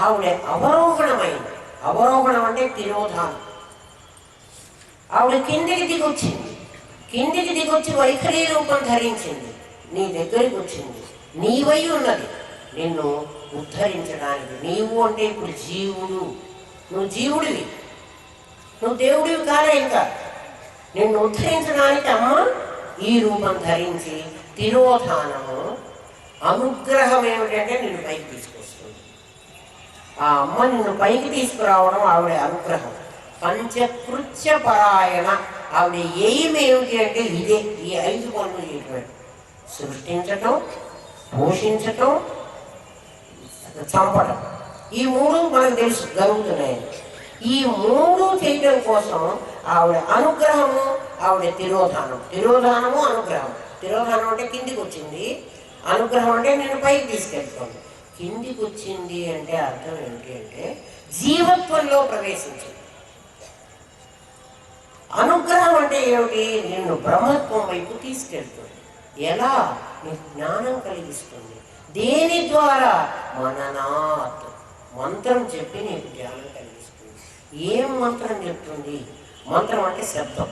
ఆవిడ అవరోహణమైంది. అవరోహణం అంటే తిరోధానం. ఆవిడ కిందికి దిగొచ్చింది. కిందికి దిగొచ్చి వైఖరి రూపం ధరించింది. నీ దగ్గరికి వచ్చింది. నీవై ఉన్నది నిన్ను ఉద్ధరించడానికి. నీవు అంటే ఇప్పుడు జీవుడు. నువ్వు జీవుడివి, నువ్వు దేవుడివి కాలే. ఇంకా నిన్ను ఉద్ధరించడానికి అమ్మ ఈ రూపం ధరించి తిరోధానము. అనుగ్రహం ఏమిటంటే నిన్ను పైకి తీసుకొస్తుంది. ఆ అమ్మ నిన్ను పైకి తీసుకురావడం ఆవిడ అనుగ్రహం. పంచకృత్య పరాయణ. ఆవిడ ఎయిమ్ ఏమిటి అంటే ఇదే, ఈ 5 పనులు చేయటం. సృష్టించటం, పోషించటం, చంపటం. ఈ 3 మనకు తెలుసు జరుగుతున్నాయి. ఈ 3 చేయడం కోసం ఆవిడ అనుగ్రహము, ఆవిడ తిరోధానం. తిరోధానము అనుగ్రహం. తిరోధానం అంటే కిందికి వచ్చింది, అనుగ్రహం అంటే నేను పైకి తీసుకెళ్తాను. కిందికి వచ్చింది అంటే అర్థం ఏంటి అంటే జీవత్వంలో ప్రవేశించింది. అనుగ్రహం అంటే ఏమిటి, నిన్ను బ్రహ్మత్వం వైపు తీసుకెళ్తుంది. ఎలా, నీకు జ్ఞానం కలిగిస్తుంది. దేని ద్వారా, మననాత్, మంత్రం చెప్పి నీకు జ్ఞానం కలిగిస్తుంది. ఏం మంత్రం చెప్తుంది? మంత్రం అంటే శబ్దం.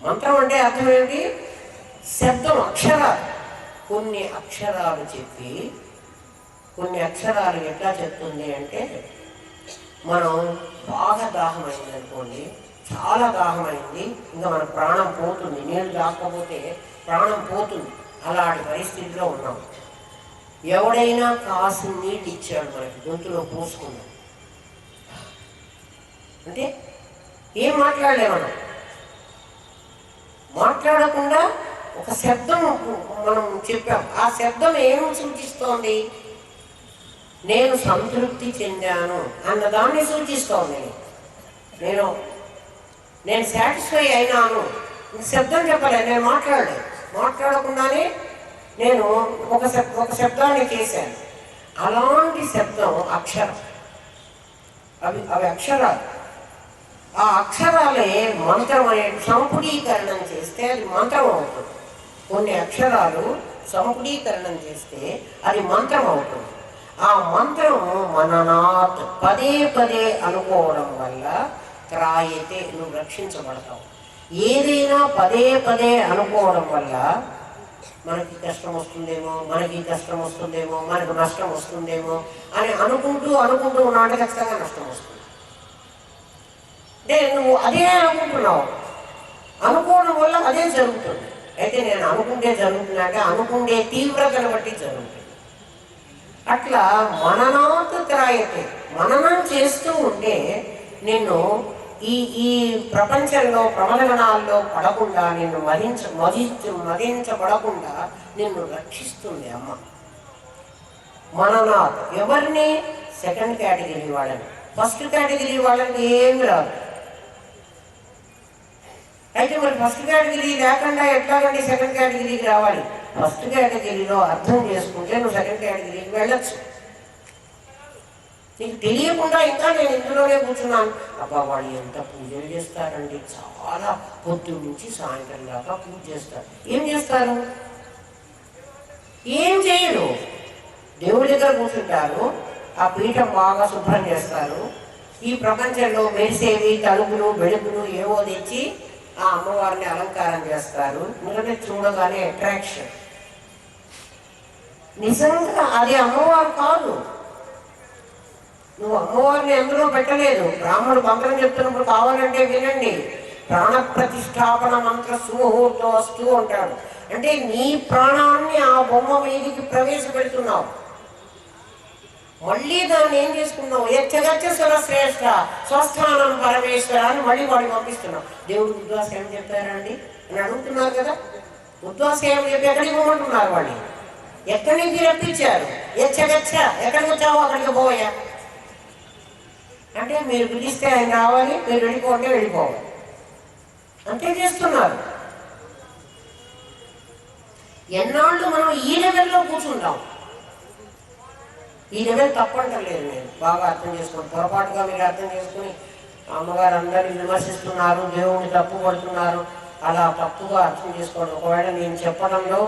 మంత్రం అంటే అర్థం ఏంటి, శబ్దం, అక్షరాలు. కొన్ని అక్షరాలు చెప్పి, కొన్ని అక్షరాలు ఎట్లా చెప్తుంది అంటే, మనం బాగా దాహం అయింది అనుకోండి, చాలా దాహమైంది, ఇంకా మన ప్రాణం పోతుంది, నీళ్ళు తాకపోతే ప్రాణం పోతుంది, అలాంటి పరిస్థితిలో ఉన్నాం. ఎవడైనా కాసు నీళ్ళు ఇచ్చాడు మనకి, గొంతులో పోసుకున్నాం అంటే ఏం మాట్లాడలేమన్నా. మాట్లాడకుండా ఒక శబ్దం మనం చెప్పాం. ఆ శబ్దం ఏమి సూచిస్తోంది, నేను సంతృప్తి చెందాను అన్నదాన్ని సూచిస్తోంది. నేను సాటిస్ఫై అయినాను. శబ్దం చెప్పలేదు, నేను మాట్లాడలేదు. మాట్లాడకుండానే నేను ఒక శబ్దాన్ని చేశాను. అలాంటి శబ్దం అక్షరం. అవి అక్షరాలు. ఆ అక్షరాలే మంత్రం అనే సంపుడీకరణం చేస్తే అది మంత్రం అవుతుంది. కొన్ని అక్షరాలు సంపుడీకరణం చేస్తే అది మంత్రం అవుతుంది. ఆ మంత్రం మననాత్, పదే పదే అనుకోవడం వల్ల త్రాయితే, నువ్వు రక్షించబడతావు. ఏదైనా పదే పదే అనుకోవడం వల్ల మనకి కష్టం వస్తుందేమో, మనకి కష్టం వస్తుందేమో, మనకు నష్టం వస్తుందేమో అని అనుకుంటూ ఉన్నాడు, ఖచ్చితంగా నష్టం వస్తుంది. అంటే నువ్వు అదే అనుకుంటున్నావు. అనుకోవడం వల్ల అదే జరుగుతుంది. అయితే నేను అనుకుంటే జరుగుతుందంటే అనుకుంటే తీవ్రతను బట్టి జరుగుతుంది. అట్లా మననాత్ త్రాయతే, మననం చేస్తూ ఉంటే నిన్ను ఈ ప్రపంచంలో ప్రమదగణాల్లో పడకుండా, నిన్ను మదించబడకుండా నిన్ను రక్షిస్తుంది అమ్మ. మననాత్ ఎవరిని, సెకండ్ కేటగిరీ వాళ్ళని. ఫస్ట్ కేటగిరీ వాళ్ళకి ఏమి రాదు. అయితే మరి ఫస్ట్ కేటగిరీ లేకుండా ఎట్లాగండి సెకండ్ కేటగిరీకి రావాలి? ఫస్ట్ కేటగిరీలో అర్థం చేసుకుంటే నువ్వు సెకండ్ కేటగిరీకి వెళ్ళచ్చు. నీకు తెలియకుండా ఇంకా నేను ఇందులోనే కూర్చున్నాను. అబ్బా వాళ్ళు ఎంత పూజలు చేస్తారండి, చాలా పొద్దు నుంచి సాయంత్రం దాకా పూజ చేస్తారు. ఏం చేస్తారు? ఏం చేయరు. దేవుడి దగ్గర కూర్చుంటారు, ఆ పీఠం బాగా శుభ్రం చేస్తారు. ఈ ప్రపంచంలో మెరిసేవి తలుపులు వెలుగులు ఏవో తెచ్చి ఆ అమ్మవారిని అలంకారం చేస్తారు. ఎందుకంటే చూడగానే అట్రాక్షన్. నిజంగా అది అమ్మవారు కాదు. నువ్వు అమ్మవారిని ఎందులో పెట్టలేదు. బ్రాహ్మణుడు మంత్రం చెప్తున్నప్పుడు కావాలంటే వినండి. ప్రాణ ప్రతిష్టాపన మంత్ర సుముహూర్తం వస్తూ అంటాడు. అంటే నీ ప్రాణాన్ని ఆ బొమ్మ మీదికి ప్రవేశపెడుతున్నావు. మళ్ళీ దాన్ని ఏం చేసుకున్నావు? యచ్చగచ్చ సురశ్రేష్ఠ స్వస్థానం పరమేశ్వర అని మళ్ళీ వాడికి పంపిస్తున్నావు. దేవుడు ఉద్వాస ఏం చెప్పారండి అని అడుగుతున్నారు కదా. ఉద్వాస ఏం చెప్పి ఎక్కడికి పోమంటున్నారు? వాడిని ఎక్కడి నుంచి రప్పించారు? యచ్చగచ్చ, ఎక్కడికి వచ్చావు అక్కడికి పోయా అంటే మీరు పిలిస్తే ఆయన రావాలి, మీరు వెళ్ళిపోతే వెళ్ళిపోవాలి, అంతే చేస్తున్నారు. ఎన్నాళ్ళు మనం ఈ లెవెల్లో కూర్చుంటాం? ఈ లెవెల్ తప్పంటలేదు, నేను బాగా అర్థం చేసుకుని, పొరపాటుగా మీరు అర్థం చేసుకుని అమ్మగారు అందరినీ విమర్శిస్తున్నారు, దేవుడిని తప్పు పడుతున్నారు, అలా తప్పుగా అర్థం చేసుకోండి. ఒకవేళ నేను చెప్పడంలో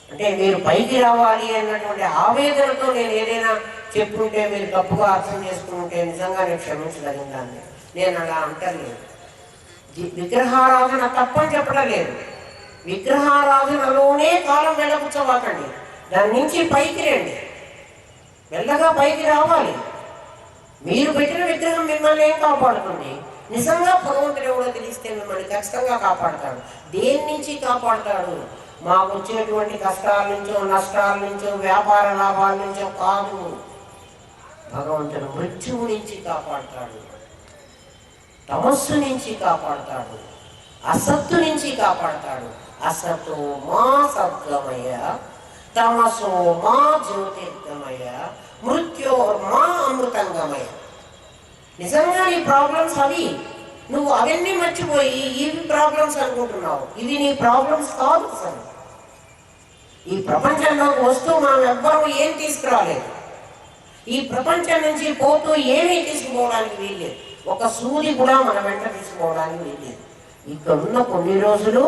అంటే మీరు పైకి రావాలి అన్నటువంటి ఆవేదనతో నేను ఏదైనా చెప్పుంటే మీరు తప్పుగా అర్థం చేసుకుంటే నిజంగా నేను క్షమించగలిగినాను. నేను అలా అంటలేదు. విగ్రహారాధన తప్పని చెప్పడం లేదు. విగ్రహారాధనలోనే కాలం వెళ్ళకూర్చోవాకండి, దాని నుంచి పైకి రండి, మెల్లగా పైకి రావాలి. మీరు పెట్టిన విగ్రహం మిమ్మల్ని ఏం కాపాడుతుంది? నిజంగా భగవంతుడు ఎవడో తెలిస్తే మిమ్మల్ని ఖచ్చితంగా కాపాడుతాడు. దేని నుంచి కాపాడుతాడు? మాకు వచ్చేటువంటి కష్టాల నుంచో, నష్టాల నుంచో, వ్యాపార లాభాల నుంచో కాదు. భగవంతుడు మృత్యువు నుంచి కాపాడుతాడు, తమస్సు నుంచి కాపాడుతాడు, అసత్తు నుంచి కాపాడుతాడు. అసతో మా సద్గమయ, తమసో మా జ్యోతిర్గమయ, మృత్యోర్మా అమృతంగమయ. నిజంగా నీ ప్రాబ్లమ్స్ అవి, నువ్వు అవన్నీ మర్చిపోయి ఇవి ప్రాబ్లమ్స్ అనుకుంటున్నావు. ఇవి నీ ప్రాబ్లమ్స్ కాదు. అసలు ఈ ప్రపంచంలోకి వస్తూ మనం ఎవ్వరూ ఏం తీసుకురాలేదు. ఈ ప్రపంచం నుంచి పోతూ ఏమీ తీసుకుపోవడానికి వీల్లేదు. ఒక సూది కూడా మన వెంట తీసుకోవడానికి వీల్లేదు. ఇక్కడ ఉన్న కొన్ని రోజులు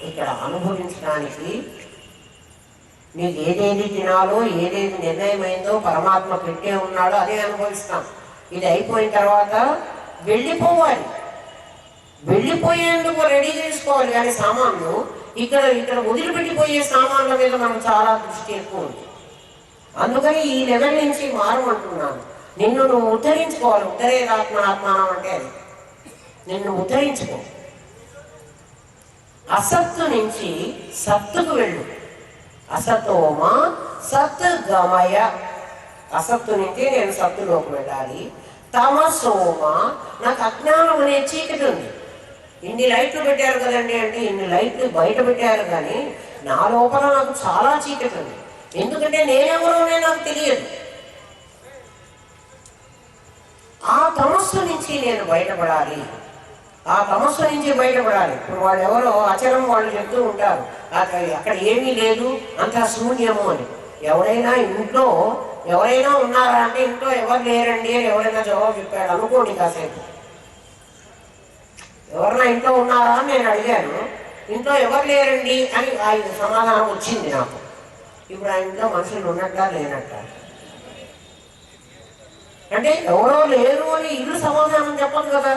ఇక్కడ అనుభవించడానికి నీకు ఏదేది తినాలో, ఏదేది నిర్ణయమైందో పరమాత్మ పెట్టే ఉన్నాడో అదే అనుభవిస్తాం. ఇది అయిపోయిన తర్వాత వెళ్ళిపోవాలి. వెళ్ళిపోయేందుకు రెడీ చేసుకోవాలి. కానీ సామాన్లు ఇక్కడ వదిలిపెట్టిపోయే సామాన్ల మీద మనం చాలా దృష్టి ఎక్కువ ఉంది. అందుకని ఈ లెవెల్ నుంచి మారమంటున్నాను. నిన్ను నువ్వు ఉద్ధరించుకోవాలి. ఉద్ధరేదాత్మాత్మానం అంటే అది. నిన్ను ఉద్ధరించుకో. అసత్తు నుంచి సత్తుకు వెళ్ళు. అసతోమా సత్ గమయ. అసత్తు నుంచి నేను సత్తులోకి వెళ్ళాలి. తమసోమా, నాకు అజ్ఞానం అనే చీకటి ఉంది. ఇన్ని లైట్లు పెట్టారు కదండి అంటే ఇన్ని లైట్లు బయట పెట్టారు, కానీ నా లోపల నాకు చాలా చీకటి ఉంది. ఎందుకంటే నేనెవరోనే నాకు తెలియదు. ఆ తమస్సు నుంచి నేను బయటపడాలి. ఆ తమస్సు నుంచి బయటపడాలి. ఇప్పుడు వాళ్ళు ఎవరో అచలం వాళ్ళు చెప్తూ ఉంటారు, అక్కడ ఏమీ లేదు, అంతా శూన్యము అని. ఎవరైనా ఉన్నారా అంటే ఇంట్లో ఎవరు లేరండి అని ఎవరైనా జవాబు చెప్పాడు అనుకోండి. కాసేపు ఎవరైనా ఇంట్లో ఉన్నారా అని నేను అడిగాను. ఇంట్లో ఎవరు లేరండి అని ఆయన సమాధానం వచ్చింది నాకు. ఇప్పుడు ఆ ఇంట్లో మనుషులు ఉన్నట్లా లేనట్ట అంటే ఎవరో లేరు అని ఇల్లు సమాధానం చెప్పదు కదా.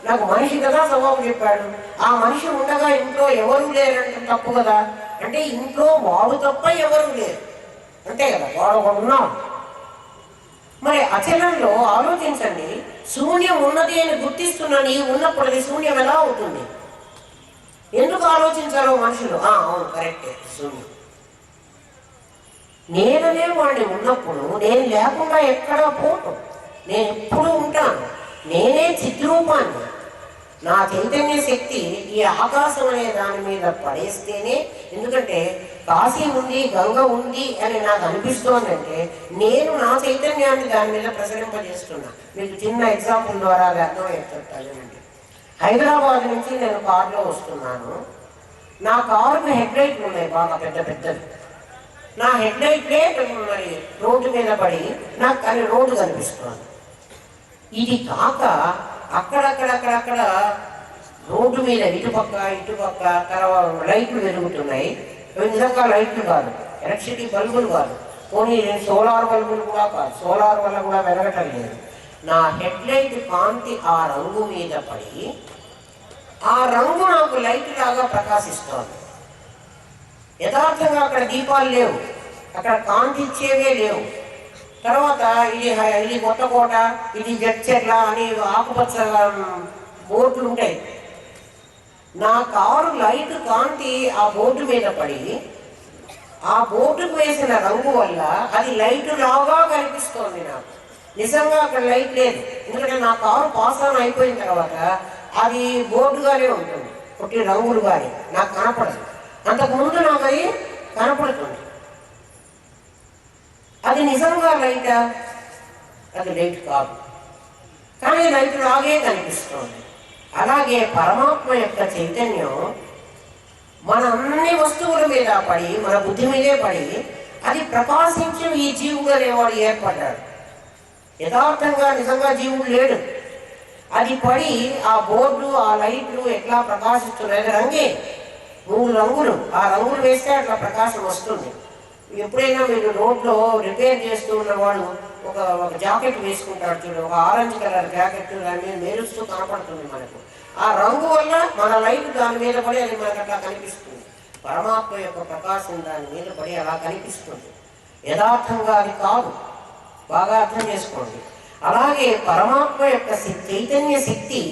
నాకు మనిషి కదా జవాబు చెప్పాడు. ఆ మనిషి ఉండగా ఇంట్లో ఎవరు లేరంటే తప్పు కదా. అంటే ఇంట్లో వాడు తప్ప ఎవరు లేరు అంతే కదా, వాడు ఒకడు ఉన్నాడు. మరి అచలంలో ఆలోచించండి, శూన్యం ఉన్నది అని గుర్తిస్తున్నాను. ఈ ఉన్నప్పుడు అది శూన్యం ఎలా అవుతుంది? ఎందుకు ఆలోచించాలో మనుషులు? అవును కరెక్టే, శూన్యం. నేననే వాడిని ఉన్నప్పుడు నేను లేకుండా ఎక్కడా పోను. నేను ఎప్పుడు ఉంటాను. నేనే చిద్రూపాన్ని. నా చైతన్య శక్తి ఈ ఆకాశం అనే దాని మీద పడేస్తేనే, ఎందుకంటే కాశీ ఉంది, గంగ ఉంది అని నాకు అనిపిస్తోందంటే నేను నా చైతన్యాన్ని దాని మీద ప్రసరింపజేస్తున్నా. మీకు చిన్న ఎగ్జాంపుల్ ద్వారా అది అర్థమవుతుందండి. హైదరాబాద్ నుంచి నేను కారులో వస్తున్నాను. నా కారుకి హెడ్ లైట్లు ఉన్నాయి, బాగా పెద్ద పెద్దవి. నా హెడ్ లైట్లే మరి రోడ్డు మీద పడి నాకు కానీ రోడ్డు కనిపిస్తుంది. ఇది కాక అక్కడక్కడ రోడ్డు మీద ఇటుపక్క తర్వాత లైట్లు వెలుగుతున్నాయి. నిజంగా లైట్లు కాదు, ఎలక్ట్రిసిటీ బల్బులు కాదు, పోనీ సోలార్ బల్బులు కూడా కాదు, సోలార్ వల్ల కూడా వెలగటం లేదు. నా హెడ్ లైట్ కాంతి ఆ రంగు మీద పడి ఆ రంగు నాకు లైట్ లాగా ప్రకాశిస్తోంది. యథార్థంగా అక్కడ దీపాలు లేవు, అక్కడ కాంతి ఇచ్చేవే లేవు. తర్వాత ఇది కొత్తకోట, ఇది జడ్చెర్ల అని ఆకుపచ్చ బోర్డులు ఉంటాయి. నా కారు లైట్ కాంతి ఆ బోర్డు మీద పడి ఆ బోర్డుకు వేసిన రంగు వల్ల అది లైట్ లాగా కనిపిస్తోంది నాకు. నిజంగా అక్కడ లైట్ లేదు, ఎందుకంటే నా కారు పాస్ ఆన్ అయిపోయిన తర్వాత అది బోర్డుగానే ఉంటుంది, ఒకటి రంగులు కానీ నాకు కనపడదు. అంతకుముందు నాకు అది కనపడుతుంది. అది నిజంగా లైటా? అది లైట్ కాదు, కానీ లైట్ లాగే కనిపిస్తుంది. అలాగే పరమాత్మ యొక్క చైతన్యం మన అన్ని వస్తువుల మీద పడి, మన బుద్ధి మీదే పడి అది ప్రకాశించి ఈ జీవుడు అనేవాడు ఏర్పడ్డాడు. యథార్థంగా నిజంగా జీవుడు లేడు. అది పడి ఆ బోర్డు ఆ లైట్లు ఎట్లా ప్రకాశిస్తున్నాయి, రంగే 3 రంగులు, ఆ రంగులు వేస్తే అట్లా ప్రకాశం వస్తుంది. ఎప్పుడైనా మీరు రోడ్లో రిపేర్ చేస్తూ ఉన్నవాడు ఒక జాకెట్ వేసుకుంటాడు చూడండి, ఒక ఆరెంజ్ కలర్ జాకెట్, దాని మీద మెరుస్తూ కనపడుతుంది మనకు. ఆ రంగు వల్ల మన లైట్ దాని మీద పడి అది మనకు అట్లా కనిపిస్తుంది. పరమాత్మ యొక్క ప్రకాశం దాని మీద పడి అలా కనిపిస్తుంది. యథార్థంగా అది కాదు, బాగా అర్థం చేసుకోండి. అలాగే పరమాత్మ యొక్క చైతన్య శక్తి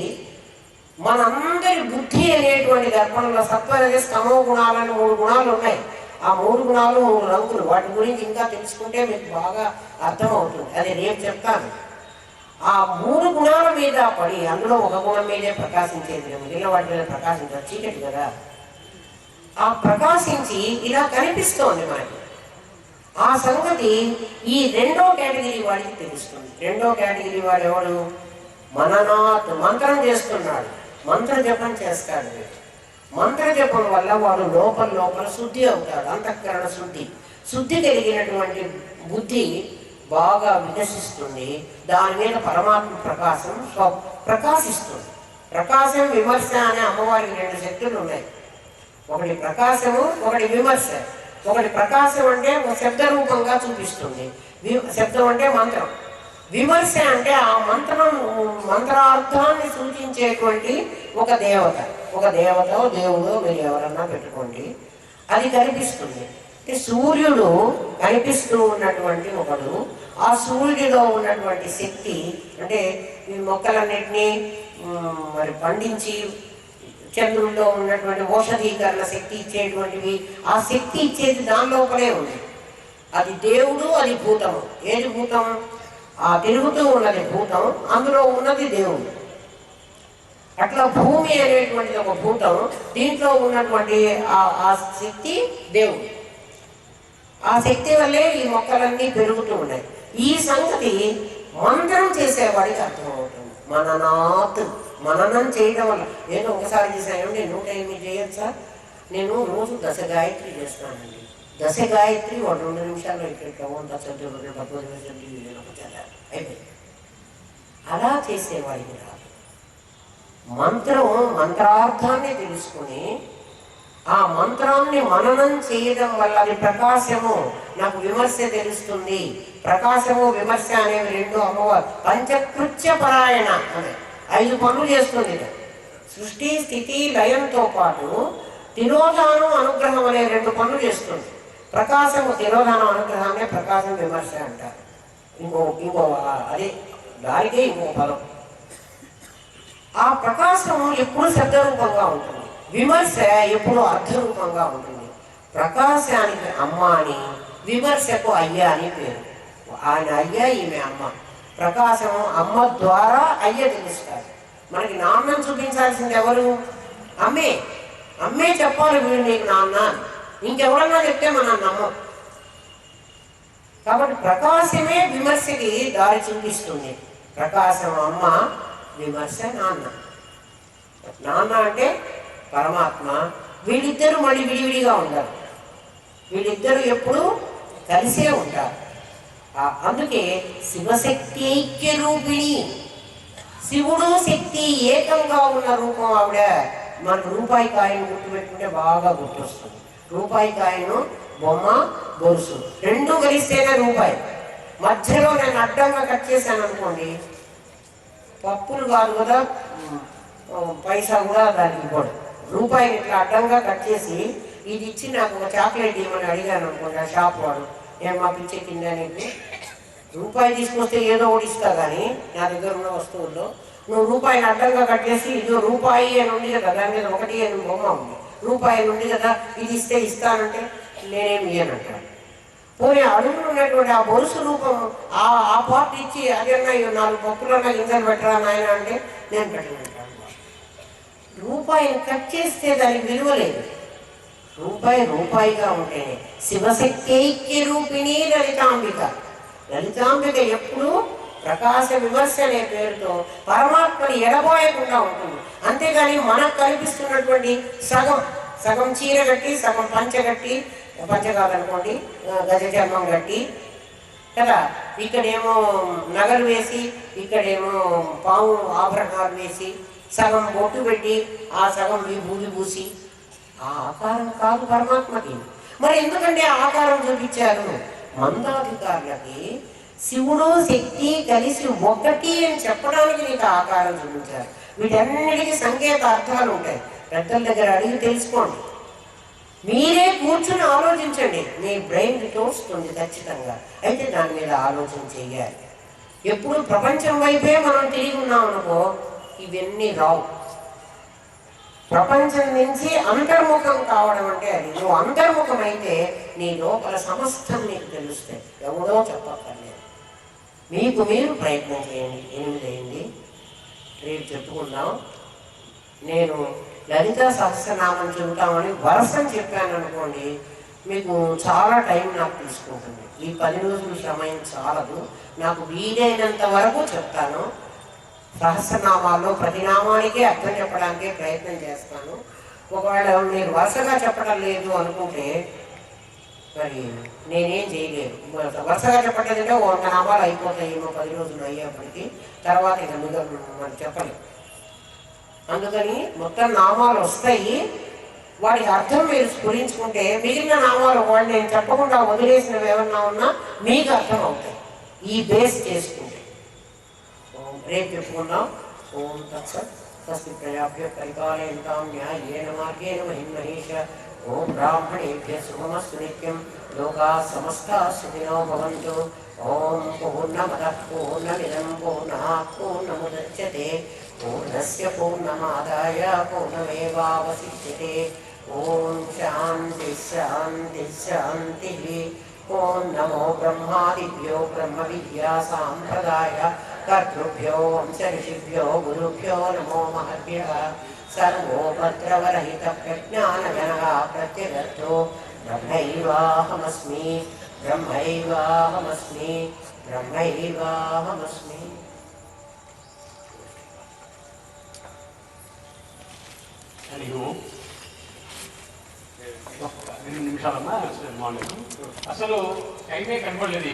మనందరి బుద్ధి అనేటువంటి దర్పణంలో సత్వరజ స్తమో గుణాలని 3 గుణాలు ఉన్నాయి. ఆ 3 గుణాలు 3 రంగులు, వాటి గురించి ఇంకా తెలుసుకుంటే మీకు బాగా అర్థమవుతుంది. అది రేపు చెప్తాను. ఆ 3 గుణాల మీద పడి అందులో ఒక గుణం మీదే ప్రకాశించేది, మిగిలిన వాటి మీద ప్రకాశించారు, చీకటి కదా. ఆ ప్రకాశించి ఇలా కనిపిస్తోంది మనకి. ఆ సంగతి ఈ 2వ కేటగిరీ వాడికి తెలుస్తుంది. 2వ కేటగిరీ వాడు ఎవడు? మననాత్, మంత్రం చేస్తున్నాడు, మంత్ర జపం చేస్తాడు. మంత్ర జపం వల్ల వాడు లోపల శుద్ధి అవుతాడు, అంతఃకరణ శుద్ధి కలిగినటువంటి బుద్ధి బాగా వికసిస్తుంది. దాని మీద పరమాత్మ ప్రకాశం ప్రకాశిస్తుంది. ప్రకాశం విమర్శ అనే అమ్మవారికి 2 శక్తులు ఉన్నాయి. ఒకటి ప్రకాశము, ఒకటి విమర్శ. ఒకటి ప్రకాశం అంటే ఒక శబ్ద రూపంగా చూపిస్తుంది, శబ్దం అంటే మంత్రం. విమర్శ అంటే ఆ మంత్రార్థాన్ని సూచించేటువంటి ఒక దేవత, దేవుడు మీరు ఎవరన్నా పెట్టుకోండి, అది కనిపిస్తుంది. సూర్యుడు కనిపిస్తూ ఉన్నటువంటి ఒకడు, ఆ సూర్యుడిలో ఉన్నటువంటి శక్తి అంటే ఈ మొక్కలన్నిటినీ మరి పండించి చంద్రుల్లో ఉన్నటువంటి ఔషధీకరణ శక్తి ఇచ్చేటువంటివి, ఆ శక్తి ఇచ్చేది దాని లోపలే ఉంది. అది దేవుడు, అది భూతము. ఏది భూతం? ఆ తిరుగుతూ ఉన్నది భూతం, అందులో ఉన్నది దేవుడు. అట్లా భూమి అనేటువంటిది ఒక భూతం, దీంట్లో ఉన్నటువంటి ఆ శక్తి దేవుడు. ఆ శక్తి వల్లే ఈ మొక్కలన్నీ పెరుగుతూ ఉన్నాయి. ఈ సంగతి మంత్రం చేసేవాడికి అర్థమవుతుంది. మననం చేయడం వల్ల. నేను ఒకసారి చేశాను, నేను 108 చేయొచ్చు సార్, నేను రోజు 10 గాయత్రి చేస్తానండి. 10 గాయత్రి 2 నిమిషాల్లో ఇట్లా 10 అయిపోయింది. అలా చేసేవాడికి రాదు. మంత్రార్థాన్ని తెలుసుకుని ఆ మంత్రాన్ని మననం చేయడం వల్ల అది ప్రకాశము, నాకు విమర్శ తెలుస్తుంది. ప్రకాశము విమర్శ అనేవి 2 అమ్మవారు. పంచకృత్య పరాయణ అనే 5 పనులు చేస్తుంది. సృష్టి స్థితి లయంతో పాటు తిరోధానం అనుగ్రహం అనే 2 పనులు చేస్తుంది. ప్రకాశము తిరోధానం అనుగ్రహాన్ని ప్రకాశం విమర్శ అంటారు. ఇంకో అదే దానికే ఇంకో పదం. ఆ ప్రకాశం ఎప్పుడు శబ్దరూపంగా ఉంటుంది, విమర్శ ఎప్పుడు అర్థరూపంగా ఉంటుంది. ప్రకాశానికి అమ్మ అని, విమర్శకు అయ్య అని పేరు. ఆయన అయ్య, ఈమె అమ్మ. ప్రకాశము అమ్మ ద్వారా అయ్య తెలుస్తారు. మనకి నాన్నను చూపించాల్సింది ఎవరు? అమ్మే చెప్పాలి వీడు నీకు నాన్న. ఇంకెవరన్నా చెప్తే మనం నమ్మం. కాబట్టి ప్రకాశమే విమర్శకి దారి చూపిస్తుంది. ప్రకాశం అమ్మ, విమర్శ నాన్న. నాన్న అంటే పరమాత్మ. వీళ్ళిద్దరూ మళ్ళీ విడివిడిగా ఉంటారు, వీళ్ళిద్దరూ ఎప్పుడు కలిసే ఉంటారు. అందుకే శివశక్తి ఐక్య రూపిణి. శివుడు శక్తి ఏకంగా ఉన్న రూపం ఆవిడ. మనకు రూపాయి కాయను గుర్తుపెట్టుకుంటే బాగా గుర్తొస్తుంది. రూపాయి కాయను బొమ్మ గొలుసు 2 కలిస్తేనే రూపాయి. మధ్యలో నేను అడ్డంగా కట్ చేశాను అనుకోండి, పప్పులు కాదు కదా, పైసా కూడా దానికి ఇవ్వడు. రూపాయిని ఇట్లా అడ్డంగా కట్ చేసి ఇది ఇచ్చి నాకు ఒక చాక్లెట్ ఇవ్వమని అడిగాను అనుకోండి, ఆ షాప్ వాడు, నేను మా పిచ్చే కింద నీకు రూపాయి తీసుకొస్తే ఏదో ఒకటి ఇస్తా, కానీ నా దగ్గర ఉన్న వస్తువుల్లో నువ్వు రూపాయిని అడ్డంగా కట్టేసి ఇది రూపాయి అని ఉంది కదా, దాని మీద 1 అని బొమ్మ ఉంది, రూపాయి ఉంది కదా, ఇది ఇస్తే ఇస్తానంటే నేనేమి ఇయ్యనంటాను. పోనీ అడుగులు ఉన్నటువంటి ఆ బొరుసు రూపం ఆ పార్ట్ ఇచ్చి అదన్నా 4 పప్పులన్నా గింజలు పెట్టరా నాయన అంటే నేను పెట్టమంటాను. రూపాయిని కట్ చేస్తే దానికి విలువ లేదు. రూపాయి రూపాయిగా ఉంటేనే శివశక్తైక్య రూపిణి లలితాంబిక. లలితాంబిక ఎప్పుడూ ప్రకాశ విమర్శ అనే పేరుతో పరమాత్మని ఎడబోయకుండా ఉంటుంది. అంతేగాని మనకు కనిపిస్తున్నటువంటి సగం చీర కట్టి, సగం పంచ కాదనుకోండి, గజ చర్మం కట్టి కదా, ఇక్కడేమో నగలు వేసి, ఇక్కడేమో పాము ఆభరణాలు వేసి, సగం బొట్టు పెట్టి, ఆ సగం విభూది పూసి, ఆ ఆకారం కాదు పరమాత్మకి. మరి ఎందుకంటే ఆకారం చూపించారు? మందాధికారులకి శివుడు శక్తి కలిసి ఒకటి అని చెప్పడానికి నీకు ఆకారం చూపించారు. వీటన్నిటికీ సంకేత అర్థాలు ఉంటాయి. పెద్దల దగ్గర అడిగి తెలుసుకోండి. మీరే కూర్చుని ఆలోచించండి. మీ బ్రెయిన్ తోస్తుంది ఖచ్చితంగా. అయితే దాని మీద ఆలోచన చెయ్యాలి. ఎప్పుడు ప్రపంచం వైపే మనం తిరిగి ఉన్నాం అనుకో, ఇవన్నీ రావు. ప్రపంచం నుంచి అంతర్ముఖం కావడం అంటే అది. నువ్వు అంతర్ముఖం అయితే నీ లోపల సమస్తం నీకు తెలుస్తాయి. ఎవడో చెప్పక్కర్లేదు. మీకు మీరు ప్రయత్నం చేయండి. 8 అయింది, రేపు చెప్పుకుందాం. నేను లలితా సహస్రనామం చెబుతామని వరుసని చెప్పాను అనుకోండి, మీకు చాలా టైం నాకు తీసుకుంటుంది. ఈ 10 రోజుల సమయం చాలదు. నాకు వీలైనంత వరకు చెప్తాను. సహస్రనామాల్లో ప్రతి నామానికి అర్థం చెప్పడానికి ప్రయత్నం చేస్తాను. ఒకవేళ మీరు వరుసగా చెప్పడం లేదు అనుకుంటే మరి నేనేం చేయలేదు. వరుసగా చెప్పట్లేదంటే 100 నామాలు అయిపోతాయి ఏమో 10 రోజులు అయ్యేప్పటికీ. తర్వాత ఇక మరి చెప్పలేదు. అందుకని మొత్తం నామాలు వస్తాయి. వాటికి అర్థం మీరు స్ఫురించుకుంటే మిగిలిన నామాలు వాళ్ళు నేను చెప్పకుండా వదిలేసినవి ఏమన్నా ఉన్నా మీకు అర్థం అవుతాయి. ఈ బేస్ చేసుకుంటే రేపు చెప్పుకుందాం. ఓం తత్సత్. స్వస్తి ప్రజాభ్యో పరిపాలయంతాం న్యాయేన మార్గేణ మహిమహేష. ఓం బ్రాహ్మణేభ్యః శుభమస్తు నిత్యం. లోకాః సమస్తాః సుఖినో భవంతు. ఓం పూర్ణమదః పూర్ణమిదం పూర్ణాత్ పూర్ణముదచ్యతే. పూర్ణస్య పూర్ణమాదాయ పూర్ణమేవావశిష్యతే. ఓం శాంతి శాంతి శాంతి. ఓం నమో బ్రహ్మాదిభ్యో బ్రహ్మ విద్యా సాంప్రదాయ కర్తృభ్యో వంశ ఋషిభ్యో గురుభ్యో నమో మహద్భ్యః. సర్వోపద్రవరహిత ప్రజ్ఞానగణః ప్రత్యగర్థో బ్రహ్మైవాహమస్మి బ్రహ్మైవాహమస్మి బ్రహ్మైవాహమస్మి. ఒక్క 2 నిమిషాలమ్మా. అసలు టైమే కనపడలేదు.